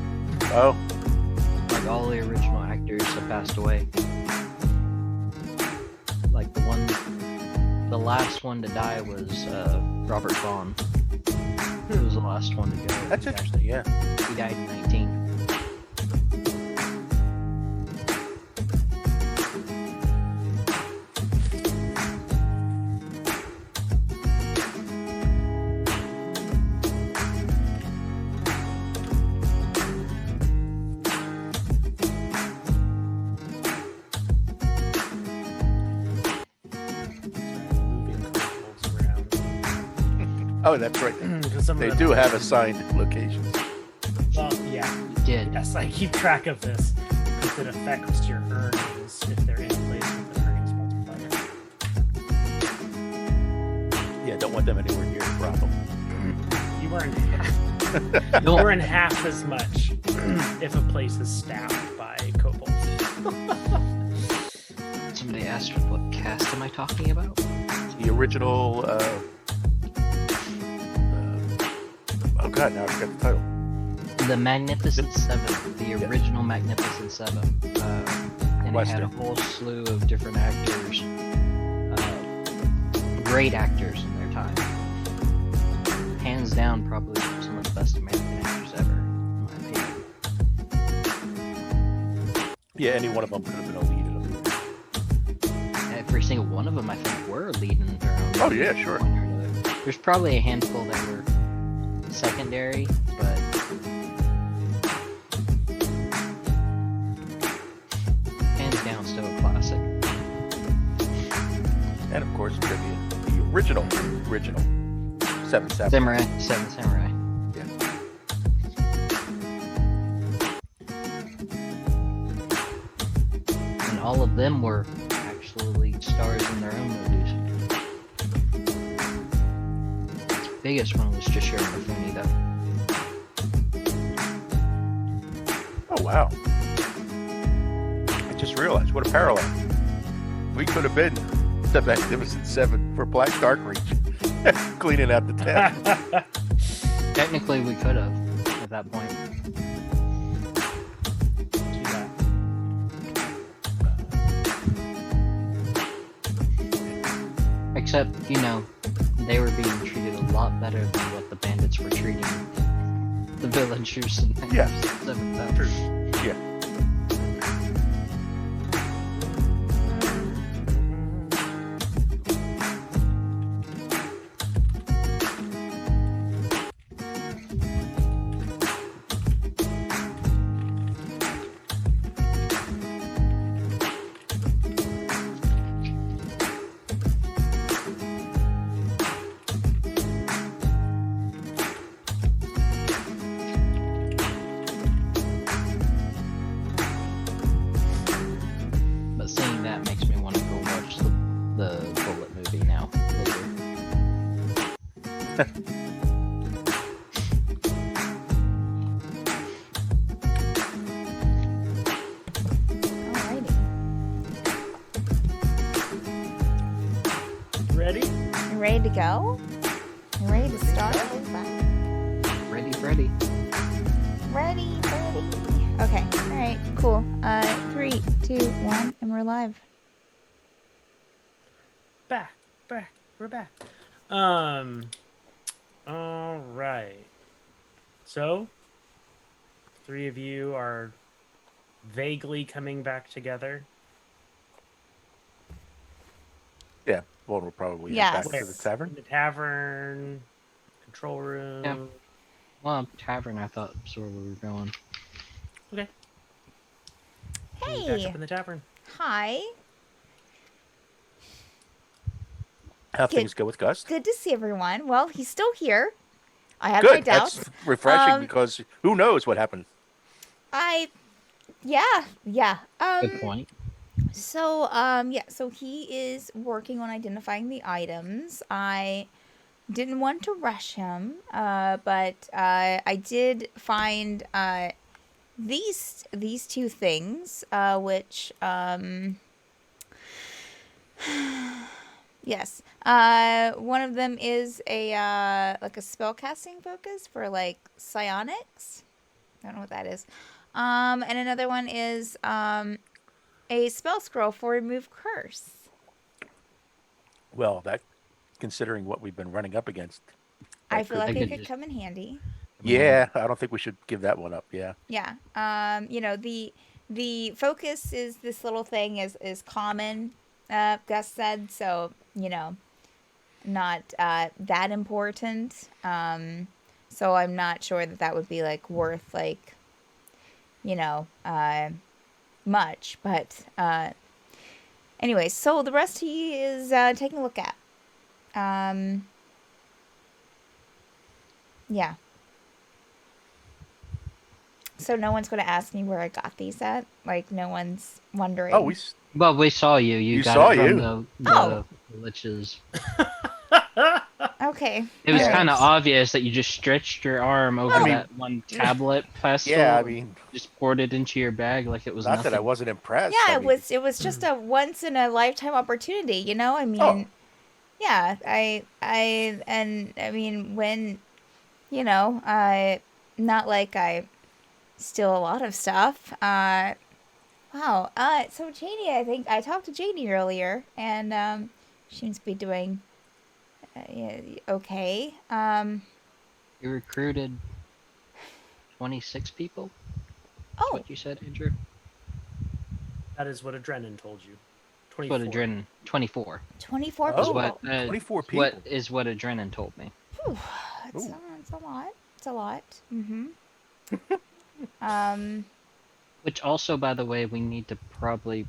Oh. Like all the original actors have passed away. Like the last one to die was Robert Vaughn. He was the last one to go. That's interesting, yeah. He died in 19. Oh, that's right. They do have assigned locations. Well, yeah. Did. Yes, I keep track of this because it affects your earnings if they're in place with the earnings multiplier. Yeah, don't want them anywhere near the brothel. You earn half. You earn half as much if a place is staffed by kobolds. Somebody asked what cast am I talking about? The original, oh god, now I forgot the title. The Magnificent Seven, the original Magnificent Seven, and it had a Western. whole slew of different actors. great actors in their time. Hands down, probably some of the best American actors ever, in my opinion. Yeah, any one of them could have been a lead in a movie. Every single one of them, I think, were leading their own. Oh, yeah, sure. one way or another. There's probably a handful that were secondary, but hands down, still a classic. And of course, trivia. The original Seven Samurai. Seven Samurai. Yeah. And all of them were actually stars in their own movies. The biggest one was just Sharon Mifune, though. Oh wow! I just realized what a parallel. We could have been the Magnificent Seven for Black Darkreach, cleaning out the town. Technically, we could have at that point. Do that. Except, they were being treated a lot better than what the bandits were treating the villagers in Yeah. Seven. True. Yeah. But seeing that makes me want to go watch the Bullet movie now, later. Alrighty. Ready? You ready to go? You ready to start? Ready, Freddy. Ready. Okay. Alright, cool. 3, 2, 1, and we're live. Back. We're back. All right. So, three of you are vaguely coming back together. Yeah. Well, we'll probably head Yes. back to the tavern. In the tavern, control room. Yeah. Well, tavern, I thought was where we were going. Okay. Meet back Hey. up in the tavern. Hi. How Good. things go with Gus? Good to see everyone. Well, he's still here. I have my Good. doubts. That's refreshing Um, because who knows what happened? Yeah. Good point. So he is working on identifying the items. I didn't want to rush him, but I did find these two things, which yes, one of them is a like a spellcasting focus for like psionics. I don't know what that is. And another one is a spell scroll for remove curse. Well, that, considering what we've been running up against. I that feel could like be- it could come in handy. Yeah, I don't think we should give that one up. Yeah. Yeah. The focus is this little thing is common, Gus said, so, not that important. So I'm not sure that would be like worth like, much, but anyway, so the rest he is taking a look at. Yeah. So no one's going to ask me where I got these at? Like, no one's wondering. Oh, Well, we saw you. You got saw it from you. the liches. Okay. It was Alright. kind of obvious that you just stretched your arm over that one tablet pestle. Yeah, I mean, just poured it into your bag like it was not nothing. that I wasn't impressed. Yeah, I it mean, was just a once in a lifetime opportunity, I mean, Oh. yeah, I mean, when, I, not like I steal a lot of stuff. Wow. So Janie, I think I talked to Janie earlier, and she seems to be doing Yeah, okay. You recruited 26 people? That's Oh, what you said, Andrew? That is what Adrenan told you. That's what 24. Adrenaline 24 24 Oh. is people. 24 what people. is what Adrenaline told me. Whew, it's, Ooh. it's a lot. It's a lot. Um, Which also, by the way, we need to probably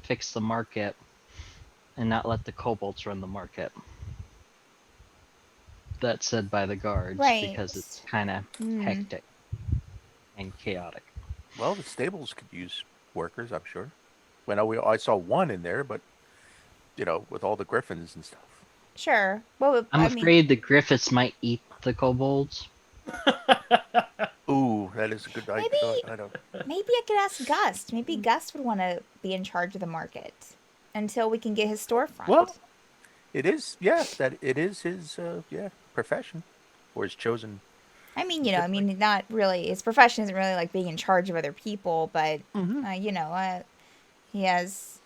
fix the market and not let the kobolds run the market. That's said by the guards right. because it's kind of hectic and chaotic. Well, the stables could use workers, I'm sure. Well, I saw one in there, but with all the griffins and stuff. Sure. Well, I'm I mean, afraid the Griffiths might eat the kobolds. Ooh, that is a good idea. Maybe- I don't. maybe I could ask Gust. Maybe Gust would want to be in charge of the market until we can get his storefront. Well, it is. Yeah, that it is his. Profession, or his chosen. I mean, not really. His profession isn't really like being in charge of other people, but he has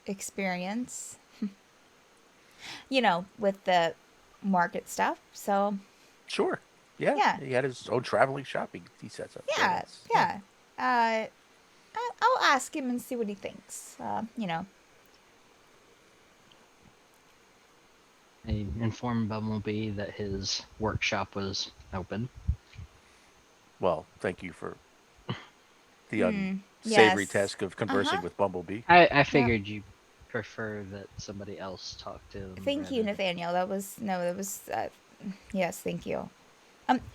experience, with the market stuff. So Sure. Yeah. Yeah. He had his own traveling shopping. He sets up. So yeah, that's- yeah. I'll ask him and see what he thinks. I informed Bumblebee that his workshop was open. Well, thank you for the unsavory yes. task of conversing Uh-huh. with Bumblebee. I figured you prefer that somebody else talk to him. Thank you, rather than- Nathaniel. That was yes, thank you.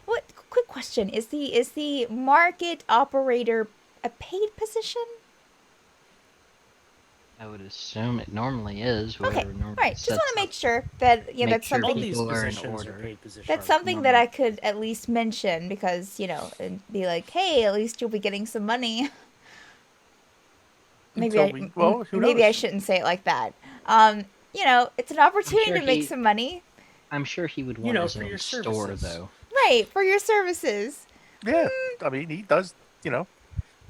What quick question, is the market operator a paid position? I would assume it normally is. Okay, whoever normally right. Just sets want to make up- sure that make that's sure All something these people are in positions are order. paid positions. that's something that I could at least mention because and be like, hey, at least you'll be getting some money. Maybe Who maybe I knows? shouldn't say it like that. It's an opportunity sure to make he- some money, I'm sure he would want his for own your store, services. though. right? For your services. Yeah. I mean, he does.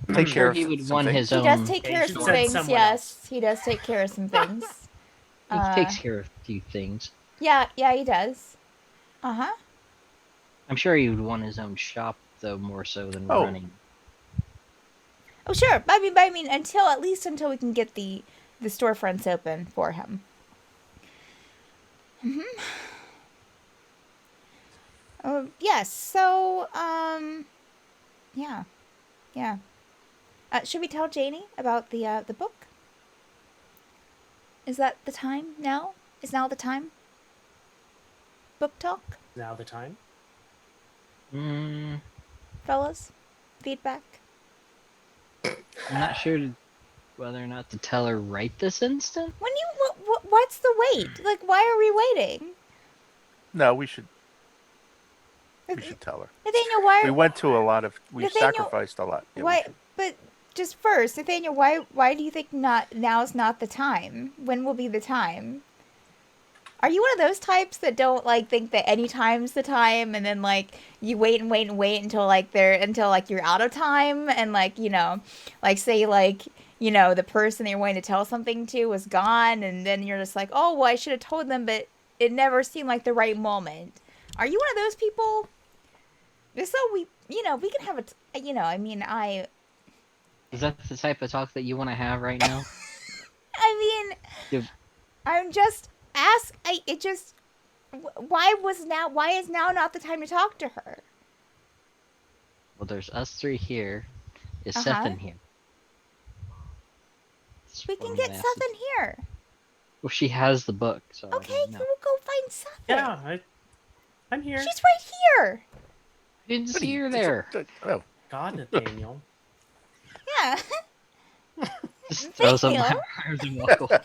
I'm Take care sure of he would some want things. his He own. does take Yeah, care you of should some send things. someone Yes, else. he does take care of some things. He takes care of a few things. Yeah, he does. Uh-huh. I'm sure he would want his own shop, though, more so than Oh. running. Oh, sure. I mean, at least until we can get the storefronts open for him. Yes. So, yeah. Should we tell Janie about the book? Is that the time now? Is now the time? Book talk, Now the time. Mm, fellas? Feedback? I'm not sure whether or not to tell her right this instant. What's the wait? Like, why are we waiting? No, we should tell her. Nathaniel, why? We went to a lot of. We Nathaniel, sacrificed a lot. Yeah, we Why? should. But just first, Nathaniel, why do you think now's not the time? When will be the time? Are you one of those types that don't think that any time's the time, and then you wait and wait and wait until you're out of time, and say the person that you're wanting to tell something to was gone, and then you're just like, oh well, I should have told them, but it never seemed like the right moment. Are you one of those people? Just so we can have Is that the type of talk that you want to have right now? If- I'm just why is now not the time to talk to her? Well, there's us three here. Is Uh-huh. Seth in here? That's We what can I'm get gonna Seth ask. in here. Well, she has the book, so I Okay, don't know. we'll go find Seth. Yeah, I'm here. She's right here. I didn't see her there. Oh, God, Nathaniel. Yeah. Just throws up my Nathaniel. arms and walk away.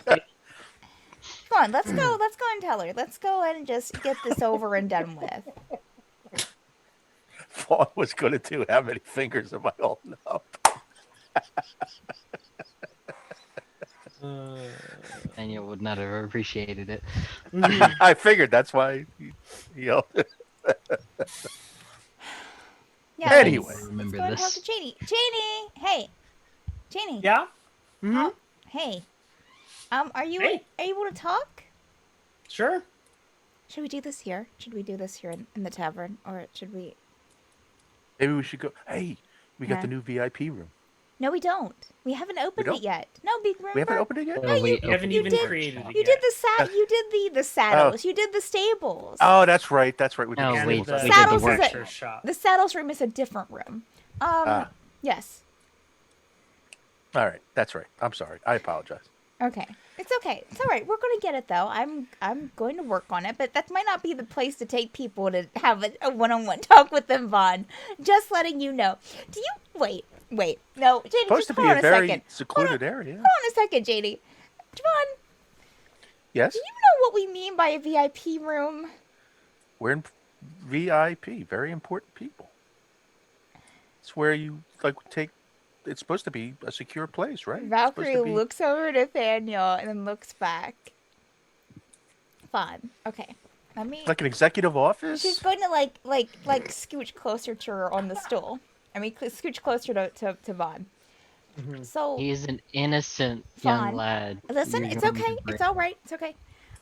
Come on, let's go and tell her. Let's go ahead and just get this over and done with. Fawn was going to do. How many fingers am I holding up? Daniel would not have appreciated it. I figured that's why. Yeah. Anyway. let's Remember go and talk this. to Janie. Janie, hey. Janie. Yeah. Hey. Are you Hey. able to talk? Sure. Should we do this here? Should we do this here in the tavern, or should we? Maybe we should go. Hey, we got Huh? the new VIP room. No, we don't. We haven't opened it don't? yet. No, big remember. We haven't opened it yet. No, you haven't you even did. created it You did yet. the You did the saddles. You did the stables. Oh, that's right. That's right. We did No, the And we- stables. the I we did. did the Saddles is manufacturer a- shop. The saddles room is a different room. Yes. All right. That's right. I'm sorry. I apologize. Okay. It's okay. It's all right. We're going to get it though. I'm going to work on it, but that might not be the place to take people to have a one-on-one talk with them, Vaughn. Just letting you know. Do you wait. No, JD, Supposed just to be hold on a a very second. secluded area. Hold on a second, JD. Vaughn, Yes, do you know what we mean by a VIP room? we're in VIP. Very important people. It's where you take. It's supposed to be a secure place, right? It's supposed Valkyrie to be- looks over at Nathaniel and then looks back. Fun. Okay. Let me. like an executive office. She's going to like scooch closer to her on the stool. I mean, scooch closer to Vaughn. Mhm. So He's an innocent Fine. young lad. listen, You're it's going to okay. break- It's all right. It's okay.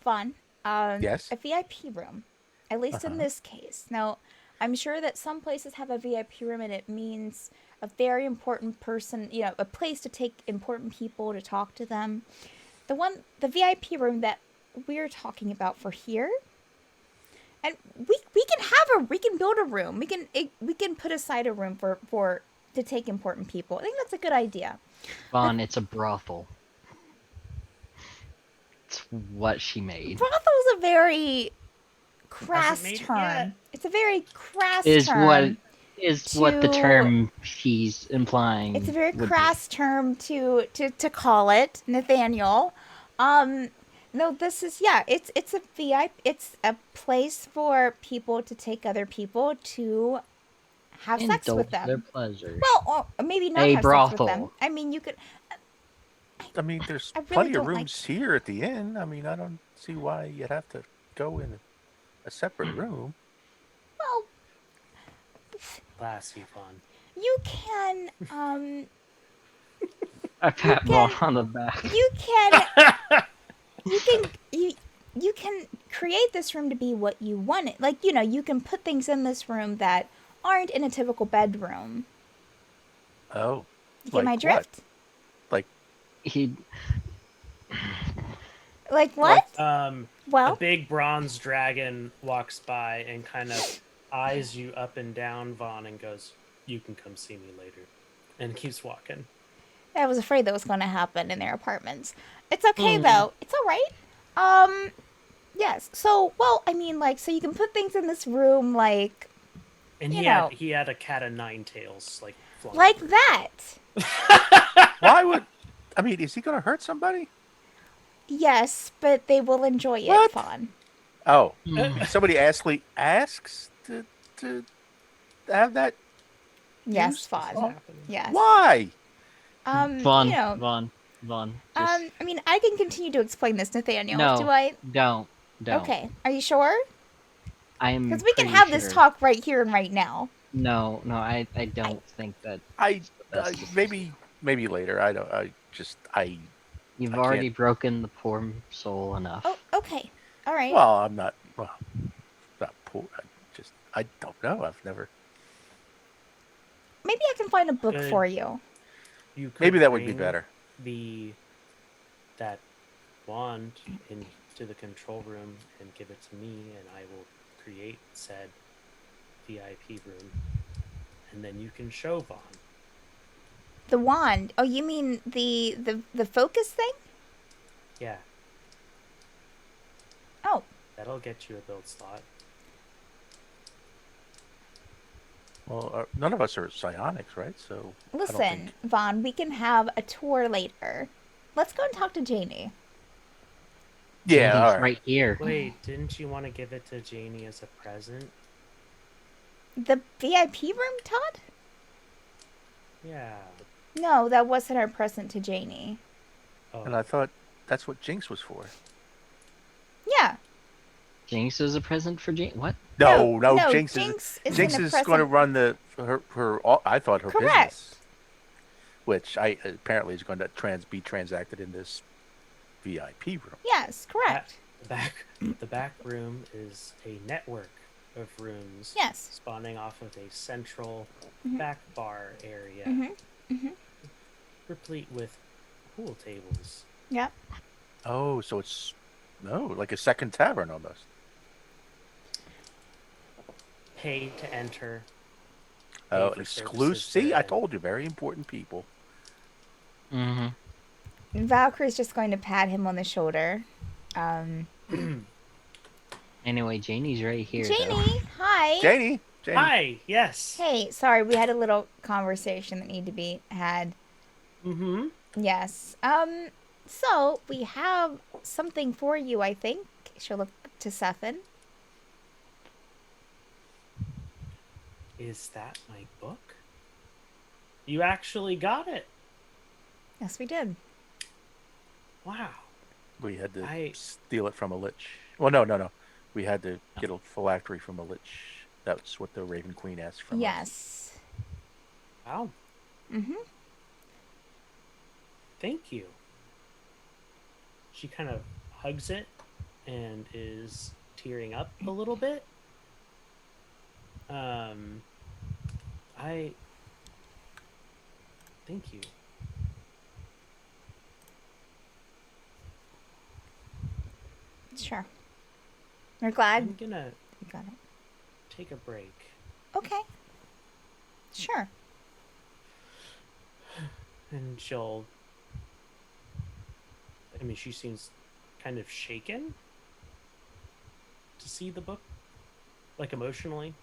Vaughn. Yes. A VIP room, at least in this case. Now, I'm sure that some places have a VIP room, and it means a very important person. You know, a place to take important people to talk to them. The VIP room that we're talking about for here. And we can build a room. We can put aside a room for to take important people. I think that's a good idea. Vaughn, it's a brothel. It's what she made. Brothel's a very crass made it term. yet. It's a very crass Is term. what the to- term she's implying. It's a very would be. crass term to call it, Nathaniel. No, this is it's a VIP. It's a place for people to take other people to have sex with Indulge their them. pleasure. Well, or maybe not A have sex with them. brothel. I mean, you could. I mean, there's I really plenty of don't like- rooms here at the inn. I mean, I don't see why you'd have to go in a separate room. Well, Classy fun. you can. I pat Vaughn on the back. You can. You can create this room to be what you want it. Like, you can put things in this room that aren't in a typical bedroom. Oh, You get my what? drift? Like, He Like what? A Well, big bronze dragon walks by and kind of eyes you up and down, Vaughn, and goes, "You can come see me later," and keeps walking. I was afraid that was going to happen in their apartments. It's okay though. It's all right. Yes. So, well, I mean, like, so you can put things in this room, like And You he know. had a cat of nine tails, like flying like through. that. why would? I mean, is he going to hurt somebody? Yes, but they will enjoy it, What? Fawn. Oh, Mm. somebody actually asks to have that. Yes, Use- Fawn. Oh. Yes. Why? Vaughn, You know, Vaughn. Just I mean, I can continue to explain this, Nathaniel. No. Do I? don't. Okay. Are you sure? I am. Because we can pretty have this sure. talk right here and right now. No, I don't think that that's maybe later. I don't. you've I already can't- broken the poor soul enough. Oh, okay. All right. Well, I'm not. Well, not poor. I don't know. I've never. Maybe I can find a book Good. for you. You could Maybe that would be bring better. that wand into the control room and give it to me, and I will create said VIP room, and then you can show Vaughn. The wand. Oh, you mean the focus thing? Yeah, Oh, that'll get you a build slot. Well, none of us are psionics, right? So I don't listen, think- Vaughn. We can have a tour later. Let's go and talk to Janie. Yeah, He's all right. right here. Wait, didn't you want to give it to Janie as a present? The VIP room, Todd? Yeah. No, that wasn't our present to Janie. Oh, And I thought that's what Jinx was for. Yeah. Jinx is a present for Jinx. What? No, Jinx Jinx isn't Jinx a is present. going to run her. I thought her Correct. business, which I apparently is going to be transacted in this VIP room. Yes, correct. The back room is a network of rooms Yes. spawning off of a central Mhm. back bar area, Mm-hmm. replete with pool tables. Yep. Oh, so it's like a second tavern almost. Pay to enter. Oh, Pay for exclusive. services See, I therein. told you, very important people. Mm-hmm. Valkyrie's just going to pat him on the shoulder. Anyway, Janie's right here, though. Janie, hi. Janie. Hi. Yes. Hey, sorry, we had a little conversation that needed to be had. Mm-hmm. Yes. So we have something for you, I think. She'll look to Sethan. Is that my book? You actually got it. Yes, we did. Wow. We had to I- steal it from a lich. Well, no. We had to get a phylactery from a lich. That's what the Raven Queen asked from us. Yes. Wow. Mm-hmm. Thank you. She kind of hugs it and is tearing up a little bit. I thank you. Sure. We're glad I'm gonna you got it. take a break. Okay. Sure. And she seems kind of shaken to see the book, like emotionally.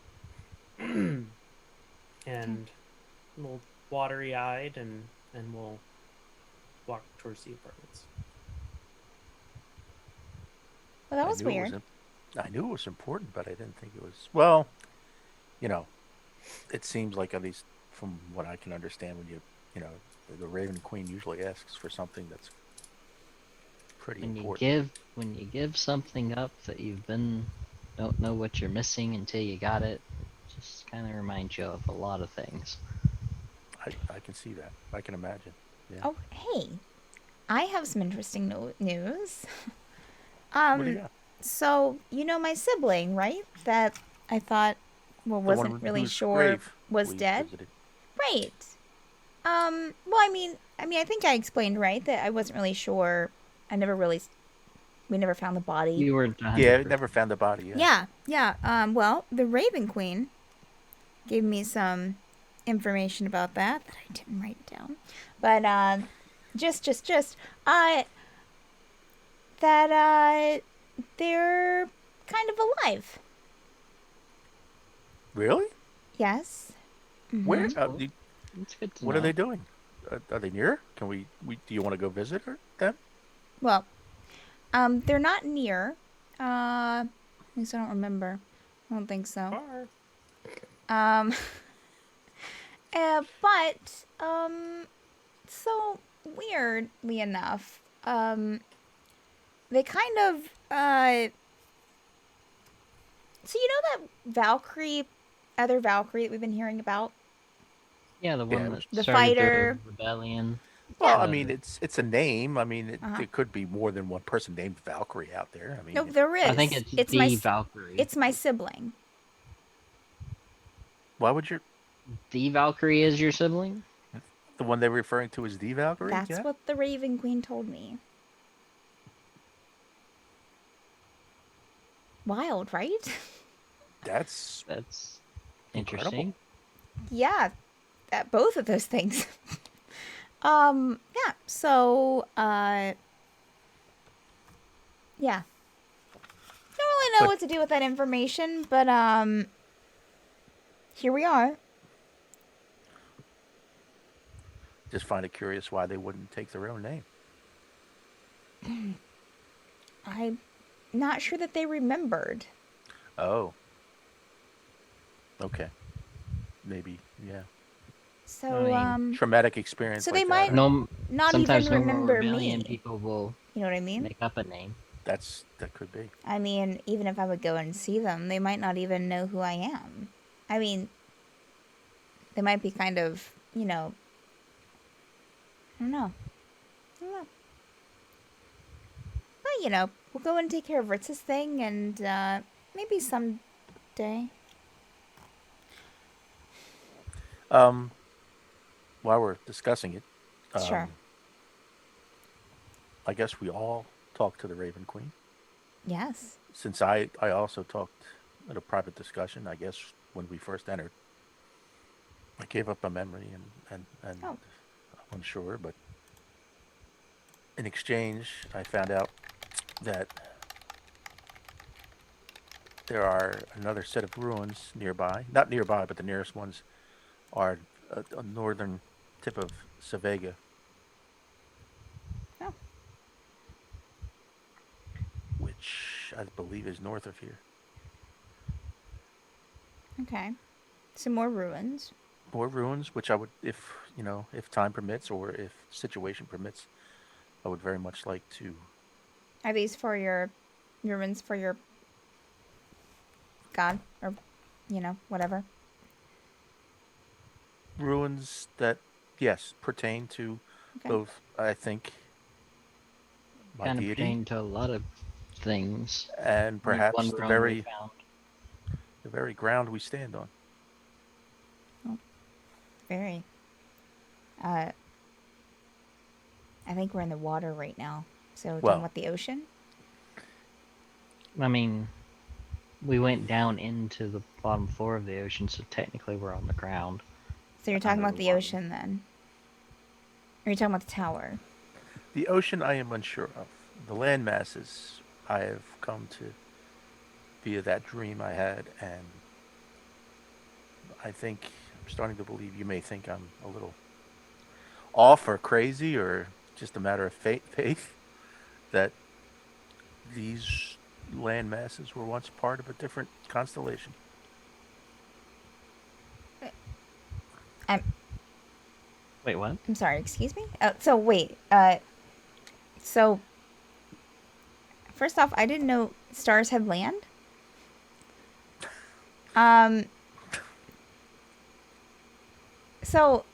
And a little watery-eyed, and we'll walk towards the apartments. Well, that was I knew it weird. I knew it was important, but I didn't think it was. Well, it seems like, at least from what I can understand, when the Raven Queen usually asks for something that's pretty important. When you give something up that don't know what you're missing until you got it, just kind of reminds you of a lot of things. I can see that. I can imagine. Yeah. Oh, hey. I have some interesting news. What do you got? So, you know my sibling, right? That I thought, well, The one wasn't really whose sure grave was we dead. visited. Right. Well, I mean, I think I explained, right, that I wasn't really sure. We never found the body. You weren't 100%. Yeah, never found the body. Yeah. Well, the Raven Queen gave me some information about that I didn't write down. But, that, they're kind of alive. Really? Yes. Where? Cool. It's good to What know. are they doing? Are they near? Can we? Do you want to go visit them? Well, they're not near. At least I don't remember. I don't think so. Far. But, so weirdly enough, they kind of, so you know that other Valkyrie that we've been hearing about? Yeah, the one Yeah, that the started fighter. the rebellion. Well, Yeah. I mean, it's a name. I mean, Uh-huh. there could be more than one person named Valkyrie out there. I mean, No, there is. I think it's the Valkyrie. It's my sibling. why would you? The Valkyrie is your sibling? The one they're referring to as the Valkyrie? That's Yeah? what the Raven Queen told me. Wild, right? That's incredible. Interesting. Yeah, both of those things. Yeah, so, yeah. Don't really know what to do with that information, but, here we are. Just find it curious why they wouldn't take their own name. I'm not sure that they remembered. Oh. Okay. Maybe, yeah. So, I mean, Traumatic experience. so like they might that. No, not sometimes even normal remember rebellion me. people will You know what I mean? make up a name. That could be. I mean, even if I would go and see them, they might not even know who I am. I mean, they might be kind of, I don't know. we'll go and take care of Ritz's thing, and maybe someday. While we're discussing it, Sure. I guess we all talked to the Raven Queen. Yes. Since I also talked at a private discussion, I guess when we first entered, I gave up a memory and Oh. I'm unsure, but in exchange, I found out that there are another set of ruins nearby. Not nearby, but the nearest ones are a northern tip of Savega. Oh. Which I believe is north of here. Okay. Some more ruins. More ruins, which I would, if time permits or if situation permits, I would very much like to. Are these for your ruins for your god or whatever? Ruins that, yes, pertain to Okay. both, I think, my Kind of deity pertain to a lot of things. and Only perhaps one ruin we found. the very ground we stand on. Very. I think we're in the water right now. So Well- talking about the ocean? I mean, we went down into the bottom floor of the ocean, so technically we're on the ground. So you're talking Under about the the water. ocean then? Or you're talking about the tower? The ocean I am unsure of. The land masses I have come to via that dream I had, and I think I'm starting to believe you may think I'm a little off or crazy or just a matter of faith that these land masses were once part of a different constellation. I'm Wait, what? I'm sorry, excuse me? So wait, so first off, I didn't know stars had land. So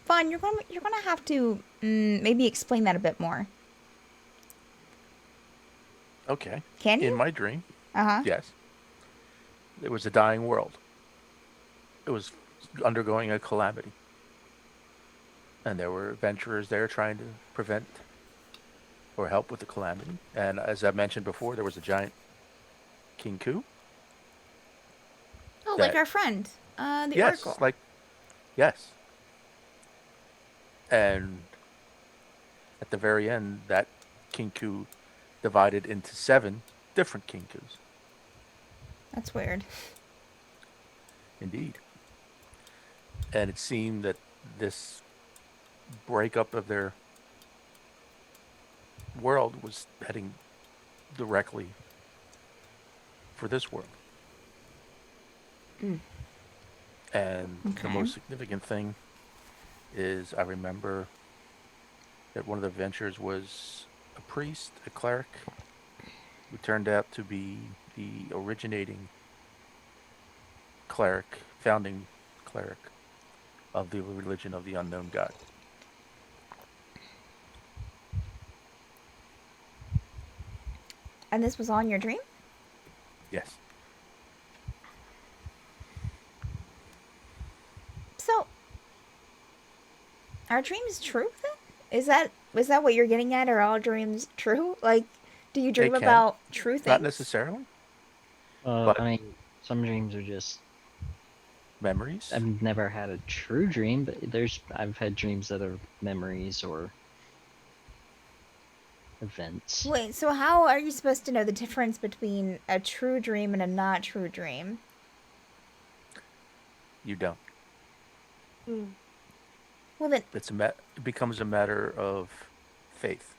Vaughn, you're gonna have to maybe explain that a bit more. Okay. Can you? In my dream, Uh-huh. yes, it was a dying world. It was undergoing a calamity. And there were adventurers there trying to prevent or help with the calamity. And as I mentioned before, there was a giant King Ku. Oh, like that- our friend, the yes, Oracle. yes. And at the very end, that King Ku divided into 7 different King Kus. That's weird. Indeed. And it seemed that this breakup of their world was heading directly for this world. And the Okay. most significant thing is I remember that one of the adventures was a priest, a cleric, who turned out to be the originating cleric, founding cleric of the religion of the unknown god. And this was on your dream? Yes. So are dreams true then? Is that what you're getting at? Are all dreams true? Like, do you dream can. about true things? Not necessarily. But- I mean, some dreams are just. Memories. I've never had a true dream, but I've had dreams that are memories or events. Wait, so how are you supposed to know the difference between a true dream and a not true dream? You don't. Well then, It becomes a matter of faith.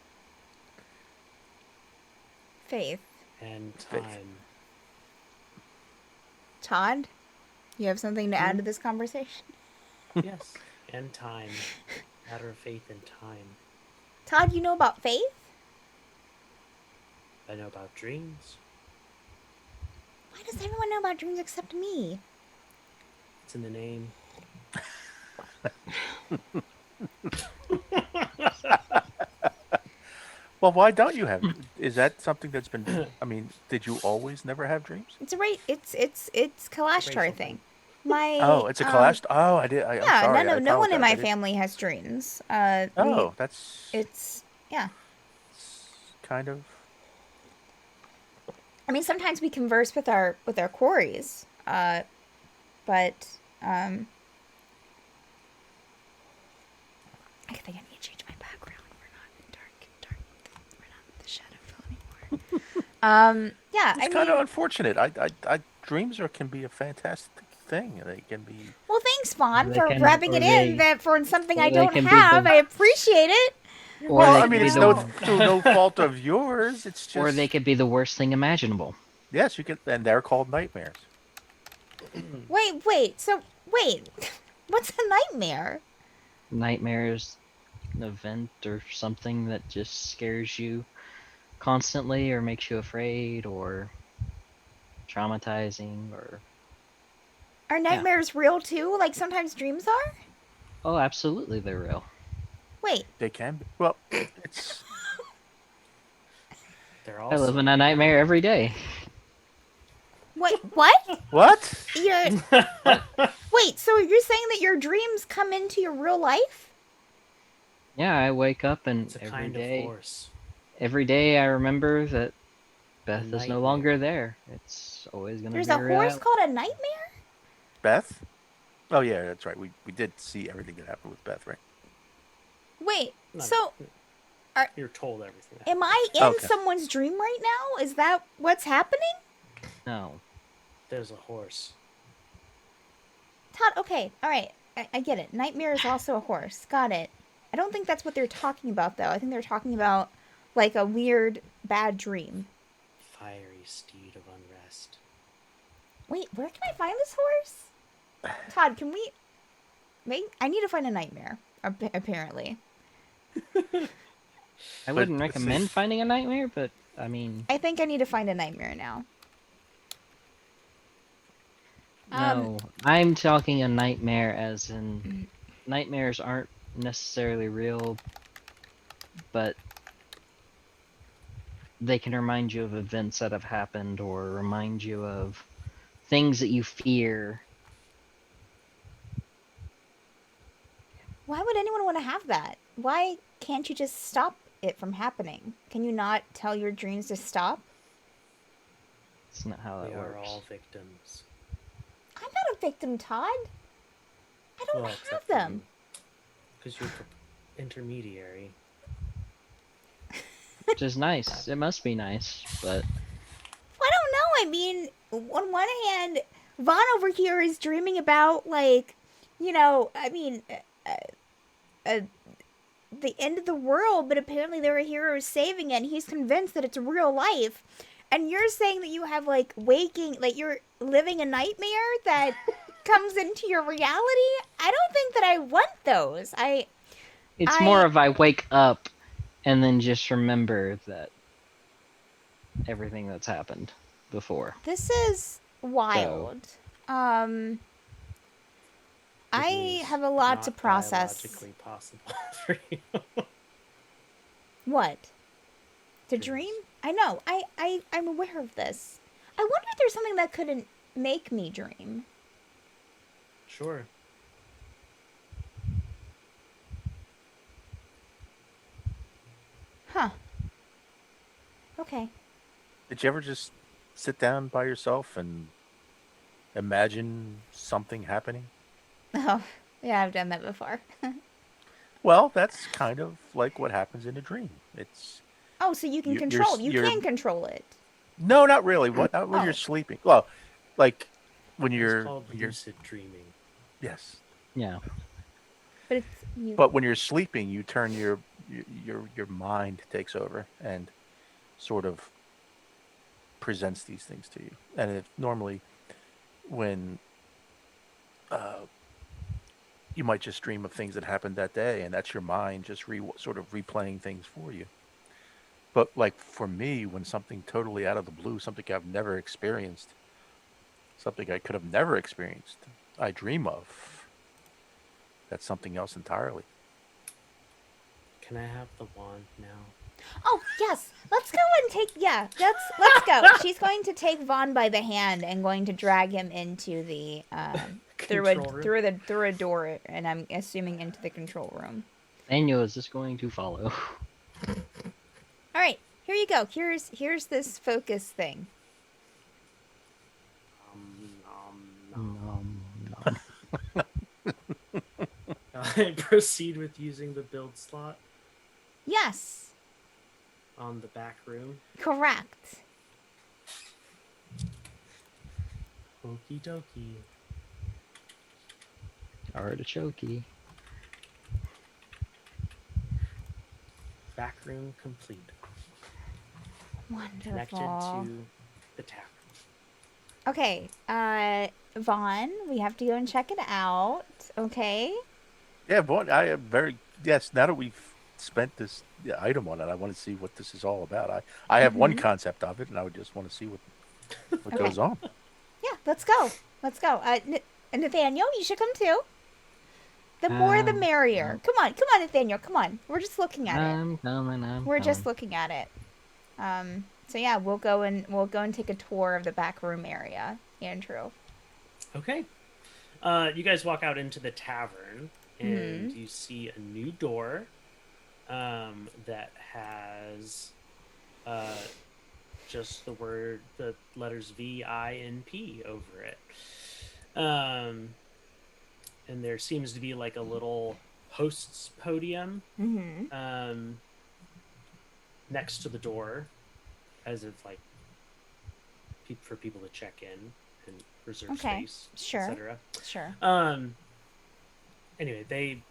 faith. And Faith. time. Todd, you have something to add to this conversation? Yes. And time. Matter of faith and time. Todd, you know about faith? I know about dreams. Why does everyone know about dreams except me? It's in the name. Well, why don't you have? Is that something that's been? I mean, did you always never have dreams? It's a ra- it's It's a Kalashtar racial thing. thing. My Oh, it's a collage. Oh, I did. I'm yeah, sorry. I no one in apologize. my I did. family has dreams. Oh, that's It's yeah. kind of. I mean, sometimes we converse with our quarries, but I think I need to change my background. We're not in dark. We're not in the shadow anymore. Yeah, It's I kind of mean, unfortunate. Dreams can be a fantastic thing. They can be. well, thanks, Vaughn, They for can, rubbing it in that for something I or they don't can be have. the, I appreciate it. You're or Well, they I could mean, be it's welcome. no the, through no fault of yours. It's or they just could be the worst thing imaginable. yes, you can, and they're called nightmares. Wait. What's a nightmare? Nightmares, an event or something that just scares you constantly or makes you afraid or traumatizing or Are yeah. nightmares real too? Like sometimes dreams are? Oh, absolutely they're real. Wait, They can be. Well, it's They're I live in also a nightmare real. every day. what? what? You're What? Wait, so you're saying that your dreams come into your real life? Yeah, I wake up and It's a kind of horse. every day I remember that A Beth is no longer nightmare. there. It's always gonna There's be a Red horse Island. called a nightmare? Beth? Oh yeah, that's right. We did see everything that happened with Beth, right? Wait, No, so are, you're told everything that am happened. I in Okay. someone's dream right now? Is that what's happening? No. There's a horse. Todd, okay, alright. I get it. Nightmare is also a horse. Got it. I don't think that's what they're talking about, though. I think they're talking about, like, a weird, bad dream. Fiery steed of unrest. Wait, where can I find this horse? Todd, can we... Wait, I need to find a nightmare, apparently. I But wouldn't recommend finding a nightmare, but I mean, I think I need to find a nightmare now. no. I'm talking a nightmare as in nightmares aren't necessarily real, but they can remind you of events that have happened or remind you of things that you fear. Why would anyone want to have that? Why can't you just stop it from happening? Can you not tell your dreams to stop? It's not how We that are works. all victims. I'm not a victim, Todd. I don't Well, have except them. because you're intermediary. Which is nice. It must be nice, but I don't know. I mean, on one hand, Vaughn over here is dreaming about, like, I mean, uh, the end of the world, but apparently there are heroes saving it, and he's convinced that it's real life. And you're saying that you have, like, like, you're living a nightmare that comes into your reality? I don't think that I want those. it's more I, of I wake up and then just remember that everything that's happened before. this is wild. Um, It I is have a lot to not process. biologically possible for you. What? To Dreams. dream? I know. I'm aware of this. I wonder if there's something that couldn't make me dream. Sure. Huh. Okay. Did you ever just sit down by yourself and imagine something happening? Oh, yeah, I've done that before. Well, that's kind of like what happens in a dream. It's Oh, so you can you're control. You you're can control it. no, not really. What not when you're Oh. sleeping? Well, like when It's you're called when you're lucid dreaming. yes, Yeah. But it's you. but when you're sleeping, you turn your mind takes over and sort of presents these things to you. And it normally when you might just dream of things that happened that day, and that's your mind just sort of replaying things for you. But like for me, when something totally out of the blue, something I've never experienced, something I could have never experienced, I dream of, that's something else entirely. Can I have the wand now? Oh, yes. Let's go and take. Yeah, let's go. She's going to take Vaughn by the hand and going to drag him into the Control room. through a door, and I'm assuming into the control room. Nathaniel is just going to follow. All right, here you go. Here's this focus thing. Nom, Nom, nom. I proceed with using the build slot Yes, on the back room. correct. Okie dokie. Artichoke. Back room complete. Connected Wonderful. to the tavern. Okay, Vaughn, we have to go and check it out. Okay. Yeah, but I am very yes. Now that we've spent this item on it, I want to see what this is all about. I have one concept of it, and I would just want to see what Okay. goes on. Yeah, let's go. Let's go. Nathaniel, you should come too. The more the merrier. Come on, Nathaniel. Come on. We're just looking at it. I'm coming. We're just looking at it. So yeah, we'll go and take a tour of the back room area. Andrew. Okay. You guys walk out into the tavern, and you see a new door that has just the letters VINP over it. And there seems to be like a little host's podium next to the door, as if like for people to check in and reserve space, Sure. etc. Sure. Anyway, they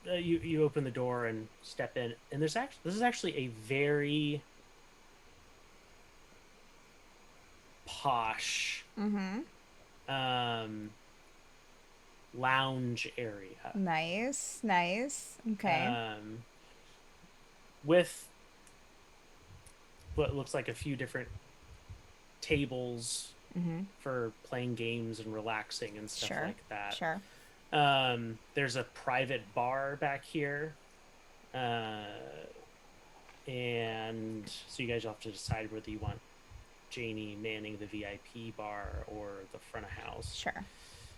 you open the door and step in, and this is actually a very posh lounge area. Nice. Okay. With what looks like a few different tables for playing games and relaxing and stuff like that. Sure. There's a private bar back here. And so you guys have to decide whether you want Janie manning the VIP bar or the front of house. Sure.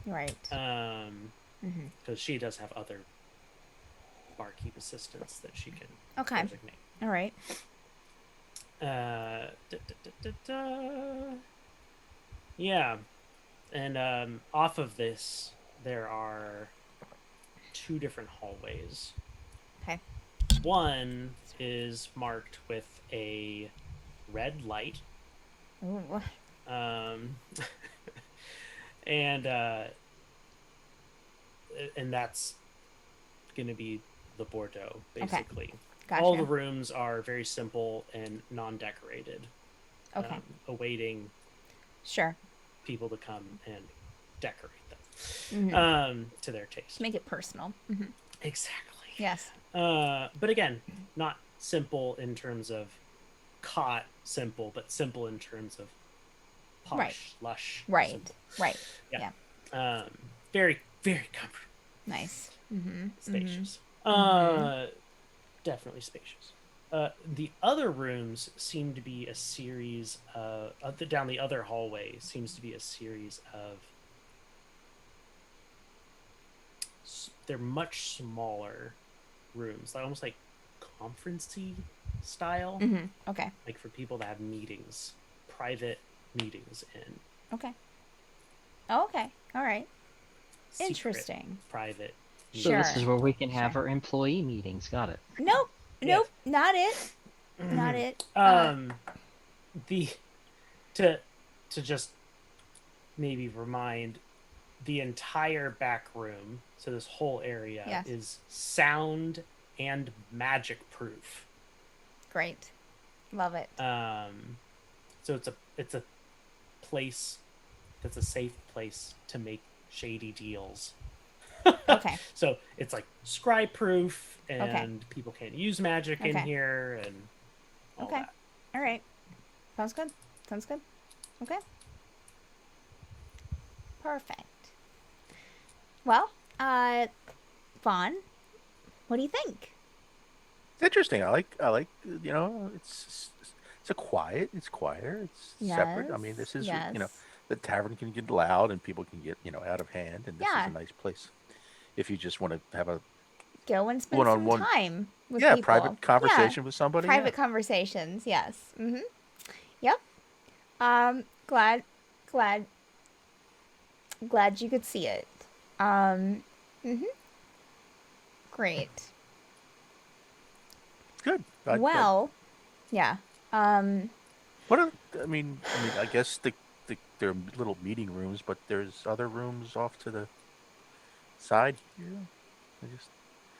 Right. Because she does have other barkeep assistants that she can designate. All right. Yeah. And off of this, there are two different hallways. Okay. One is marked with a red light. Ooh. And that's going to be the Bordeaux, basically. Okay. Gotcha. All the rooms are very simple and non-decorated. Okay. Awaiting people to come and decorate them to their taste. Make it personal. Exactly. Yes. But again, not simple in terms of simple, but simple in terms of posh, lush. Right. Simple. Right. Yeah. Very, very comfortable. Nice. Spacious. Definitely spacious. The other rooms seem to be a series of down the other hallway seems to be a series of. They're much smaller rooms, almost like conference-y style. Okay. Like for people that have meetings, private meetings in. Okay. Oh, okay. All right. Secret, Interesting. Private. So this is where we can have our employee meetings. Got it. Nope. Not it. Not it. To just maybe remind, the entire back room, so this whole area is sound and magic proof. Great. Love it. So it's a place that's a safe place to make shady deals. Okay. So it's like scry proof, and people can't use magic in here, and all that. All right. Sounds good. Okay. Perfect. Well, Vaughn, what do you think? interesting. I like it's it's quieter, it's separate. I mean, Yes. this is Yes. the tavern can get loud and people can get out of hand, and this is Yeah. a nice place if you just want to have a Go and spend some one-on-one, time with yeah, people. private Yeah. conversation with somebody. Yeah. Private conversations. Yes. Yep. Glad, glad, glad you could see it. Um. Great. Good. Well. Yeah. Um. What are, I guess they're little meeting rooms, but there's other rooms off to the side here. I just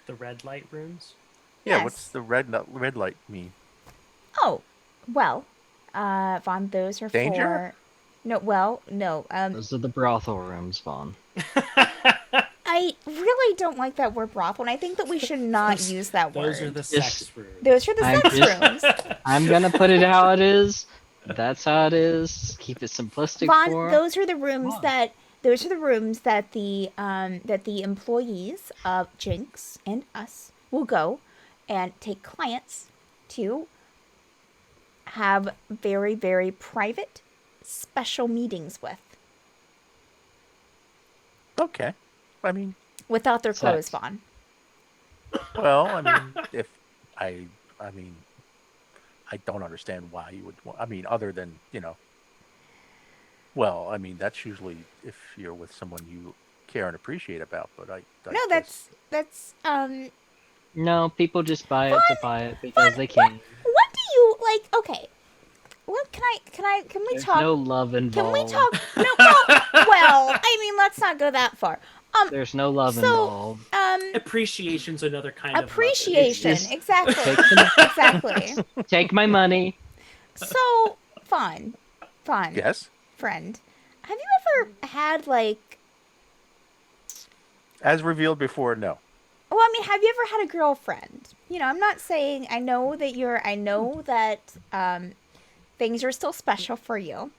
The red light rooms. Yeah. What's Yes. the red light mean? Oh. Well. Vaughn, those are Danger? for. No. Well. No. Those are the brothel rooms, Vaughn. I really don't like that word brothel, and I think that we should not Those- use that word. Those are the Yes. sex rooms. Those are the I'm sex just- rooms. I'm gonna put it how it is. That's how it is. Keep it simplistic Vaughn, for 'em. those are the rooms Come on. that the employees of Jinx and us will go and take clients to have very, very private, special meetings with Okay. I mean, without their clothes, Sex. Vaughn. well, if I mean, I don't understand why you would want. I mean, other than well, I mean, that's usually if you're with someone you care and appreciate about. But I No, guess, that's No, people just buy it to buy it because Vaughn, they can. what do you like? Okay, what can we There's talk? no love Can involved. we talk? No, well, I mean, let's not go that far. There's no love So, involved. Appreciation's another kind of love. appreciation, It's just- exactly, Take the- exactly. Take my money. So, fun, yes, friend. Have you ever had like? as revealed before, no. Well, I mean, have you ever had a girlfriend? I'm not saying. I know that things are still special for you.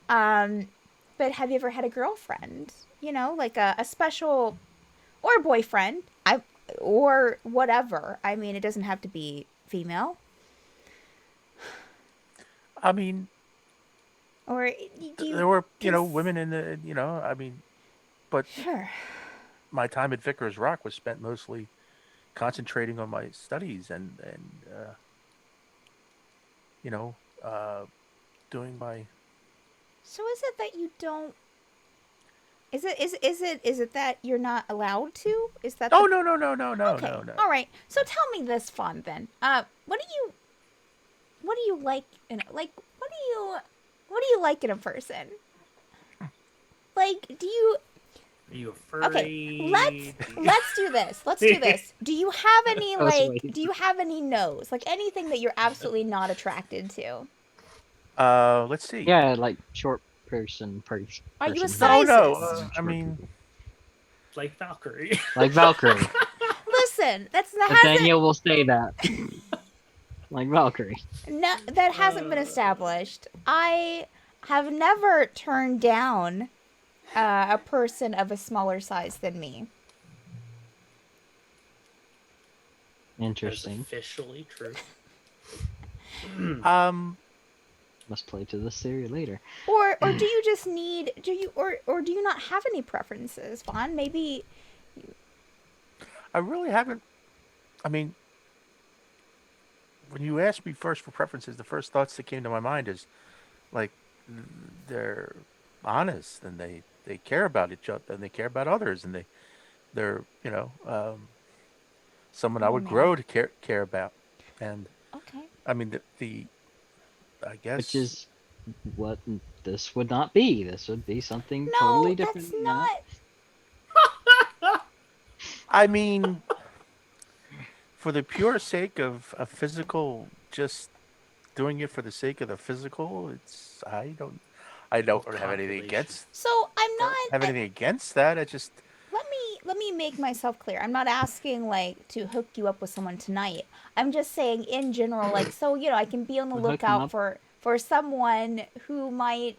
But have you ever had a girlfriend? Like a special or a boyfriend. Or whatever. I mean, it doesn't have to be female. I mean, Or do you? there were cons- women in the I mean, but Sure. my time at Vickers Rock was spent mostly concentrating on my studies and you know doing my. So is it that you don't? Is it that you're not allowed to? Is that? Oh, the... no, Okay. no. All right. So tell me this, Fawn. Then, what do you like? What do you like in a person? Like, do you? Are you afraid? Okay, let's do this. Let's do this. Do you have any I was waiting. do you have any no's? Like anything that you're absolutely not attracted to? Let's see. Yeah, like short person. Are you a person. size- Oh no, Sizes. I mean, Like Valkyrie. Like Valkyrie. Listen, that hasn't Nathaniel will say that. Like Valkyrie. no, that hasn't been established. I have never turned down a person of a smaller size than me. That's Interesting. officially true. Must play to this theory later. Or do you just need do you not have any preferences, Vaughn? Maybe I really haven't. I mean, when you asked me first for preferences, the first thoughts that came to my mind is like they're honest and they care about each other and they care about others and they're someone I would man. grow to care about. And okay. I mean the I guess Which is what this would not be. This would be something No, totally different. that's not. I mean, for the pure sake of a physical, just doing it for the sake of the physical, I don't have anything Copulation. against So I'm not. have anything against that. I just Let me make myself clear. I'm not asking like to hook you up with someone tonight. I'm just saying in general, like so I can be on the Hook 'em lookout up. for someone who might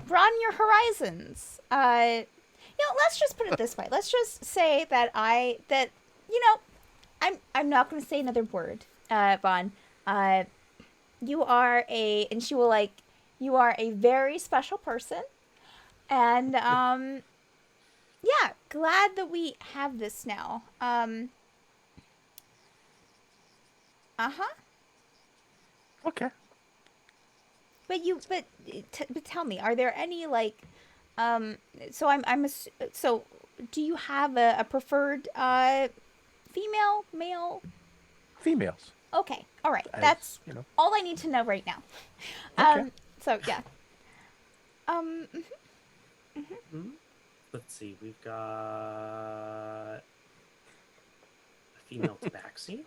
broaden your horizons. Let's just put it this way. Let's just say that I'm not going to say another word, Vaughn. You are and she will like, you are a very special person, and yeah, glad that we have this now. Uh-huh. Okay. But tell me, are there any like, so so do you have a preferred female, male? Females. Okay, all right, As, that's you know. all I need to know right now. Okay. So yeah. Um, Hmm? Let's see. We've got a female tabaxi,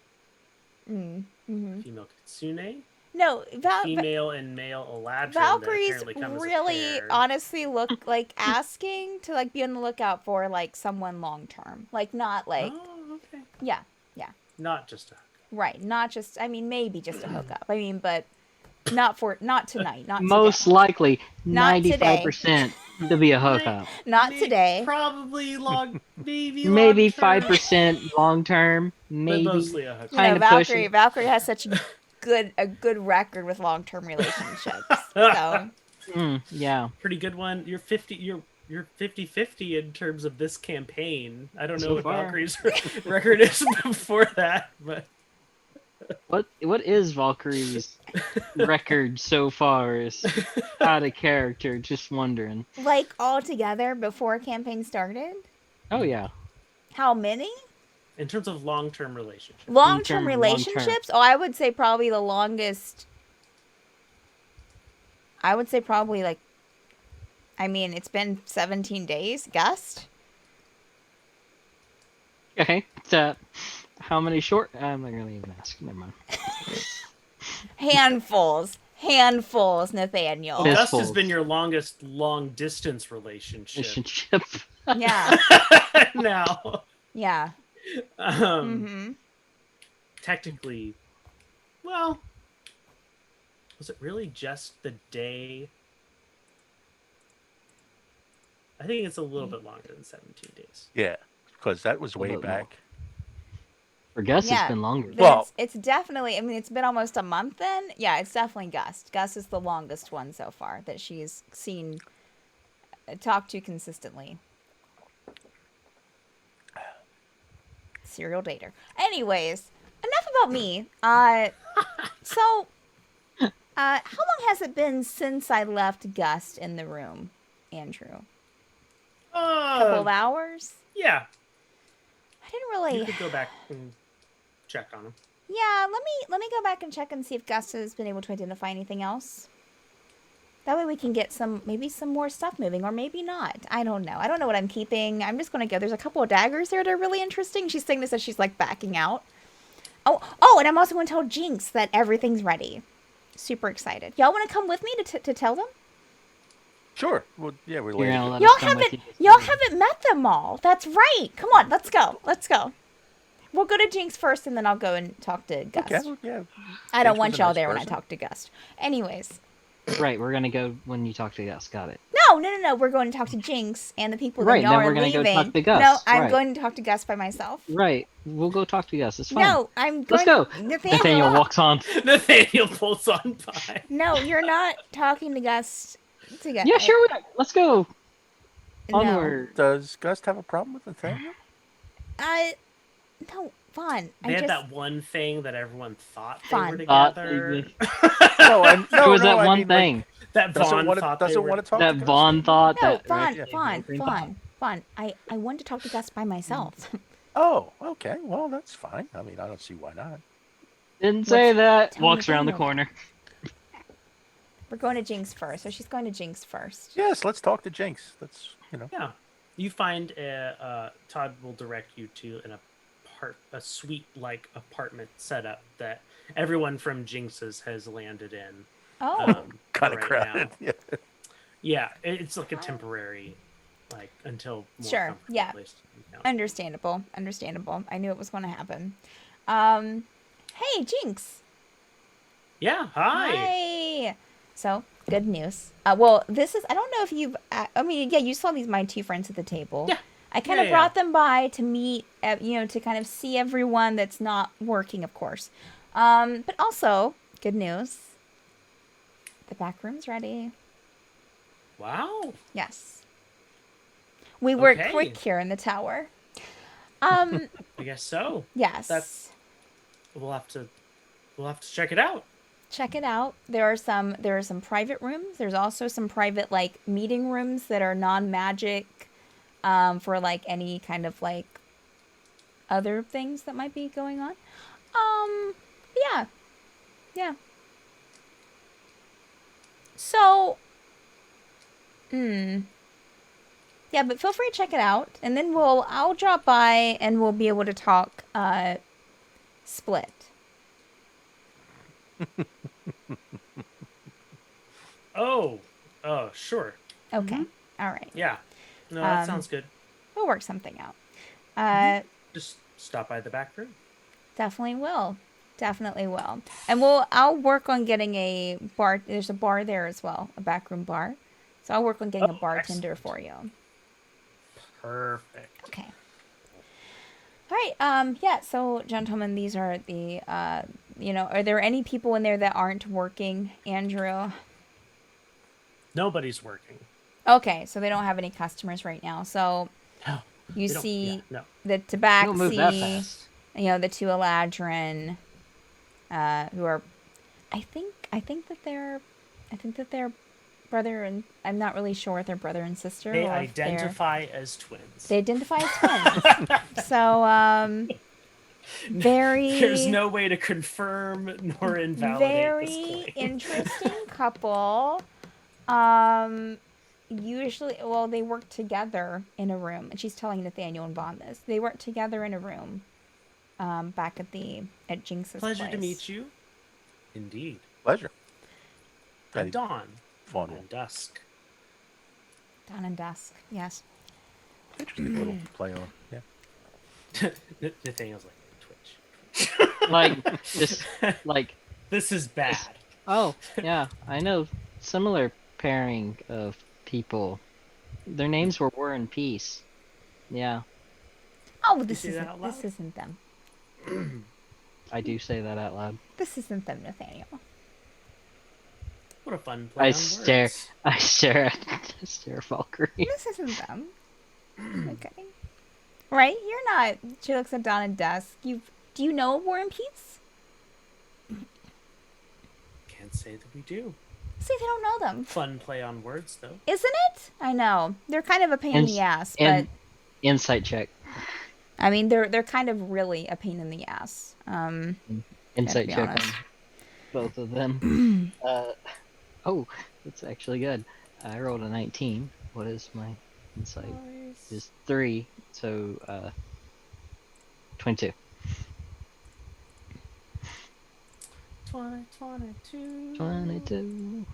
mm-hmm. female kitsune, No, female and male eladrin Valkyries that apparently come really as a pair. honestly look like asking to like be on the lookout for like someone long term, like not like Oh, okay. yeah, Not just a right, not just, I mean, maybe just a hookup. I mean, but not tonight, not Most today. likely, Not today. 95% to be a hookup. Not today. Probably maybe Maybe long-term, 5% long term. but Maybe mostly a hookup. You know, kind of Valkyrie pushing. Valkyrie has such a good record with long term relationships. So Yeah. Pretty good one. You're 50-50 in terms of this campaign. I don't know So what far. Valkyrie's record is before that, but What is Valkyrie's record so far? Is out of character. Just wondering. like all together before campaign started? Oh yeah. How many? in terms of long-term relationships. Long-term Long-term. relationships? Oh, I would say probably the longest. I would say probably like, I mean, it's been 17 days, Gust. Okay. So, how many short? I'm not gonna even ask. Never mind. Handfuls, Nathaniel. Yes. Gus has Fistfuls. been your longest long-distance relationship. Relationship. Yeah, Now, yeah. Mm-hmm. technically, well, was it really just the day? I think it's a little bit longer than 17 days. Yeah, because that was way little bit more. back. For Gus, Yeah. it's been longer. But Well- it's definitely, I mean, it's been almost a month then. Yeah, it's definitely Gust. Gus is the longest one so far that she's seen, talked to consistently. Serial dater. Anyways, enough about me. So, how long has it been since I left Gust in the room, Andrew? Couple of hours? Yeah, I didn't you really. could go back and check on him. Yeah, let me go back and check and see if Gus has been able to identify anything else. That way we can get maybe some more stuff moving, or maybe not. I don't know. I don't know what I'm keeping. I'm just gonna go. There's a couple of daggers there that are really interesting. She's saying this as she's like backing out. Oh, and I'm also gonna tell Jinx that everything's ready. Super excited. Y'all want to come with me to tell them? Sure. Well, yeah, we're You're late. gonna let Y'all us come with haven't you. y'all haven't met them all. That's right. Come on, let's go. Let's go. We'll go to Jinx first, and then I'll go and talk to Gus. Okay. Well, yeah. I don't Jinx want was a y'all nice there when I person. talk to Gus. Anyways. Right, we're gonna go when you talk to Gus. Got it. No. We're going to talk to Jinx and the people that Right, y'all then are we're gonna go leaving. talk to Gus. No, I'm Right. going to talk to Gus by myself. Right, we'll go talk to Gus. It's fine. No, I'm going. Let's go. Nathaniel. Nathaniel walks on. Nathaniel pulls on by. No, you're not talking to Gus. Yeah, sure. Let's go. No. Onward. Does Gus have a problem with Nathaniel? No, Vaughn. They had that one thing that everyone thought they Fun. were Thought together. No, It was that I one mean, thing Like, That doesn't Vaughn want to thought they doesn't were. want to talk that to Gus? Vaughn thought. No, that Vaughn. right, Vaughn. I want to talk to Gus by myself. Oh, okay. Well, that's fine. I mean, I don't see why not. Didn't say that. tell Walks around the Nathaniel. corner. We're going to Jinx first, so she's going to Jinx first. Yes, let's talk to Jinx. That's Yeah, you find Todd will direct you to a suite-like apartment setup that everyone from Jinx's has landed in. Oh, kind of right crowded. now. Yeah. Yeah, it's like a temporary, like until more Sure, comfortable yeah. place to be found. understandable. I knew it was going to happen. Hey, Jinx. Yeah, hi. Hi. So, good news. Well, this is, I don't know if you've, I mean, yeah, you saw my two friends at the table. Yeah. I kind of Yeah, brought them by to meet, to kind of see everyone that's not working, of course. But also, good news. The back room's ready. Wow. Yes. We work Okay. quick here in the tower. I guess so. Yes. We'll have to check it out. Check it out. There are some private rooms. There's also some private like meeting rooms that are non-magic, for like any kind of like other things that might be going on. Yeah. Yeah. So, yeah, but feel free to check it out, and then I'll drop by and we'll be able to talk split. Oh. Oh, sure. Okay. All right. Yeah. No, that Um, sounds good. We'll work something out. Just stop by the back room. Definitely will. Definitely will. And I'll work on getting a bar. There's a bar there as well, a backroom bar. So I'll work on getting a Oh, bartender excellent. for you. Perfect. Okay. All right. Yeah. So, gentlemen, these are the. Are there any people in there that aren't working, Andrew? Nobody's working. Okay. So they don't have any customers right now. So No. you They don't- see yeah, no. the Don't move that Tabaxi, fast. the two Eladrin, who are, I think that they're brother and I'm not really sure if they're brother and sister. They or if they're- identify as twins. They identify as twins. So, very. There's no way to confirm nor invalidate this Very claim. interesting couple. Usually, well, they work together in a room, and she's telling Nathaniel and Vaughn this. They work together in a room, back at Jinx's Pleasure place. to meet you. Indeed. Pleasure. At dawn. Fun And one. dusk. Dawn and dusk. Yes. Interesting little play on. Yeah. Nathaniel's like, Twitch. Like just like This is bad. oh yeah, I know similar pairing of people. Their names were War and Peace. Yeah, Oh, this say that out loud? isn't them. I do say that out loud. This isn't them, Nathaniel. What a fun play I on stare. words. I stare at Valkyrie. This isn't them. Okay. Right? You're not. She looks at Dawn and Dusk. Do you know War and Peace? Can't say that we do. See, they don't know them. Fun play on words, though. Isn't it? I know. They're kind of a pain in the ass, but And insight check. I mean, they're kind of really a pain in the ass. Insight be check honest. on both of them. Oh, that's actually good. I rolled a 19. What is my insight? Is 3, so 22. 22. 22.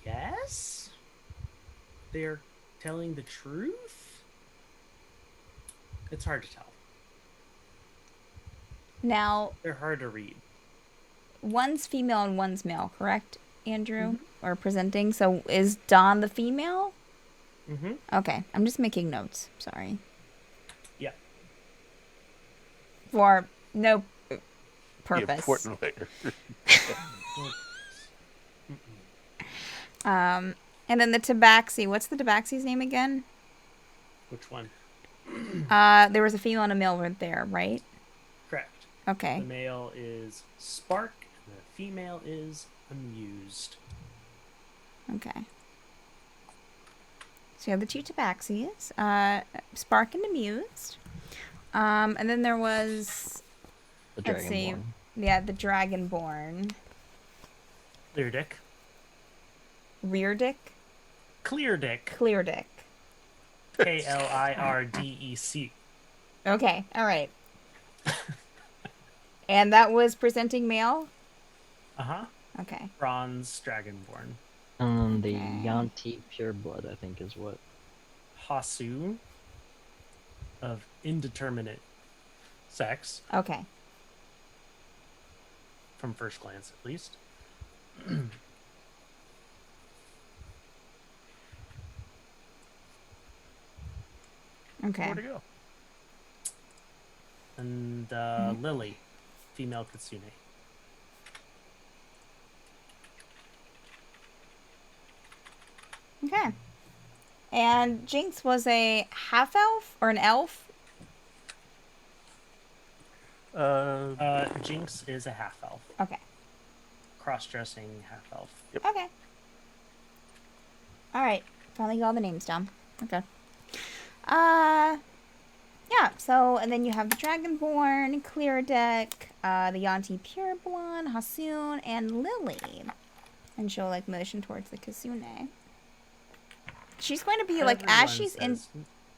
Yes? They're telling the truth? It's hard to tell. Now, They're hard to read. one's female and one's male, correct, Andrew? Or presenting. So is Dawn the female? Mm-hmm. Okay, I'm just making notes. Sorry. Yeah. For no The purpose. important later. And then the Tabaxi. What's the Tabaxi's name again? Which one? There was a female and a male right there, right? Correct. Okay. The male is Spark, and the female is Amused. Okay. So you have the two Tabaxis, Spark and Amused. And then there was, The let's see, Dragonborn. yeah, the Dragonborn. Clear Dick. Rear Dick? Clear Dick. Clear Dick. Klirdec. Okay, alright. And that was presenting male? Uh-huh. Okay. Bronze Dragonborn. And then the Okay. Yanti Pureblood, I think, is what. Hasu. Of indeterminate sex, Okay. from first glance at least. Okay. Where to go? And Lily, female Kitsune. Okay. And Jinx was a half elf or an elf? Jinx is a half elf, Okay. cross-dressing half elf. Okay. All right. Finally got all the names down. Okay. Yeah. So, and then you have the Dragonborn, Clear Deck, the Yanti Pureblood, Hasoon, and Lily. And she'll like motion towards the Kitsune. She's going to be like as Everyone she's in. says,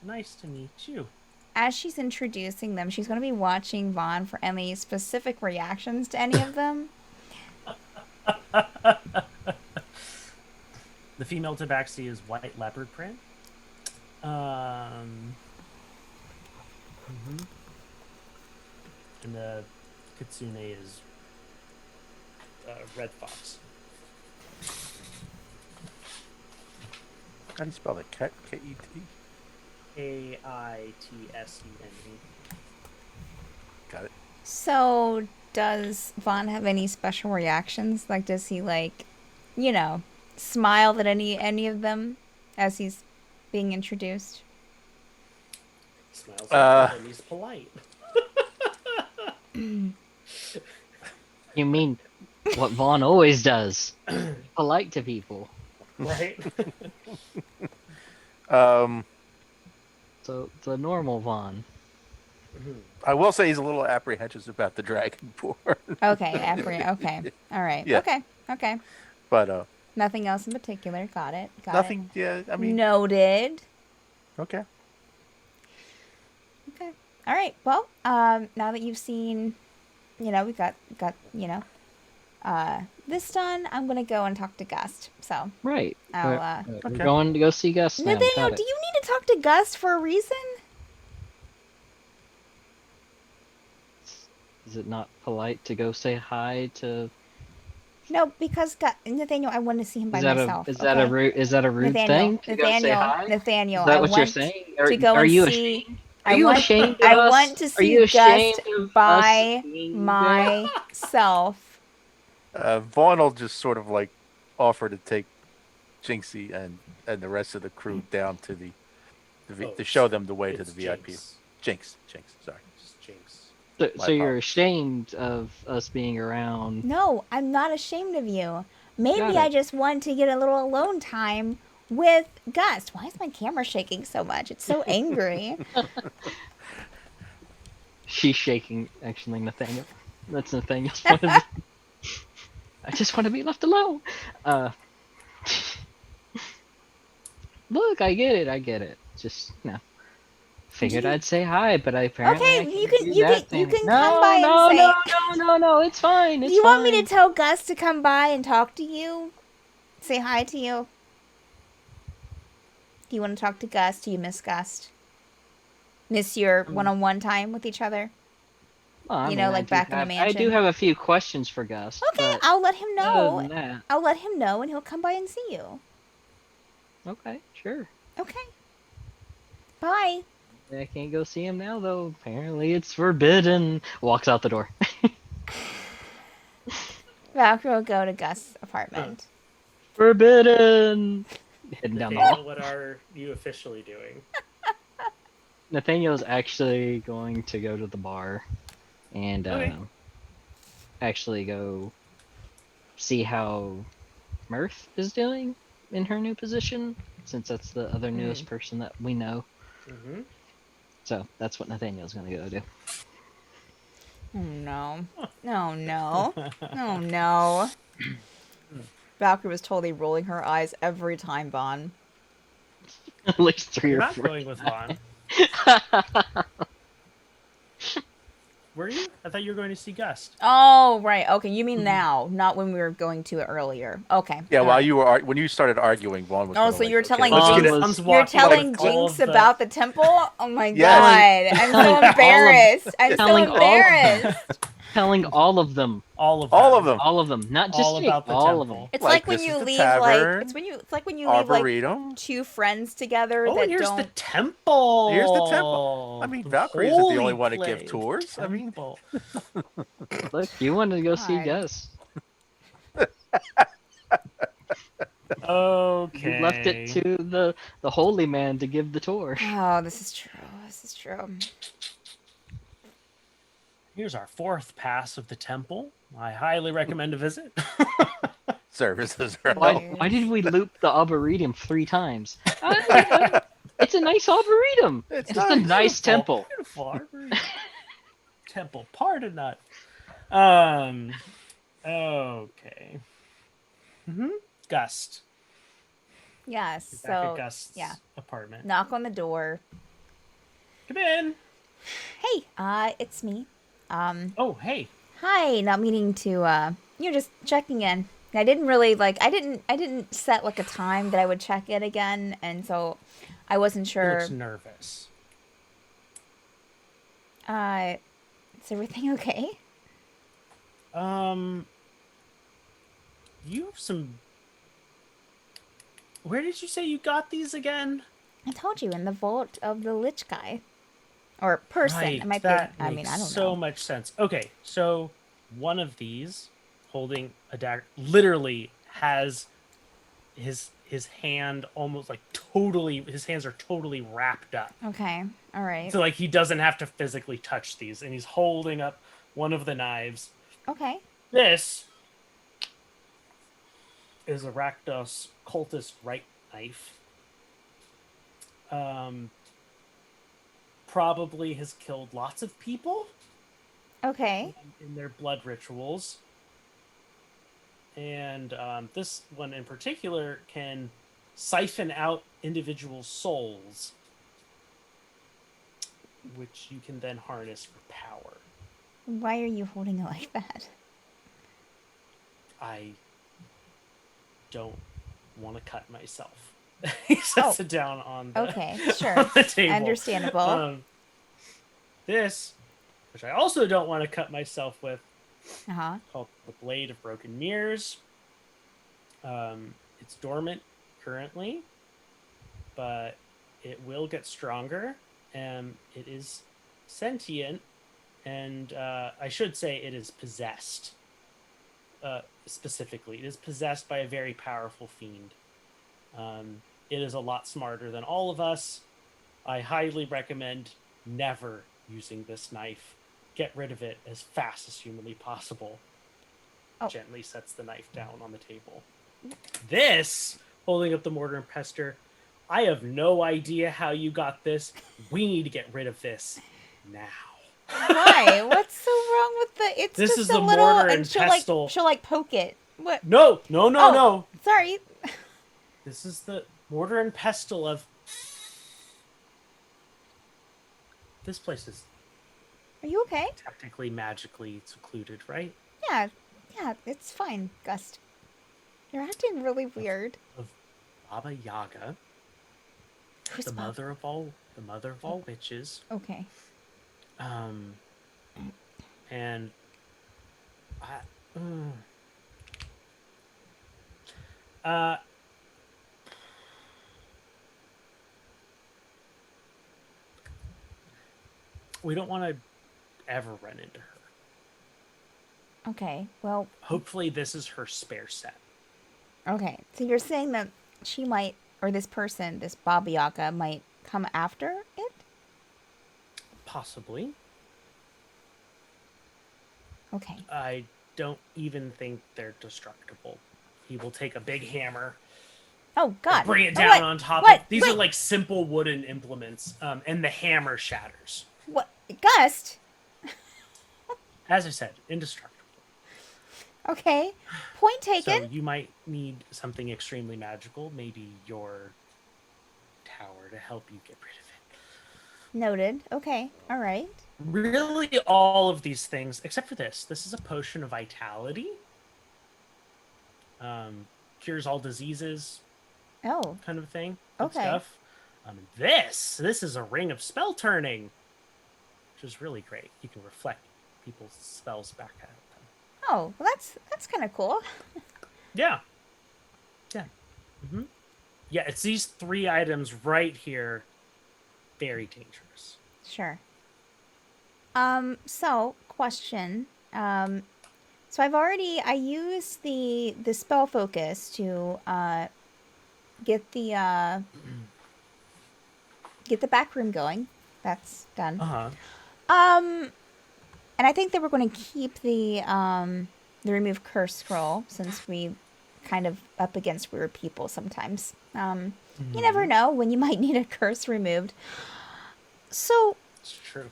nice to meet you. As she's introducing them, she's going to be watching Vaughn for any specific reactions to any of them. The female tabaxi is white leopard print. And the kitsune is red fox. How do you spell that? K-E-T? Aitesene. Got it. So, does Vaughn have any special reactions? Like, does he like, you know, smile at any of them as he's being introduced? Smiles at him and he's polite. You mean what Vaughn always does? Polite to people. Right? So the normal Vaughn. I will say he's a little apprehensive about the Dragonborn. Okay, okay, all right, Yeah. okay. But Nothing else in particular. Got it. nothing. Yeah, I mean. Noted. Okay. Okay. All right. Well, now that you've seen, you know, we got this done, I'm gonna go and talk to Gust. So, Right. I'll, We're Okay. going to go see Gus now. Nathaniel, Got it. do you need to talk to Gust for a reason? Is it not polite to go say hi to? No, because Nathaniel, I want to see him by Is that myself. a is that a rude Nathaniel, thing to go say hi? Nathaniel, Is that I what want you're saying? to go are and you see. ashamed? Are you ashamed of I us? want to Are see you ashamed Gust of by us being there? myself. Vaughn will just sort of like offer to take Jinxie and the rest of the crew down to to show them the way to the VIP. Jinx, sorry. Just Jinx. So My you're apologies. ashamed of us being around. No, I'm not ashamed of you. Maybe Got I it. just want to get a little alone time with Gust. Why is my camera shaking so much? It's so angry. She's shaking. Actually, Nathaniel. That's Nathaniel's point of view. I just want to be left alone. Look, I get it. Just figured I'd say hi, but I apparently Okay, I can't you can- do you that can- you thing. can come by and No, it's fine. Do It's you want me fine. to tell Gust to come by and talk to you? Say hi to you? Do you want to talk to Gust? Do you miss Gust? Miss your one-on-one time with each other? Well, I you mean, know, I like do back in the have- I do mansion? have a few questions for Gus. Okay, but I'll let him other know. than that, I'll let him know and he'll come by and see you. okay, sure. Okay. Bye. I can't go see him now, though. Apparently, it's forbidden. Walks out the door. Valkyrie will go to Gust's apartment. Forbidden. Heading down the Nathaniel, hall. what are you officially doing? Nathaniel's actually going to go to the bar and Okay. actually go see how Mirth is doing in her new position, since that's the other newest person that we know. Mm-hmm. So that's what Nathaniel's going to go do. Oh no. Oh no. Oh no. Valkyrie was totally rolling her eyes every time, Vaughn. At least 3 You're or not 4. going with Vaughn. Were you? I thought you were going to see Gust. Oh, right. Okay, you mean now, not when we were going to it earlier. Okay. Yeah, all while right. you were when you started arguing, Vaughn was. Oh, kinda so like, you were okay, telling let's Vaughn get it- was- Vaughn's You're walking telling with all Jinx of the- about the temple? Oh my Yes. god. I'm so embarrassed. I'm so telling all of embarrassed. telling all of them. All of All them. of them. All of them. Not just All Jake, about the all of temple. them. It's Like, like when this you is the leave tavern, it's like when you leave like Arboretum. two friends together Oh, that and here's don't. the temple. Here's the temple. I mean, The Valkyrie isn't the only holy one to give place. tours. I mean, Temple. Look, you wanted to go see God. Gus. Okay. You left it to the holy man to give the tour. Oh, this is true. This is true. Here's our 4th pass of the temple. I highly recommend a visit. services are Why, all. why did we loop the Arboretum 3 times? It's a nice Arboretum. It's It's a nice. nice temple. Beautiful arboretum. Temple. Pardon not. Okay. Gust. Yes. You're back at So Gust's yeah. apartment. Knock on the door. Come in. Hey, it's me. Oh, hey. Hi. Not meaning to. You're just checking in. I didn't really like. I didn't set like a time that I would check in again, and so I wasn't He sure. looks nervous. Is everything okay? You have some. Where did you say you got these again? I told you in the vault of the Lich guy, or person. Right, It might be. that I mean, makes I don't so know. much sense. Okay, so one of these, holding a dagger, literally has his hand almost like totally. His hands are totally wrapped up, Okay. All right. so like he doesn't have to physically touch these, and he's holding up one of the knives. Okay. This is a Rakdos cultist right knife. Probably has killed lots of people Okay. in their blood rituals. And this one in particular can siphon out individual souls, which you can then harness for power. Why are you holding it like that? I don't want to cut myself. He sets it down on the, Okay, sure. on the table. Understandable. This, which I also don't want to cut myself with, Uh-huh. called the Blade of Broken Mirrors. It's dormant currently, but it will get stronger. It is sentient, and I should say it is possessed. Specifically, it is possessed by a very powerful fiend. It is a lot smarter than all of us. I highly recommend never using this knife. Get rid of it as fast as humanly possible. Oh. Gently sets the knife down on the table. This, holding up the mortar and pestle, I have no idea how you got this. We need to get rid of this now. Why? What's so wrong with the? It's This just is a the little, mortar and and she'll pestle. like poke it. What? No. Oh, sorry. This is the mortar and pestle of... This place is Are you okay? technically magically secluded, right? Yeah, it's fine, Gust. You're acting really weird. Of Baba Yaga, Who's the Bob? mother of all witches. Okay. And we don't want to ever run into her. Okay. Well. Hopefully, this is her spare set. Okay. So you're saying that she might, or this person, this Baba Yaga, might come after it? Possibly. Okay. I don't even think they're destructible. He will take a big hammer, Oh God. bring it Oh, down what? on top What? of... These are Wait. like simple wooden implements, and the hammer shatters. What? Gust. As I said, indestructible. Okay. Point taken. So you might need something extremely magical, maybe your tower, to help you get rid of it. Noted. Okay. All right. Really, all of these things, except for this. This is a potion of vitality. Cures all diseases, Oh. kind of thing. Good Okay. stuff. This is a ring of spell turning, which is really great. You can reflect people's spells back at them. Oh, well, that's kind of cool. Yeah. Yeah. Mm-hmm. Yeah, it's these 3 items right here. Very dangerous. Sure. So question. So I used the spell focus to get the get the back room going. That's done. Uh-huh. And I think that we're going to keep the remove curse scroll since we kind of up against weird people sometimes. You never know when you might need a curse removed. So, It's true.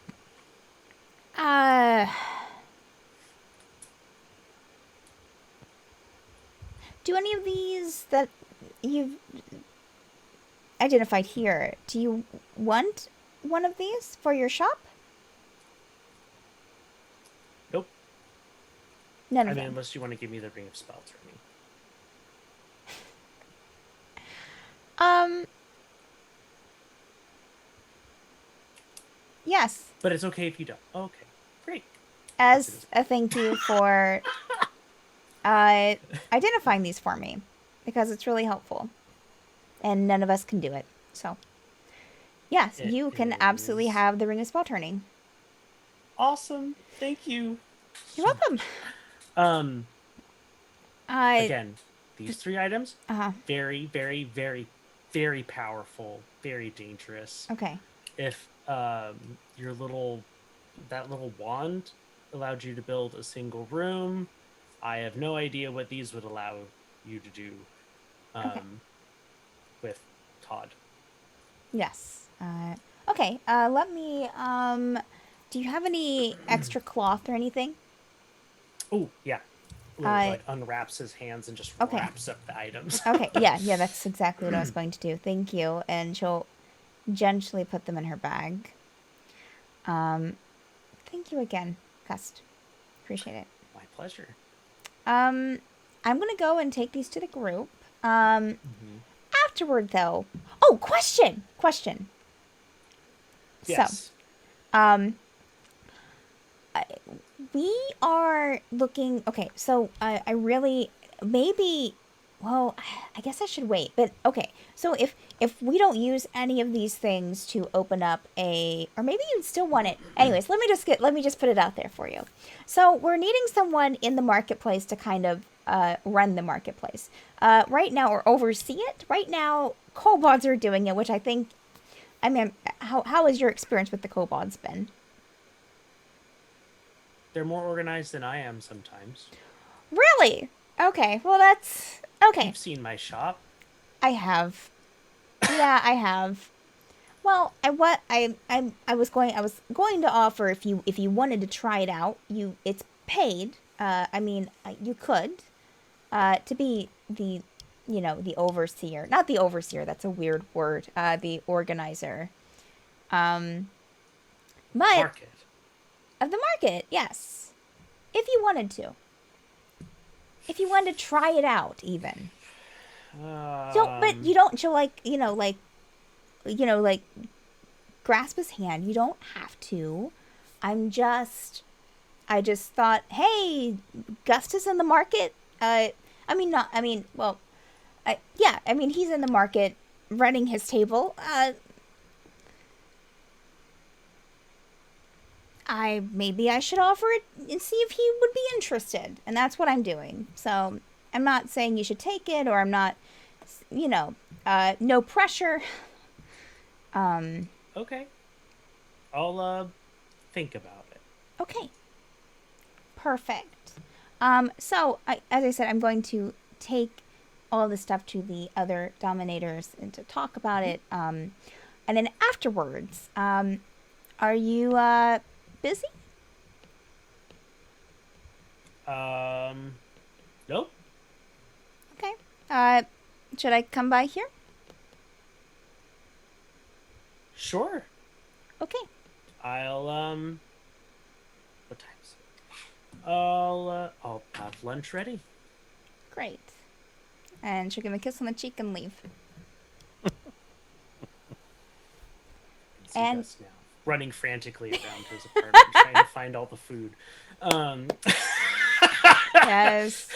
do any of these that you've identified here, do you want one of these for your shop? Nope. None I of mean, them. unless you want to give me the Ring of Spell Turning. Yes. But it's okay if you don't. Okay. Great. As a thank you for identifying these for me, because it's really helpful. And none of us can do it. So, yes, It you can absolutely is have the Ring of Spell Turning. awesome. Thank you. You're welcome. Again, these 3 items, Uh-huh. very, very, very, very powerful, very dangerous. Okay. If your that little wand allowed you to build a single room, I have no idea what these would allow you to do with Todd. Yes. Okay. Let me. Do you have any extra cloth or anything? Oh, yeah. Like unwraps his hands and just Okay. wraps up the items. Okay. Yeah. That's exactly what I was going to do. Thank you. And she'll gently put them in her bag. Thank you again, Gust. Appreciate it. My pleasure. I'm gonna go and take these to the group. Afterward, though. Oh, question. Yes. So, we are looking. Okay, so I really maybe. Well, I guess I should wait. But okay, so if we don't use any of these things to open up or maybe you still want it. Anyways, let me just put it out there for you. So we're needing someone in the marketplace to kind of run the marketplace right now or oversee it. Right now, kobolds are doing it, which I think. I mean, how has your experience with the kobolds been? They're more organized than I am sometimes. Really? Okay. Well, that's okay. You've seen my shop. I have. Yeah, I have. Well, I was going to offer if you wanted to try it out, it's paid. I mean, you could to be the overseer. Not the overseer, that's a weird word. The organizer. But Market. of the market, yes. If you wanted to. If you wanted to try it out, even. But you don't. She'll like grasp his hand. You don't have to. I just thought, hey, Gust is in the market. Yeah. I mean, he's in the market, running his table. Maybe I should offer it and see if he would be interested. And that's what I'm doing. So I'm not saying you should take it, or I'm not, no pressure. Okay. I'll think about it. Okay. Perfect. So as I said, I'm going to take all this stuff to the other dominators and to talk about it. And then afterwards, are you busy? Nope. Okay. Should I come by here? Sure. Okay. I'll what time is it? I'll have lunch ready. Great. And she'll give him a kiss on the cheek and leave. See And- Gus now. running frantically around his apartment trying to find all the food. Um, Yes.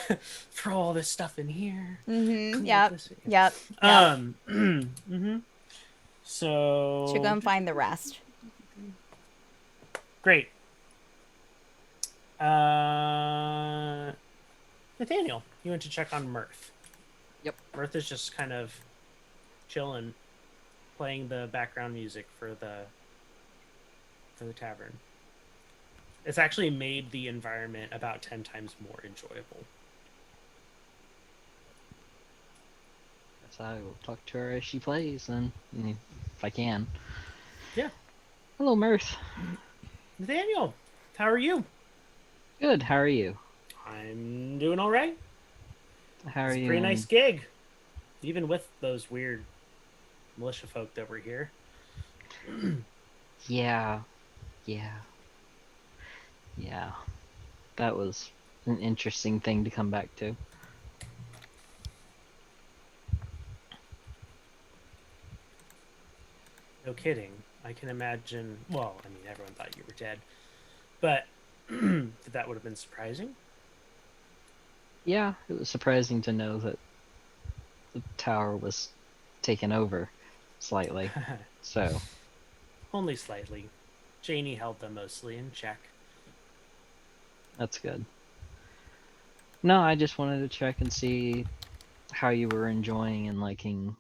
Throw all this stuff in here. Mm-hmm. Clean up Yep. this. Yep. Yep. Mhm. Should go So and find the rest. great. Nathaniel, you went to check on Mirth. Yep. Mirth is just kind of chilling, playing the background music for the tavern. It's actually made the environment about 10 times more enjoyable. So I will talk to her as she plays, and if I can. Yeah. Hello, Mirth. Nathaniel, how are you? Good. How are you? I'm doing all right. How are It's a you? pretty nice gig, even with those weird militia folk that were here. Yeah. That was an interesting thing to come back to. No kidding. I can imagine. Well, I mean, everyone thought you were dead, but that would have been surprising. Yeah, it was surprising to know that the tower was taken over slightly. So, Only slightly. Janie held them mostly in check. that's good. No, I just wanted to check and see how you were enjoying and liking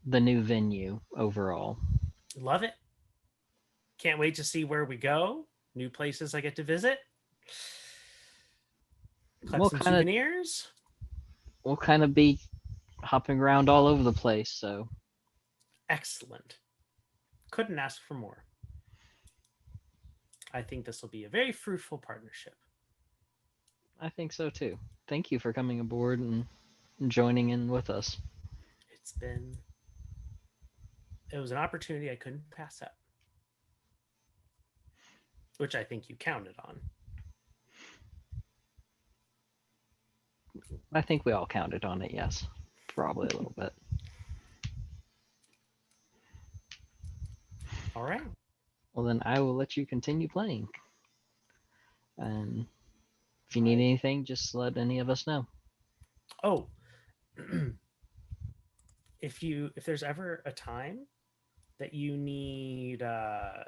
the new venue overall. Love it. Can't wait to see where we go. New places I get to visit. Collect We'll some kind of souvenirs. we'll kind of be hopping around all over the place, so Excellent. Couldn't ask for more. I think this will be a very fruitful partnership. I think so too. Thank you for coming aboard and joining in with us. It was an opportunity I couldn't pass up, which I think you counted on. I think we all counted on it, yes. Probably a little bit. All right. Well, then I will let you continue playing. And if you need anything, just let any of us know. Oh, if there's ever a time that you need to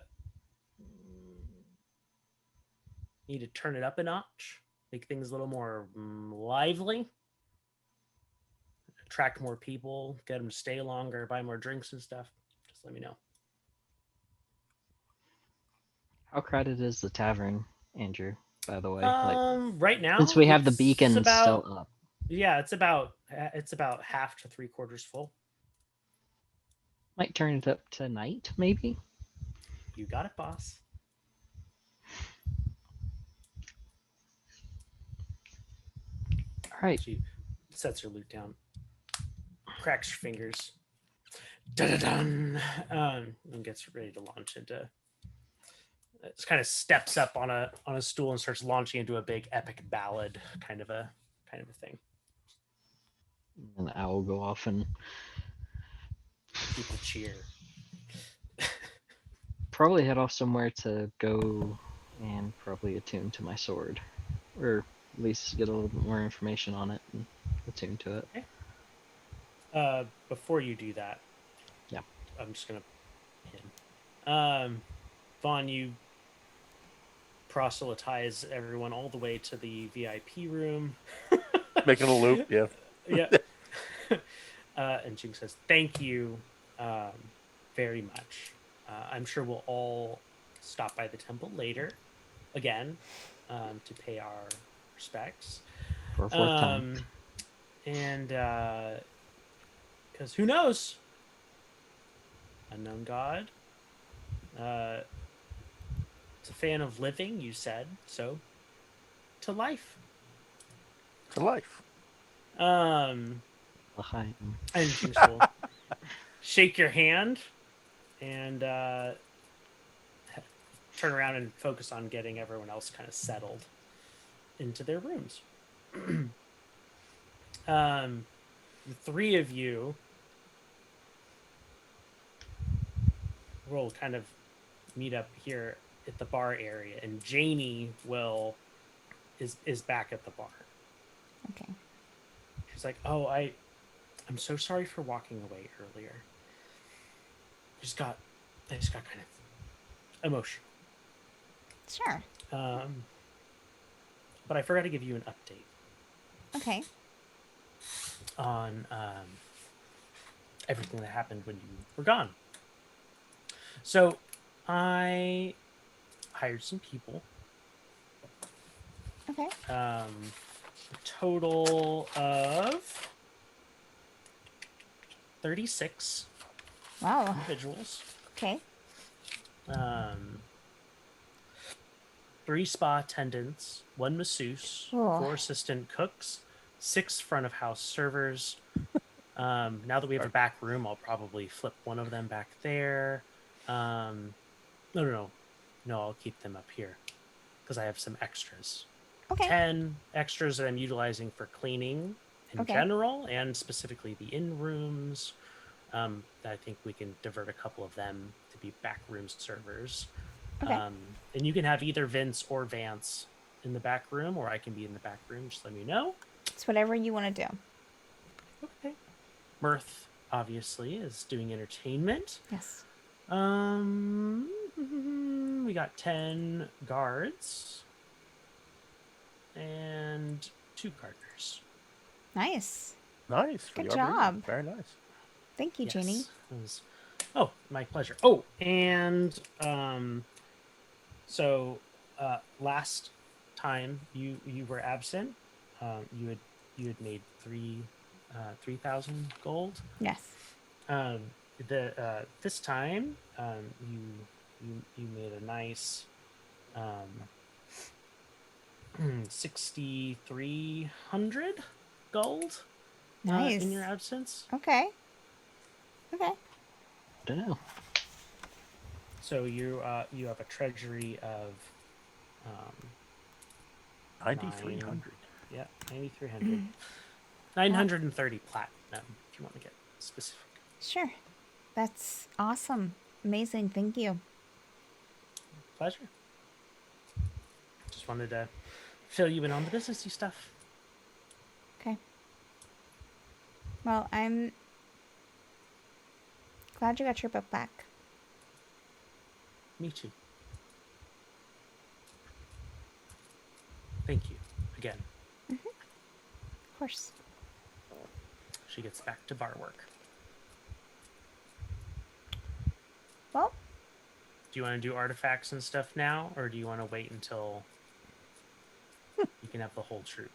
turn it up a notch, make things a little more lively, attract more people, get them to stay longer, buy more drinks and stuff, just let me know. How crowded is the tavern, Andrew, by the way? Right now, since we have the it's beacon still up. Yeah, it's about half to 3/4 full. Might turn it up tonight, maybe? You got it, boss. Alright. She sets her loot down, cracks her fingers, dun, and gets ready to launch into. It kind of steps up on a stool and starts launching into a big epic ballad kind of a thing. An owl go off and People cheer. probably head off somewhere to go and probably attune to my sword. Or at least get a little bit more information on it and attune to it. Okay. Before you do that, yeah, I'm just gonna hit. Vaughn, you proselytize everyone all the way to the VIP room. Making a loop, yeah. Yeah. And Jing says, "Thank you very much. I'm sure we'll all stop by the temple later, again, to pay our respects. For a fourth time. And because who knows? Unknown god. It's a fan of living, you said. So, to life. To life. And Jinx will shake your hand and turn around and focus on getting everyone else kind of settled into their rooms. The three of you we'll kind of meet up here at the bar area, and Janie is back at the bar. Okay. She's like, "Oh, I'm so sorry for walking away earlier. I just got kind of emotional. Sure. But I forgot to give you an update Okay. on everything that happened when you were gone. So I hired some people. Okay. A total of 36 Wow. individuals. Okay. 3 spa attendants, 1 masseuse, Oh. 4 assistant cooks, 6 front of house servers. Now that we have a back room, I'll probably flip one of them back there. No, I'll keep them up here because I have some extras. Okay. 10 extras that I'm utilizing for cleaning in general, and specifically the in rooms. I think we can divert a couple of them to be back room servers. Okay. And you can have either Vince or Vance in the back room, or I can be in the back room. Just let me know. It's whatever you want to do. Okay. Mirth, obviously, is doing entertainment. Yes. We got 10 guards and 2 gardeners. Nice. Nice. Good for your job. reading. Very nice. Thank you, Jeannie. Yes, it was- Oh, my pleasure. Oh, and so last time you were absent, you had made 3,000 gold. Yes. This time you made a nice 6,300 gold. Nice. In your absence. Okay. Okay. Don't know. So you have a treasury of 9,300. Yeah, 9,300. 930 platinum, if you want to get specific. Sure. That's awesome. Amazing. Thank you. Pleasure. Just wanted to fill you in on the businessy stuff. Okay. Well, I'm glad you got your book back. Me too. Thank you again. Of course. She gets back to bar work. Well, Do you want to do artifacts and stuff now, or do you want to wait until you can have the whole troop?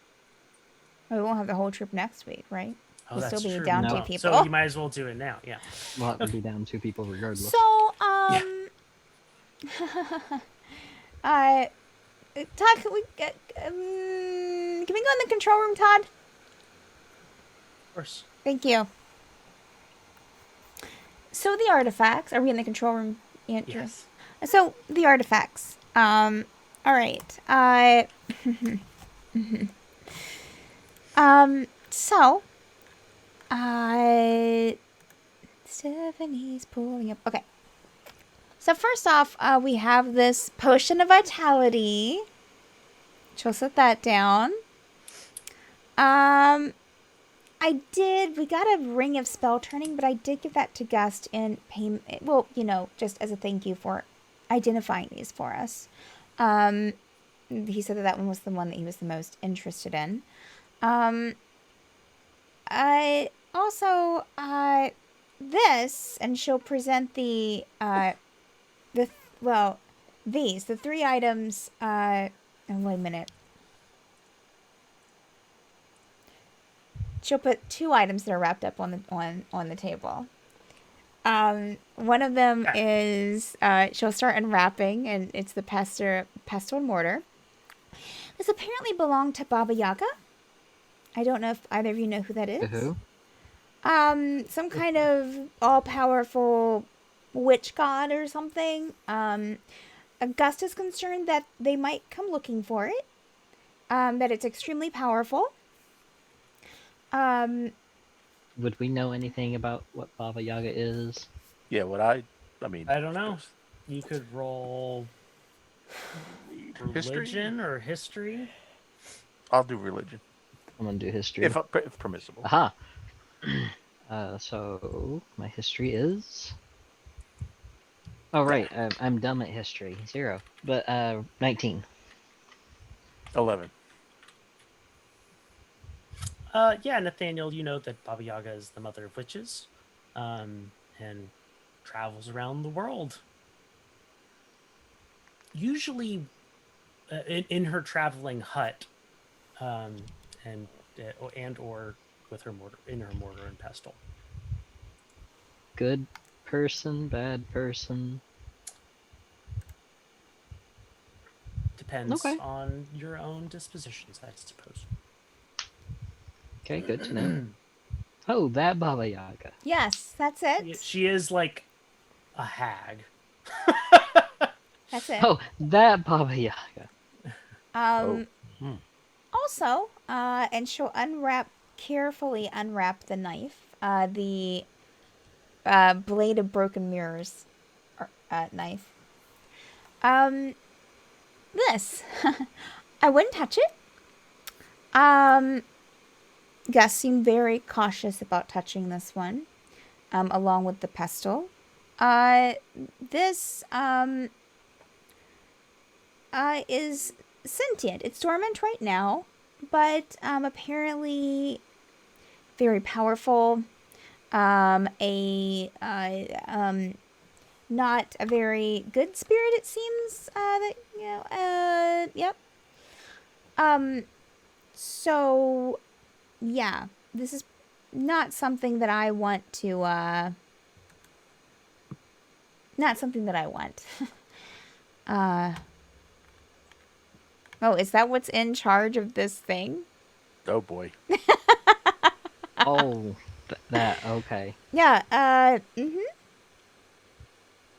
we won't have the whole troop next week, right? Oh, We'll that's still be true. down No. 2 people. So you might as well do it now. Yeah. We'll have to be down 2 people regardless. So, Todd, can we go in the control room, Todd? Of course. Thank you. So the artifacts, are we in the control room? Andrew? Yes. So the artifacts. All right. So, Stephanie's pulling up. Okay. So first off, we have this potion of vitality. She'll set that down. We got a ring of spell turning, but I did give that to Gust in payment. Well, just as a thank you for identifying these for us. He said that one was the one that he was the most interested in. I also, this, and she'll present the 3 items, oh, wait a minute. She'll put 2 items that are wrapped up on the table. One of them is she'll start unwrapping, and it's the pestle and mortar. This apparently belonged to Baba Yaga. I don't know if either of you know who that is. Who? Some kind of all-powerful witch god or something. Augusta's concerned that they might come looking for it. That it's extremely powerful. Would we know anything about what Baba Yaga is? Yeah, what I I mean, I don't know. You could roll history. religion or history. I'll do religion I'm gonna do history. if permissible. Aha. So my history is. Oh right, I'm dumb at history. 0, but 19. 11. Yeah, Nathaniel, you know that Baba Yaga is the mother of witches, and travels around the world. Usually, in her traveling hut, and or with her mortar and pestle. Good person, bad person. Depends Okay. on your own dispositions, I suppose. Okay, good to know. Oh, that Baba Yaga. Yes, that's it. She is like a hag. That's it. Oh, that Baba Yaga. Um. Hmm. Also, and she'll carefully unwrap the knife. The blade of broken mirrors knife. This. I wouldn't touch it. Gus seemed very cautious about touching this one, along with the pestle. This is sentient. It's dormant right now, but apparently very powerful. Not a very good spirit, it seems. Yep. So yeah, this is not something that I want to. Not something that I want. Oh, is that what's in charge of this thing? Oh boy. Oh, that, okay. Yeah,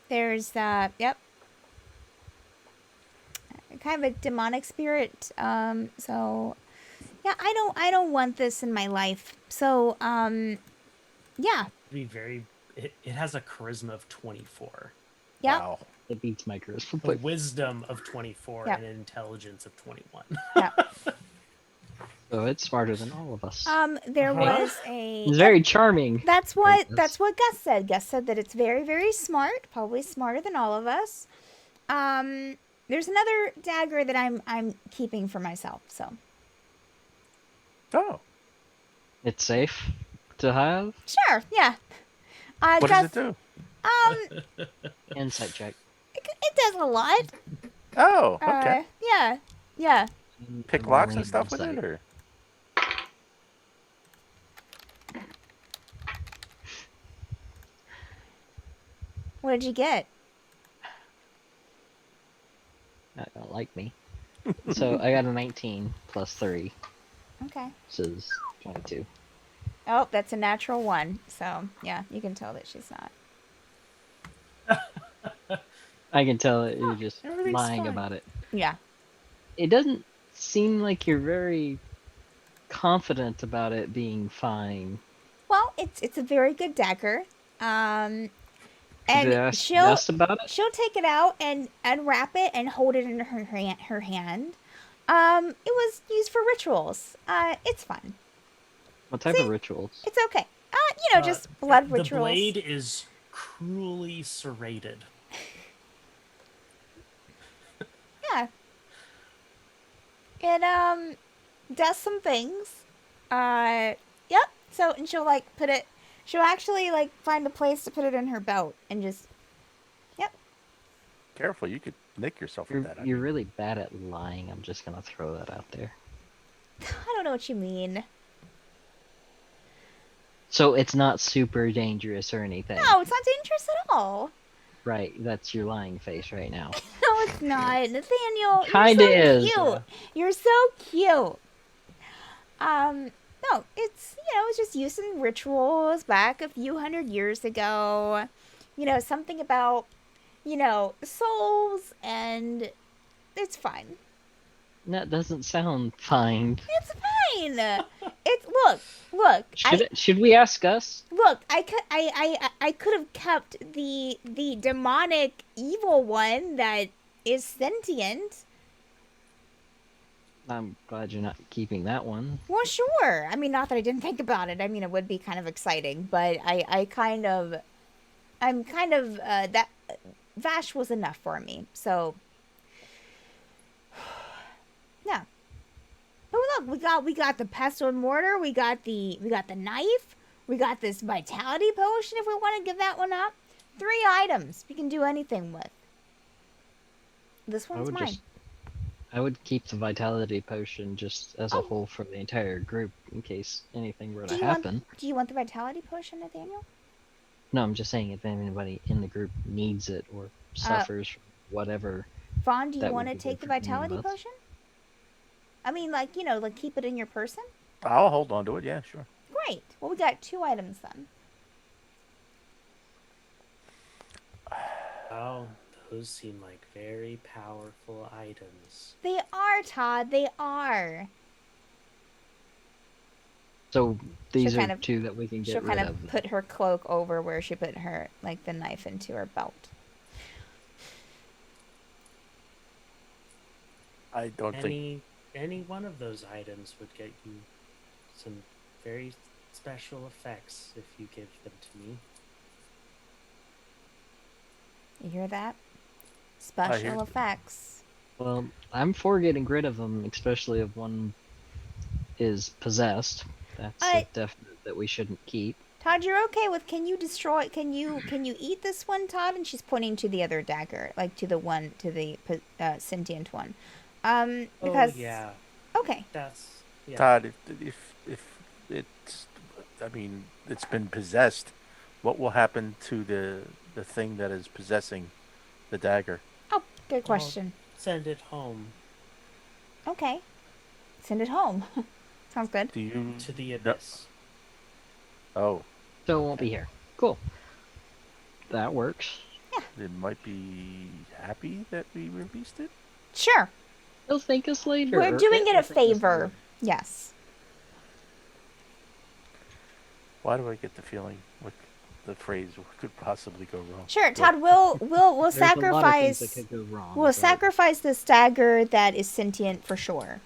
There's, yep. Kind of a demonic spirit, so... Yeah, I don't want this in my life. So, yeah. It has a charisma of 24. Yep. Wow. It beats my charisma. A wisdom of 24 Yep. and an intelligence of 21. Yep. So it's smarter than all of us. There Uh-huh. was a... It's very charming. That's what Gus said. Gus said that it's very, very smart, probably smarter than all of us. There's another dagger that I'm keeping for myself. So Oh. It's safe to have. sure, yeah. What Gus, does it do? Insight check. it does a lot. Oh, okay. Yeah. Pick locks and stuff with it, or? What did you get? That don't like me. So I got a 19 plus 3, Okay. which is 22. Oh, that's a natural 1. So yeah, you can tell that she's not. I can tell that you're just everything's lying fine. about it. Yeah. It doesn't seem like you're very confident about it being fine. Well, it's a very good dagger. And Did I ask she'll Gus about it? she'll take it out and unwrap it and hold it in her hand. It was used for rituals. It's fine. What type See? of rituals? It's okay. Just blood rituals. The blade is cruelly serrated. Yeah. It does some things. Yep. So and she'll like put it. She'll actually like find a place to put it in her belt and just. Yep. Careful, you could nick yourself with that. You're really bad at lying. I'm just gonna throw that out there. I don't know what you mean. So it's not super dangerous or anything. No, it's not dangerous at all. Right, that's your lying face right now. No, it's not, Nathaniel. Kinda you're so is. Cute. Yeah. You're so cute. No, it's it's just used in rituals back a few hundred years ago. Something about souls, and it's fine. That doesn't sound fine. It's fine. It's look. Should we ask us? Look. I could have kept the demonic evil one that is sentient. I'm glad you're not keeping that one. Well, sure. I mean, not that I didn't think about it. I mean, it would be kind of exciting, but I'm kind of that Vash was enough for me. So, yeah. But look, we got the pestle and mortar. We got the knife. We got this vitality potion. If we want to give that one up, 3 items we can do anything with. This one's mine. I would keep the vitality potion just as a Oh. whole for the entire group in case anything were to Do happen. you want the vitality potion, Nathaniel? No, I'm just saying if anybody in the group needs it or suffers from whatever. Vaughn, do you That want to would be take the good for any of vitality us. potion? I mean, like, like keep it in your person? I'll hold on to it. Yeah, sure. Great. Well, we got 2 items then. Oh, those seem like very powerful items. They are, Todd. They are. So these She'll are kind of- 2 that we can She'll get kind rid of of. put her cloak over where she put her, like, the knife into her belt. I don't think. Any one of those items would get you some very special effects if you give them to me. You hear that? hear Special you. effects. Well, I'm for getting rid of them, especially if one is possessed. That's a definite that we shouldn't keep. Todd, you're okay with, can you eat this one, Todd? And she's pointing to the other dagger, like to the sentient one. Because, Oh yeah, okay. that's yeah. Todd, if it's, I mean, it's been possessed, what will happen to the thing that is possessing the dagger? Oh, good question. Send it home Okay. Send it home. Sounds good. Do you to the No. abyss. Oh, So it won't be here. Cool. That works. it might be happy that we released it. Sure. They'll thank us later. We're or doing it will a thank us favor. later. Yes. Why do I get the feeling what the phrase could possibly go wrong? Sure, Todd, we'll There's a lot of things sacrifice that could go wrong. we'll but sacrifice this dagger that is sentient for sure.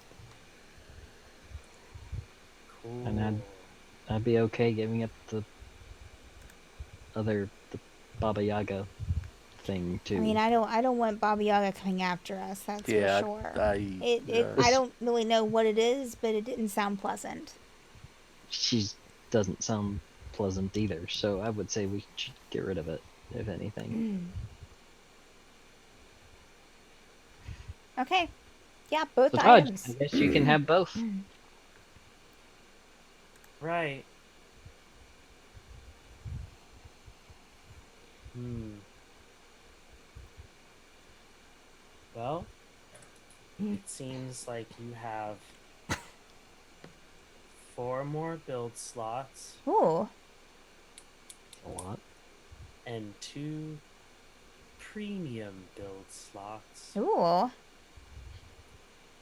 Cool. And I'd be okay giving up the Baba Yaga thing too. I mean, I don't want Baba Yaga coming after us. That's Yeah, for sure. I I don't really know what it is, but it didn't sound pleasant. She doesn't sound pleasant either, so I would say we should get rid of it, if anything. Okay. Yeah, both So Todd, items. I guess you can have both. Right. Well, it seems like you have 4 more build slots Ooh. A lot. and 2 premium build slots, Ooh.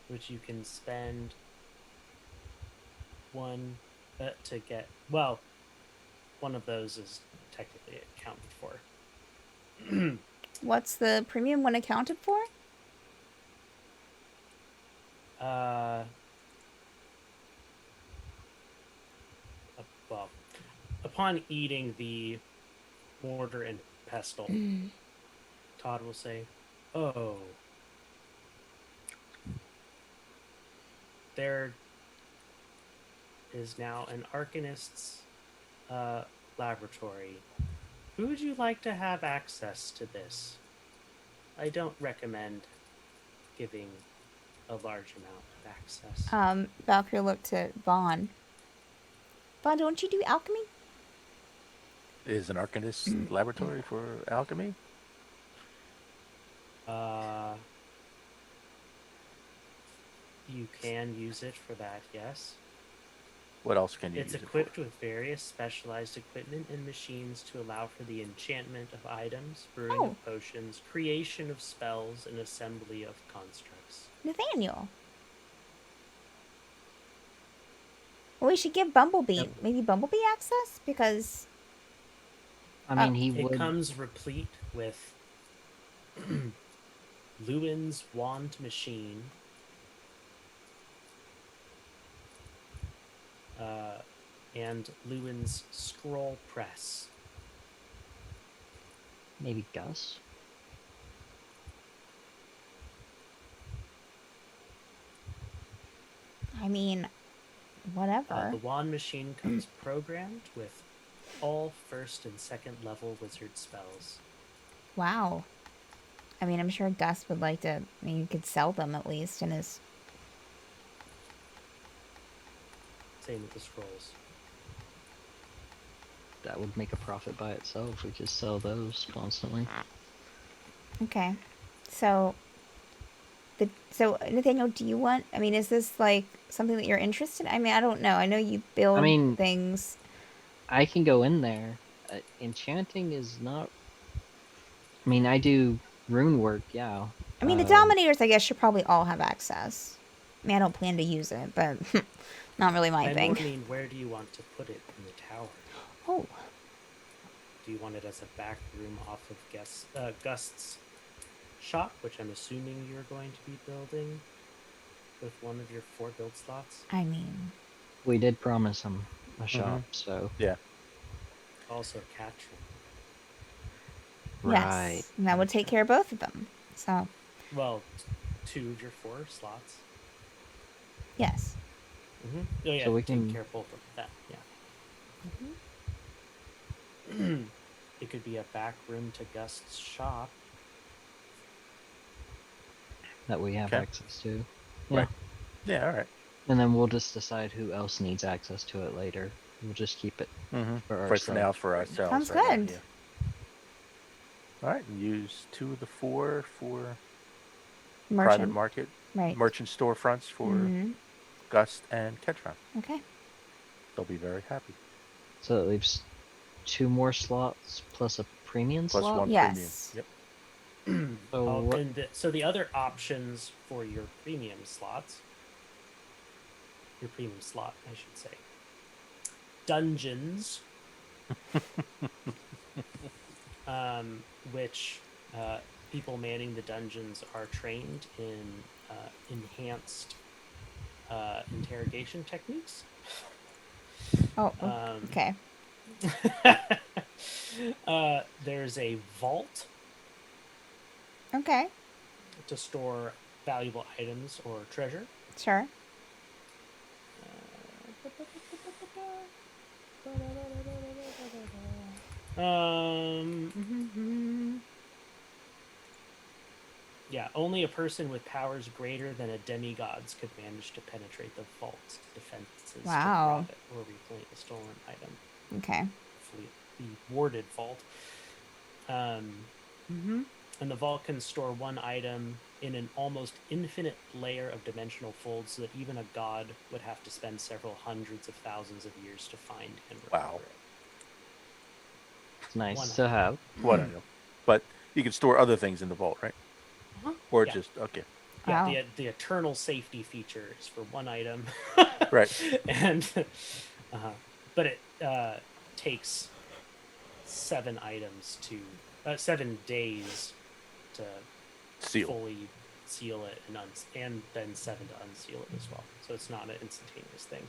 which you can spend one to get. Well, one of those is technically accounted for. What's the premium one accounted for? Well, upon eating the mortar and pestle, Todd will say, "Oh, there is now an Arcanist's laboratory. Who would you like to have access to this? I don't recommend giving a large amount of access." Valkyrie looked at Vaughn. Vaughn, don't you do alchemy? Is an Arcanist laboratory for alchemy? You can use it for that, yes. What else can you It's use equipped it with various specialized equipment and machines to allow for the enchantment of items, brewing Oh. of potions, creation of spells, and assembly of constructs. Nathaniel. Well, we should give Bumblebee, Yep. maybe Bumblebee access because I mean, he It would. comes replete with Lewin's wand machine, and Lewin's scroll press. Maybe Gus? I mean, whatever. The wand machine comes programmed with all first and second level wizard spells. Wow. I mean, I'm sure Gus would like to. I mean, you could sell them at least in his. Same with the scrolls. That would make a profit by itself. We just sell those constantly. Okay. So. So Nathaniel, do you want? I mean, is this like something that you're interested in? I mean, I don't know. I know you build mean- things. I can go in there. Enchanting is not. I mean, I do rune work, yeah. I mean, the Dominators, I guess, should probably all have access. I mean, I don't plan to use it, but not really my I thing. more mean, where do you want to put it in the tower? Oh, Do you want it as a back room off of Gust's shop, which I'm assuming you're going to be building with one of your 4 build slots? I mean, We did promise him a shop, so. Yeah. Also, catch Right. yes, and that would take care of both of them. So, well, 2 of your 4 slots. yes. Mm-hmm. Oh yeah, So we take can- care of both of that. Yeah. It could be a back room to Gust's shop. That we have Okay. access to. Yeah. Right. Yeah, all right. And then we'll just decide who else needs access to it later. We'll just keep it Mm-hmm. for For ourselves. now, for ourselves. Sounds right now, good. yeah. All right, and use 2 of the 4 for private Merchant. market, Right. merchant storefronts for Mhm. Gust and Ketron. Okay. They'll be very happy. So that leaves 2 more slots plus a premium Plus slot. 1 Yes. premium. Yep. So what- So the other options for your premium slots, your premium slot, I should say, dungeons, which people manning the dungeons are trained in enhanced interrogation techniques. Oh, Um, okay. There's a vault Okay. to store valuable items or treasure. Sure. Yeah, only a person with powers greater than a demigod's could manage to penetrate the vault's defenses Wow. to rob it or reclaim a stolen item. Okay. Hopefully, the warded vault. And the vault can store one item in an almost infinite layer of dimensional folds, so that even a god would have to spend several hundreds of thousands of years to find and recover Wow. it. It's nice One to have. What I know. But you can store other things in the vault, right? Uh-huh. Or Yeah. just, okay. Yeah, Wow. the eternal safety feature is for one item. Right. And but it takes 7 days to Seal. fully seal it and then 7 to unseal it as well. So it's not an instantaneous thing.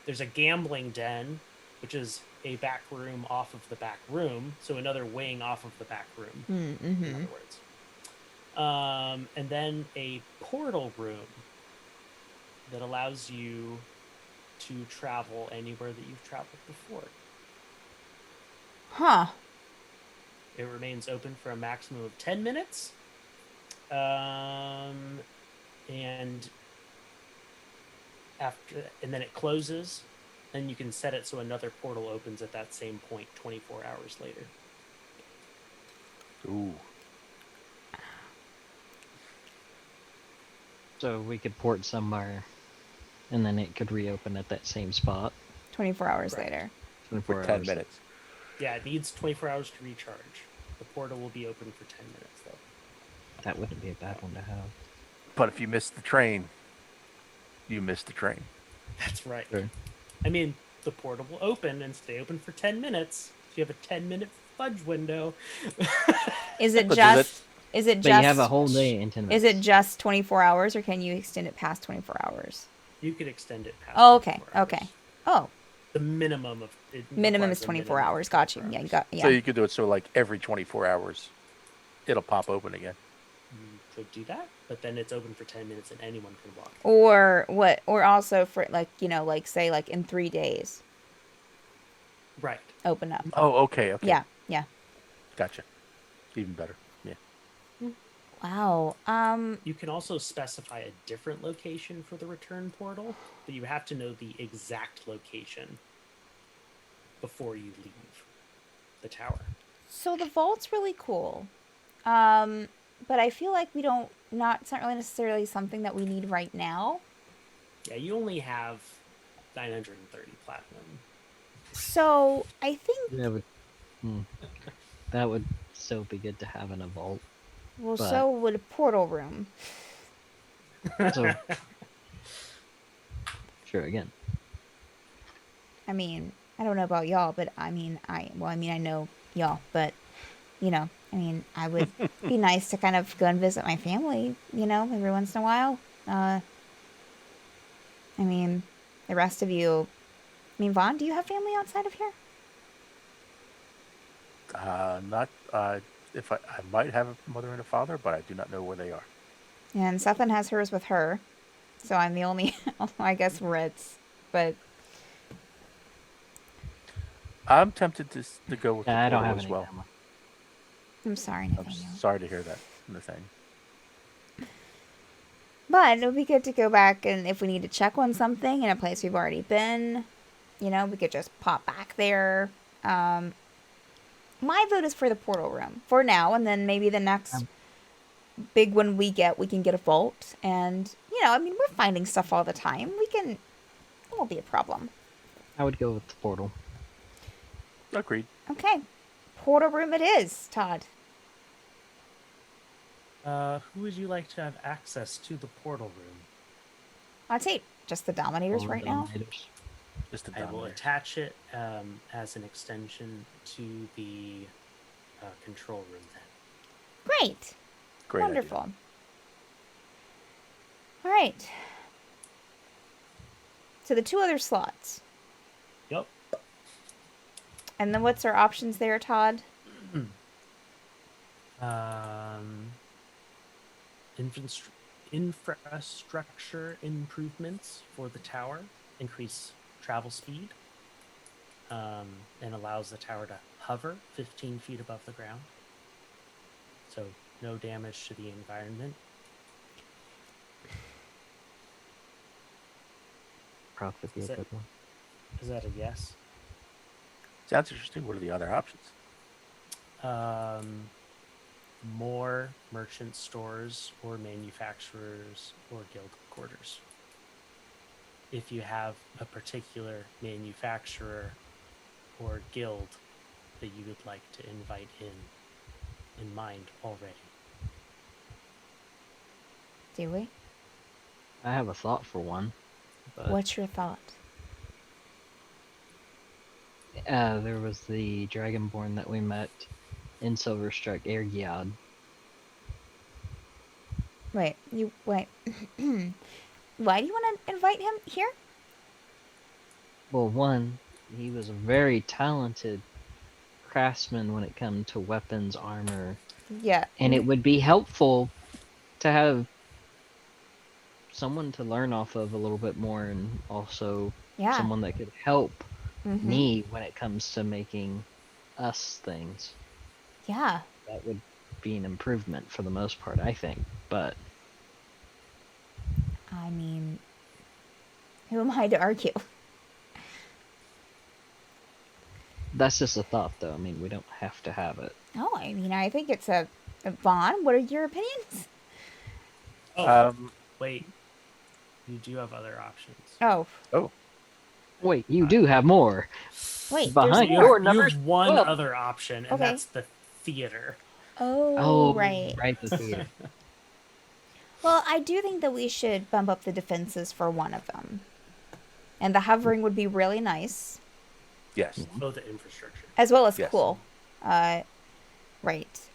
There's a gambling den, which is a back room off of the back room, so another wing off of the back room. Mm-hmm. In other words. And then a portal room that allows you to travel anywhere that you've traveled before. Huh. It remains open for a maximum of 10 minutes. And then it closes, and you can set it so another portal opens at that same point 24 hours later. Ooh. So we could port somewhere, and then it could reopen at that same spot. 24 hours Correct. later. 24 For 10 hours. minutes. Yeah, it needs 24 hours to recharge. The portal will be open for 10 minutes, though. That wouldn't be a bad one to have. But if you miss the train, you miss the train. That's right. Sure. I mean, the portal will open and stay open for 10 minutes. If you have a 10-minute fudge window. Is it But does it? just? Is it But you have a just? whole day in 10 Is minutes. it just 24 hours, or can you extend it past 24 hours? You could extend it past Oh, okay. 24 hours. Okay. Oh, The minimum of it minimum requires is a 24 minimum of hours. Got you. 24 Yeah, you hours. got. So Yeah. you could do it so like every 24 hours, it'll pop open again. You could do that, but then it's open for 10 minutes and anyone can walk. Or what? Or also for like like say like in 3 days, Right. open up. Oh, okay, okay. Yeah. Yeah. Gotcha. Even better. Yeah. Wow. You can also specify a different location for the return portal, but you have to know the exact location before you leave the tower. So the vault's really cool. But I feel like we don't. Not. It's not really necessarily something that we need right now. Yeah, you only have 930 platinum. So I think. That would, that would still be good to have in a vault. Well, But- so would a portal room. So, sure, again. I mean, I don't know about y'all, but I know y'all, but I mean, I would be nice to kind of go and visit my family, every once in a while. I mean, the rest of you. I mean, Vaughn, do you have family outside of here? Not. If I might have a mother and a father, but I do not know where they are. And Sethan has hers with her, so I'm the only, I guess, Reds, but I'm tempted to go with the I don't portal have as any well. family. I'm sorry, I'm Nathaniel. sorry to hear that, Nathaniel. But it would be good to go back, and if we need to check on something in a place we've already been, we could just pop back there. My vote is for the portal room for now, and then maybe the next big one we can get a vault. And, I mean, we're finding stuff all the time. It won't be a problem. I would go with the portal. Agreed. Okay. Portal room it is, Todd. Who would you like to have access to the portal room? I'd say just the Dominators All the right now. Dominators. Just a I will dominator. attach it as an extension to the control room then. Great. Great idea. Wonderful. All right. So the two other slots. Yep. And then what's our options there, Todd? Infrastructure improvements for the tower increase travel speed and allows the tower to hover 15 feet above the ground. So no damage to the environment. Profit would be a Is that- good one. Is that a yes? Sounds interesting. What are the other options? More merchant stores or manufacturers or guild quarters. If you have a particular manufacturer or guild that you would like to invite in mind already. Do we? I have a thought for one. But, What's your thought? there was the Dragonborn that we met in Silverstruck Airgiad. Wait. Why do you want to invite him here? Well, one, he was a very talented craftsman when it comes to weapons, armor, Yeah. and it would be helpful to have someone to learn off of a little bit more, and also Yeah. someone that could help Mhm. me when it comes to making us things. Yeah. That would be an improvement for the most part, I think. But I mean, who am I to argue? that's just a thought, though. I mean, we don't have to have it. Oh, I mean, I think it's a Vaughn. What are your opinions? Oh, wait. You do have other options. Oh, Oh, Wait, you do have more. wait. Behind there's You more. your have, number you have one 12. other option, and Okay. that's the theater. Oh, right. Right, the theater. Well, I do think that we should bump up the defenses for one of them. And the hovering would be really nice, Yes. Oh, the infrastructure. as well as Yes. cool. Right.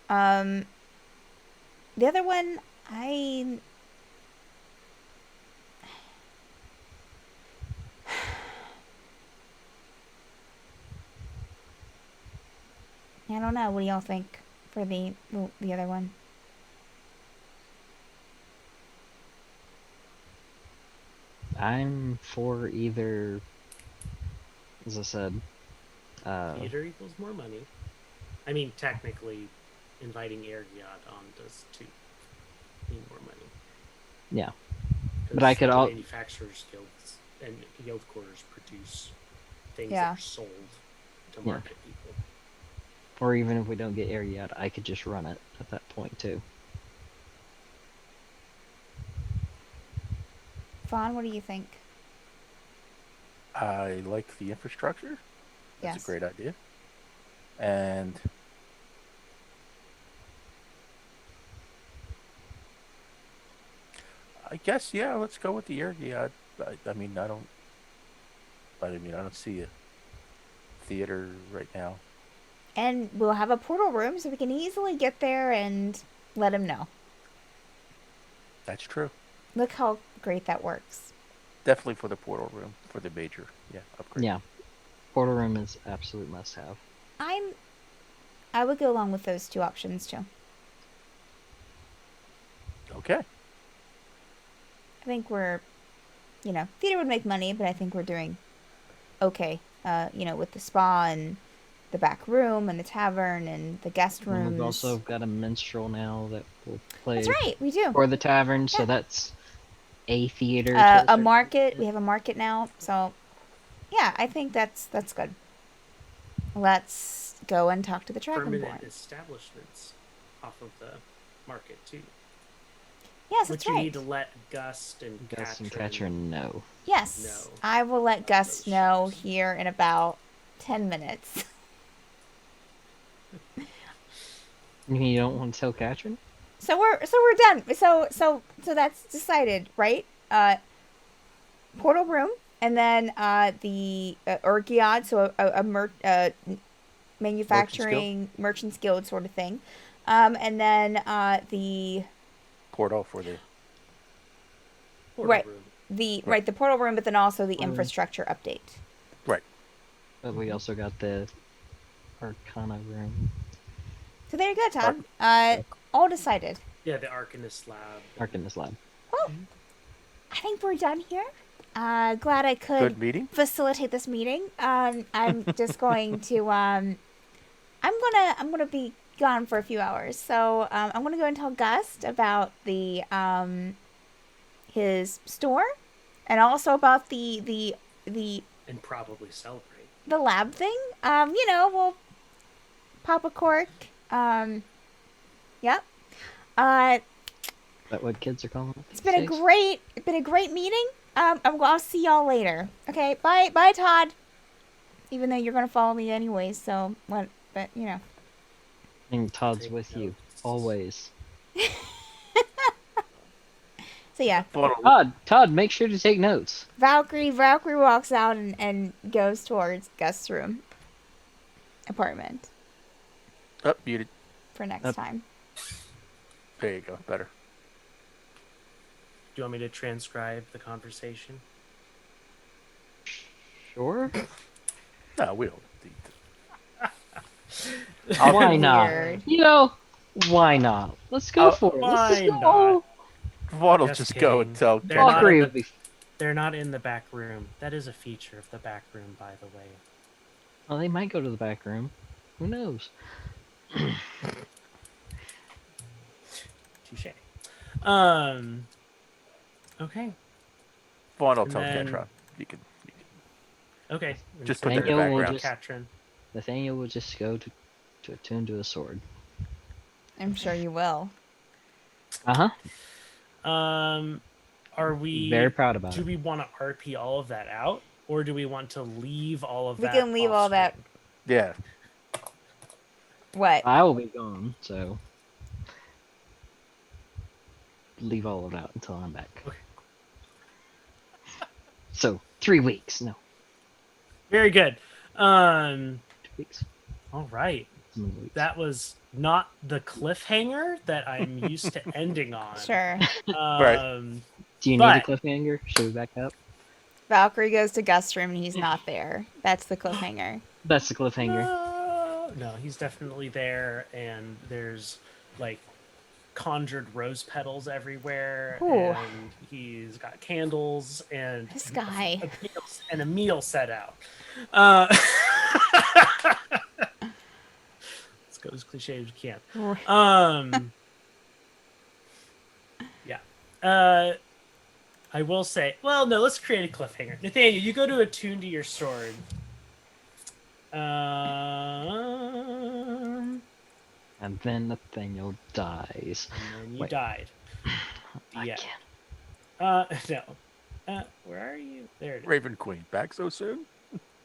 The other one, I don't know. What do y'all think for the other one? I'm for either, as I said, Theater equals more money. I mean, technically, inviting Ergiad on does too mean more money. yeah. 'Cause But I could the al- manufacturers guilds and guild quarters produce things Yeah. that are sold to Yeah. market people. Or even if we don't get air yet, I could just run it at that point too. Fawn, what do you think? I like the infrastructure. That's Yes. a great idea. And I guess, yeah, let's go with the Ergiad. I mean, I don't see a theater right now. And we'll have a portal room so we can easily get there and let him know. That's true. Look how great that works. Definitely for the portal room, for the major, upgrade. Yeah. Portal room is absolute must have. I would go along with those two options too. Okay. I think we're, theater would make money, but I think we're doing okay. With the spa and the back room and the tavern and the guest And rooms. we've also got a minstrel now that will play That's right, we do. for the tavern, Yeah. so that's a theater. to A certain market. extent. We have a market now, so yeah, I think that's good. Let's go and talk to the Permanent Dragonborn. establishments off of the market too. Yes, But that's you right. need to let Gust and Gus and Katrin. Katrin, no. Yes, No. I will let Not Gus those know ships. here in about 10 minutes. You mean you don't want to tell Katrin? So we're done. So that's decided, right? Portal room, and then the Urgiad, so manufacturing merchants guild sort of thing, and then the Portal for the Portal right room. the portal room, but then also the infrastructure update. right. But we also got the Arcana room. So there you go, Todd. All decided. Yeah, the Arcanist lab. Arcanist lab. Well, I think we're done here. Glad I could Good meeting. facilitate this meeting. I'm just going to I'm gonna be gone for a few hours, so I'm gonna go and tell Gust about the his store, and also about the And probably celebrate. lab thing. We'll pop a cork. Yep. Is that what kids are calling it? It's been a great meeting. I'll see y'all later. Okay, bye, Todd. Even though you're gonna follow me anyways, so what? But And Todd's Take with you notes. always. So yeah, Todd, make sure to take notes. Valkyrie walks out and goes towards Gust's room, apartment Up, muted. for next Up. time. There you go. Better. Do you want me to transcribe the conversation? Sure. No, we don't need to. Why not? Weird. Why not? Let's go for it. Let's why just go. Vaughn will Just just go kidding. and tell They're All not three in would be. They're not in the back room. That is a feature of the back room, by the way. Well, they might go to the back room. Who knows? Touche. Okay. Vaughn will And tell then- Ketra. You can Okay. And Just so put that in the then Nathaniel will background. Katrin. Nathaniel will just go to attune to a sword. I'm sure you will. Uh huh. Are we Very proud about Do it. we want to RP all of that out, or do we want to leave all of We that? can leave off all that- screen? Yeah. What? I will be gone, so leave all of it out until I'm back. Okay. So 3 weeks. No, Very good. 2 weeks. All right. How many weeks? That was not the cliffhanger that I'm used to ending on. Sure. Do you need a but- cliffhanger? Should we back up? Valkyrie goes to Gust's room and he's not there. That's the cliffhanger. That's the cliffhanger. No, he's definitely there, and there's like conjured rose petals everywhere, Ooh. and he's got candles and This guy. a meal set out. Let's go as cliche as you can. Yeah. I will say, well, no, let's create a cliffhanger. Nathaniel, you go to attune to your sword. And then Nathaniel dies. And then you Wait. died. I Yeah. can't. No. Where are you? There it is. Raven Queen, back so soon?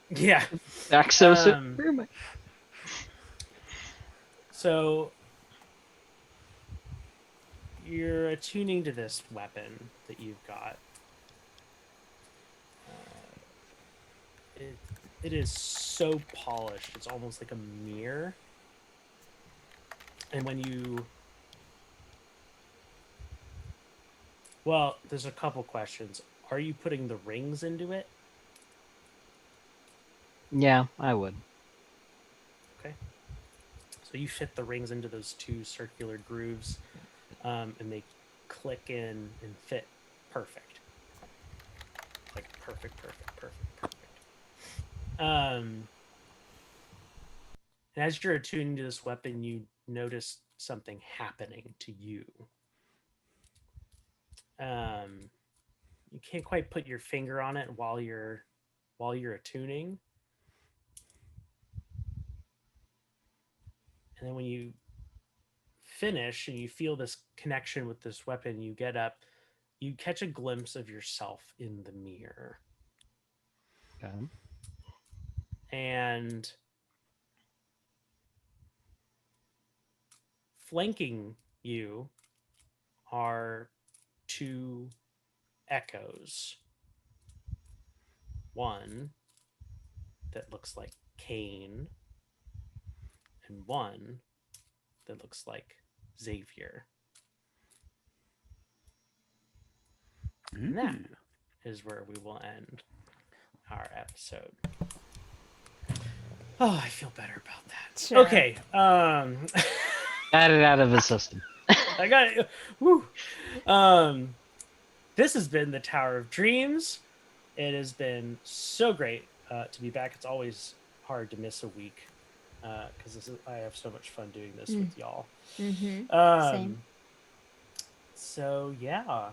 Yeah. Back so soon. Where am I? So you're attuning to this weapon that you've got. It is so polished. It's almost like a mirror. And when you... Well, there's a couple questions. Are you putting the rings into it? Yeah, I would. Okay. So you fit the rings into those two circular grooves, and they click in and fit perfect. Like perfect. And as you're attuning to this weapon, you notice something happening to you. You can't quite put your finger on it while you're attuning. And then when you finish and you feel this connection with this weapon, you get up, you catch a glimpse of yourself in the mirror. Okay. And flanking you are two echoes. One that looks like Cain, and one that looks like Xavier. And that is where we will end our episode. Oh, I feel better about that. Sure. Okay. Got it out of his system. I got it. Woo. This has been the Tower of Dreams. It has been so great to be back. It's always hard to miss a week because I have so much fun doing this with y'all. Mm-hmm. Same. So yeah,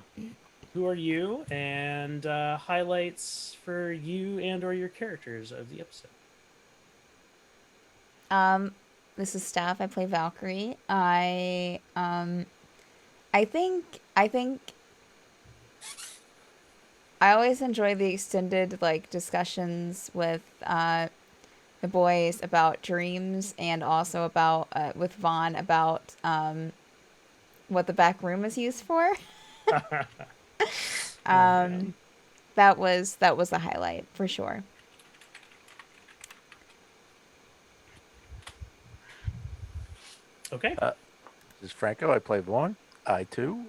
who are you, and highlights for you and or your characters of the episode. This is Steph. I play Valkyrie. I think I always enjoy the extended like discussions with the boys about dreams, and also about with Vaughn about what the back room is used for. That was a highlight for sure. Okay. This is Franco. I play Vaughn. I too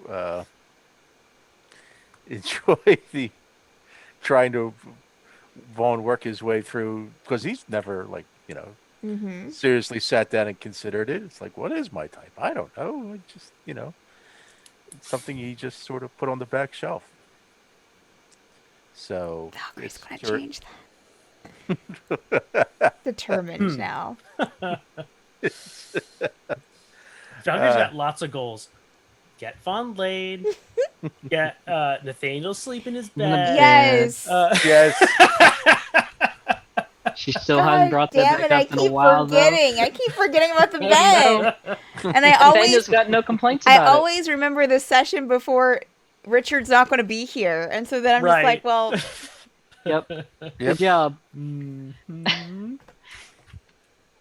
enjoy the trying to Vaughn work his way through, because he's never seriously sat down and considered it. It's like, what is my type? I don't know. It just it's something he just sort of put on the back shelf. So Valkyrie's gonna change that. Determined now. Valkyrie's got lots of goals. Get Vaughn laid. Get Nathaniel sleep in his bed. Yes. Yes. She still hasn't brought that Damn it! back I up in a keep while, forgetting. I keep forgetting about the though. bed. And I Nathaniel's always, got no complaints about I it. always remember the session before Richard's not going to be here, and so then I'm just like, well, Yep. Good job. Mhm.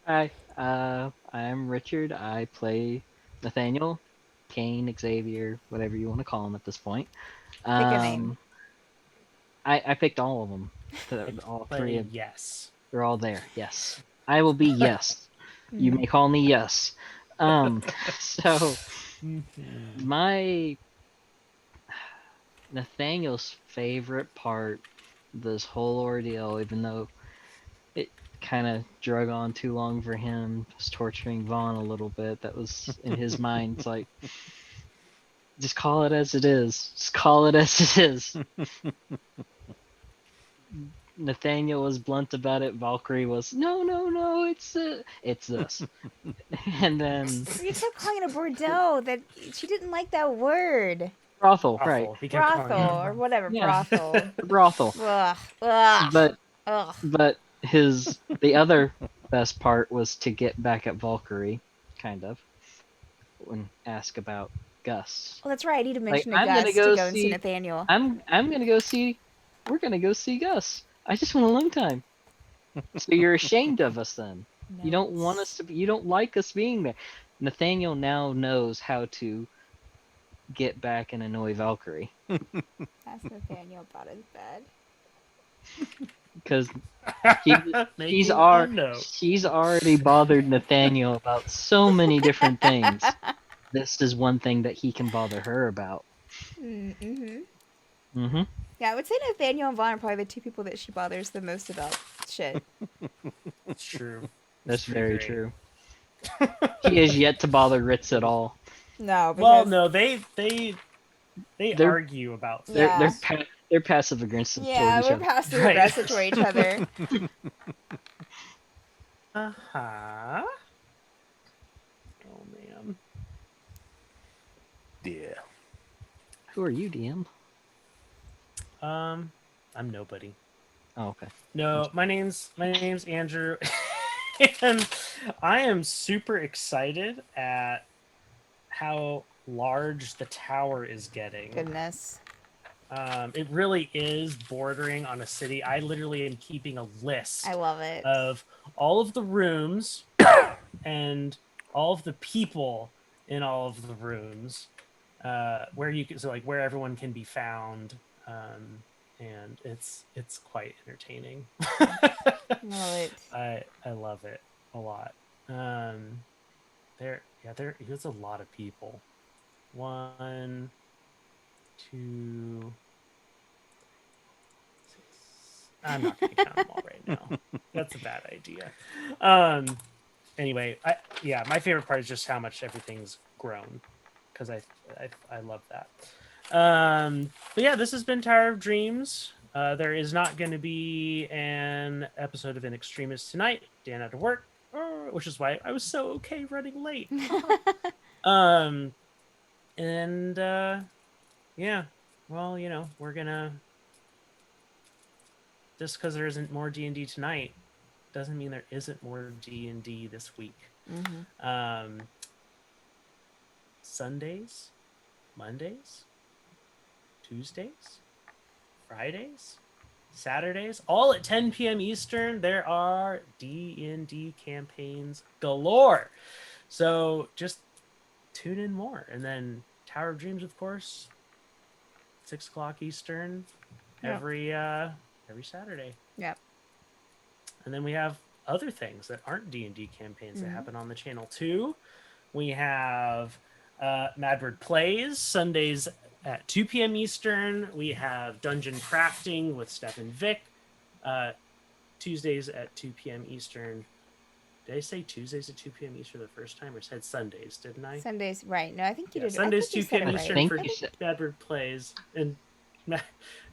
Hi, I'm Richard. I play Nathaniel, Kane, Xavier, whatever you want to call him at this point. a name. I picked all of them. All Play three of yes. they're all there. Yes, I will be yes. You may call me yes. So Mhm. my Nathaniel's favorite part of this whole ordeal, even though it kind of drug on too long for him, was torturing Vaughn a little bit. That was in his mind. It's like, just call it as it is. Just call it as it is. Nathaniel was blunt about it. Valkyrie was, no, no, no, it's this. And then You kept calling it a bordeaux. That she didn't like that word. brothel, right? Brothel. He kept calling it a Brothel or whatever. Yeah, Brothel. brothel. Ugh. Ugh. But Ugh. the other best part was to get back at Valkyrie, kind of, and ask about Gus. Well, that's right. I need to Like, mention to I'm gonna Gus to go go and see see. Nathaniel. I'm gonna go see. We're gonna go see Gus. I just want alone time. So you're ashamed of us then. You don't want us to be. You don't like us being there. Nathaniel now knows how to get back and annoy Valkyrie Ask Nathaniel about his bed. because she Making a note. she's already bothered Nathaniel about so many different things. This is one thing that he can bother her about. Mm-hmm. Mm-hmm. Yeah, I would say Nathaniel and Vaughn are probably the two people that she bothers the most about shit. It's true. That's pretty very great. true. He has yet to bother Ritz at all. No, Well, because no, they They're argue about they're Yeah. things. they're passive aggressive toward yeah, each we're other. passive Right. aggressive toward each other. Uh-huh. Oh man. Yeah. Who are you, DM? I'm nobody. Oh, okay. No, my name's Andrew, and I am super excited at how large the tower is getting. Goodness. It really is bordering on a city. I literally am keeping a list I love it. of all of the rooms and all of the people in all of the rooms, where you can, so like where everyone can be found, and it's quite entertaining. Love it. I love it a lot. There's a lot of people. 1, 2, 6. I'm not going to count them all right now. That's a bad idea. Anyway, my favorite part is just how much everything's grown, because I love that. But yeah, this has been Tower of Dreams. There is not going to be an episode of In Extremis tonight. Dan had to work, which is why I was so okay running late. um, and yeah, well, we're gonna, just because there isn't more D&D tonight doesn't mean there isn't more D&D this week. Mm-hmm. Sundays, Mondays, Tuesdays, Fridays, Saturdays, all at 10 p.m. Eastern. There are D&D campaigns galore. So just tune in more. And then Tower of Dreams, of course, 6 o'clock Eastern every Saturday. Yep. And then we have other things that aren't D&D campaigns that happen on the channel too. We have Madward Plays Sundays at 2 p.m. Eastern. We have Dungeon Crafting with Steph and Vic Tuesdays at 2 p.m. Eastern. Did I say Tuesdays at 2 p.m. Eastern the first time, or said Sundays, didn't I? Sundays, right? No, I think you did. Sundays, I think you 2 said p.m. it Eastern think for you said- Madward Plays, and It's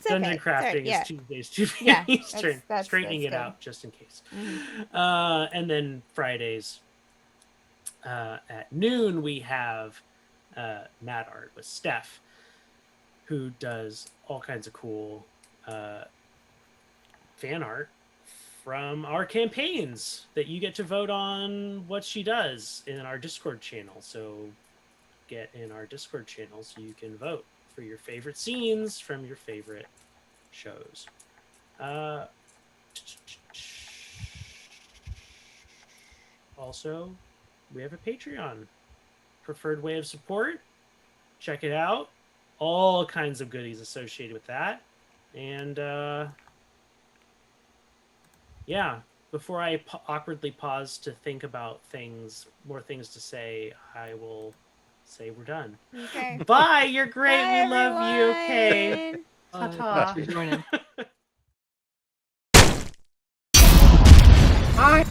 Dungeon okay. Crafting Sorry, yeah. is Tuesdays, 2 p.m. Yeah, Eastern. that's Straightening it good. out just in case. Mhm. And then Fridays at noon, we have Mad Art with Steph, who does all kinds of cool fan art from our campaigns that you get to vote on what she does in our Discord channel. So get in our Discord channel so you can vote for your favorite scenes from your favorite shows. Also, we have a Patreon, preferred way of support. Check it out. All kinds of goodies associated with that. And Yeah. Before I awkwardly pause to think about more things to say, I will say we're done. Okay. Bye. You're great. Bye, We love you. Okay. everyone. Ta-ta. Thanks for joining. Hi.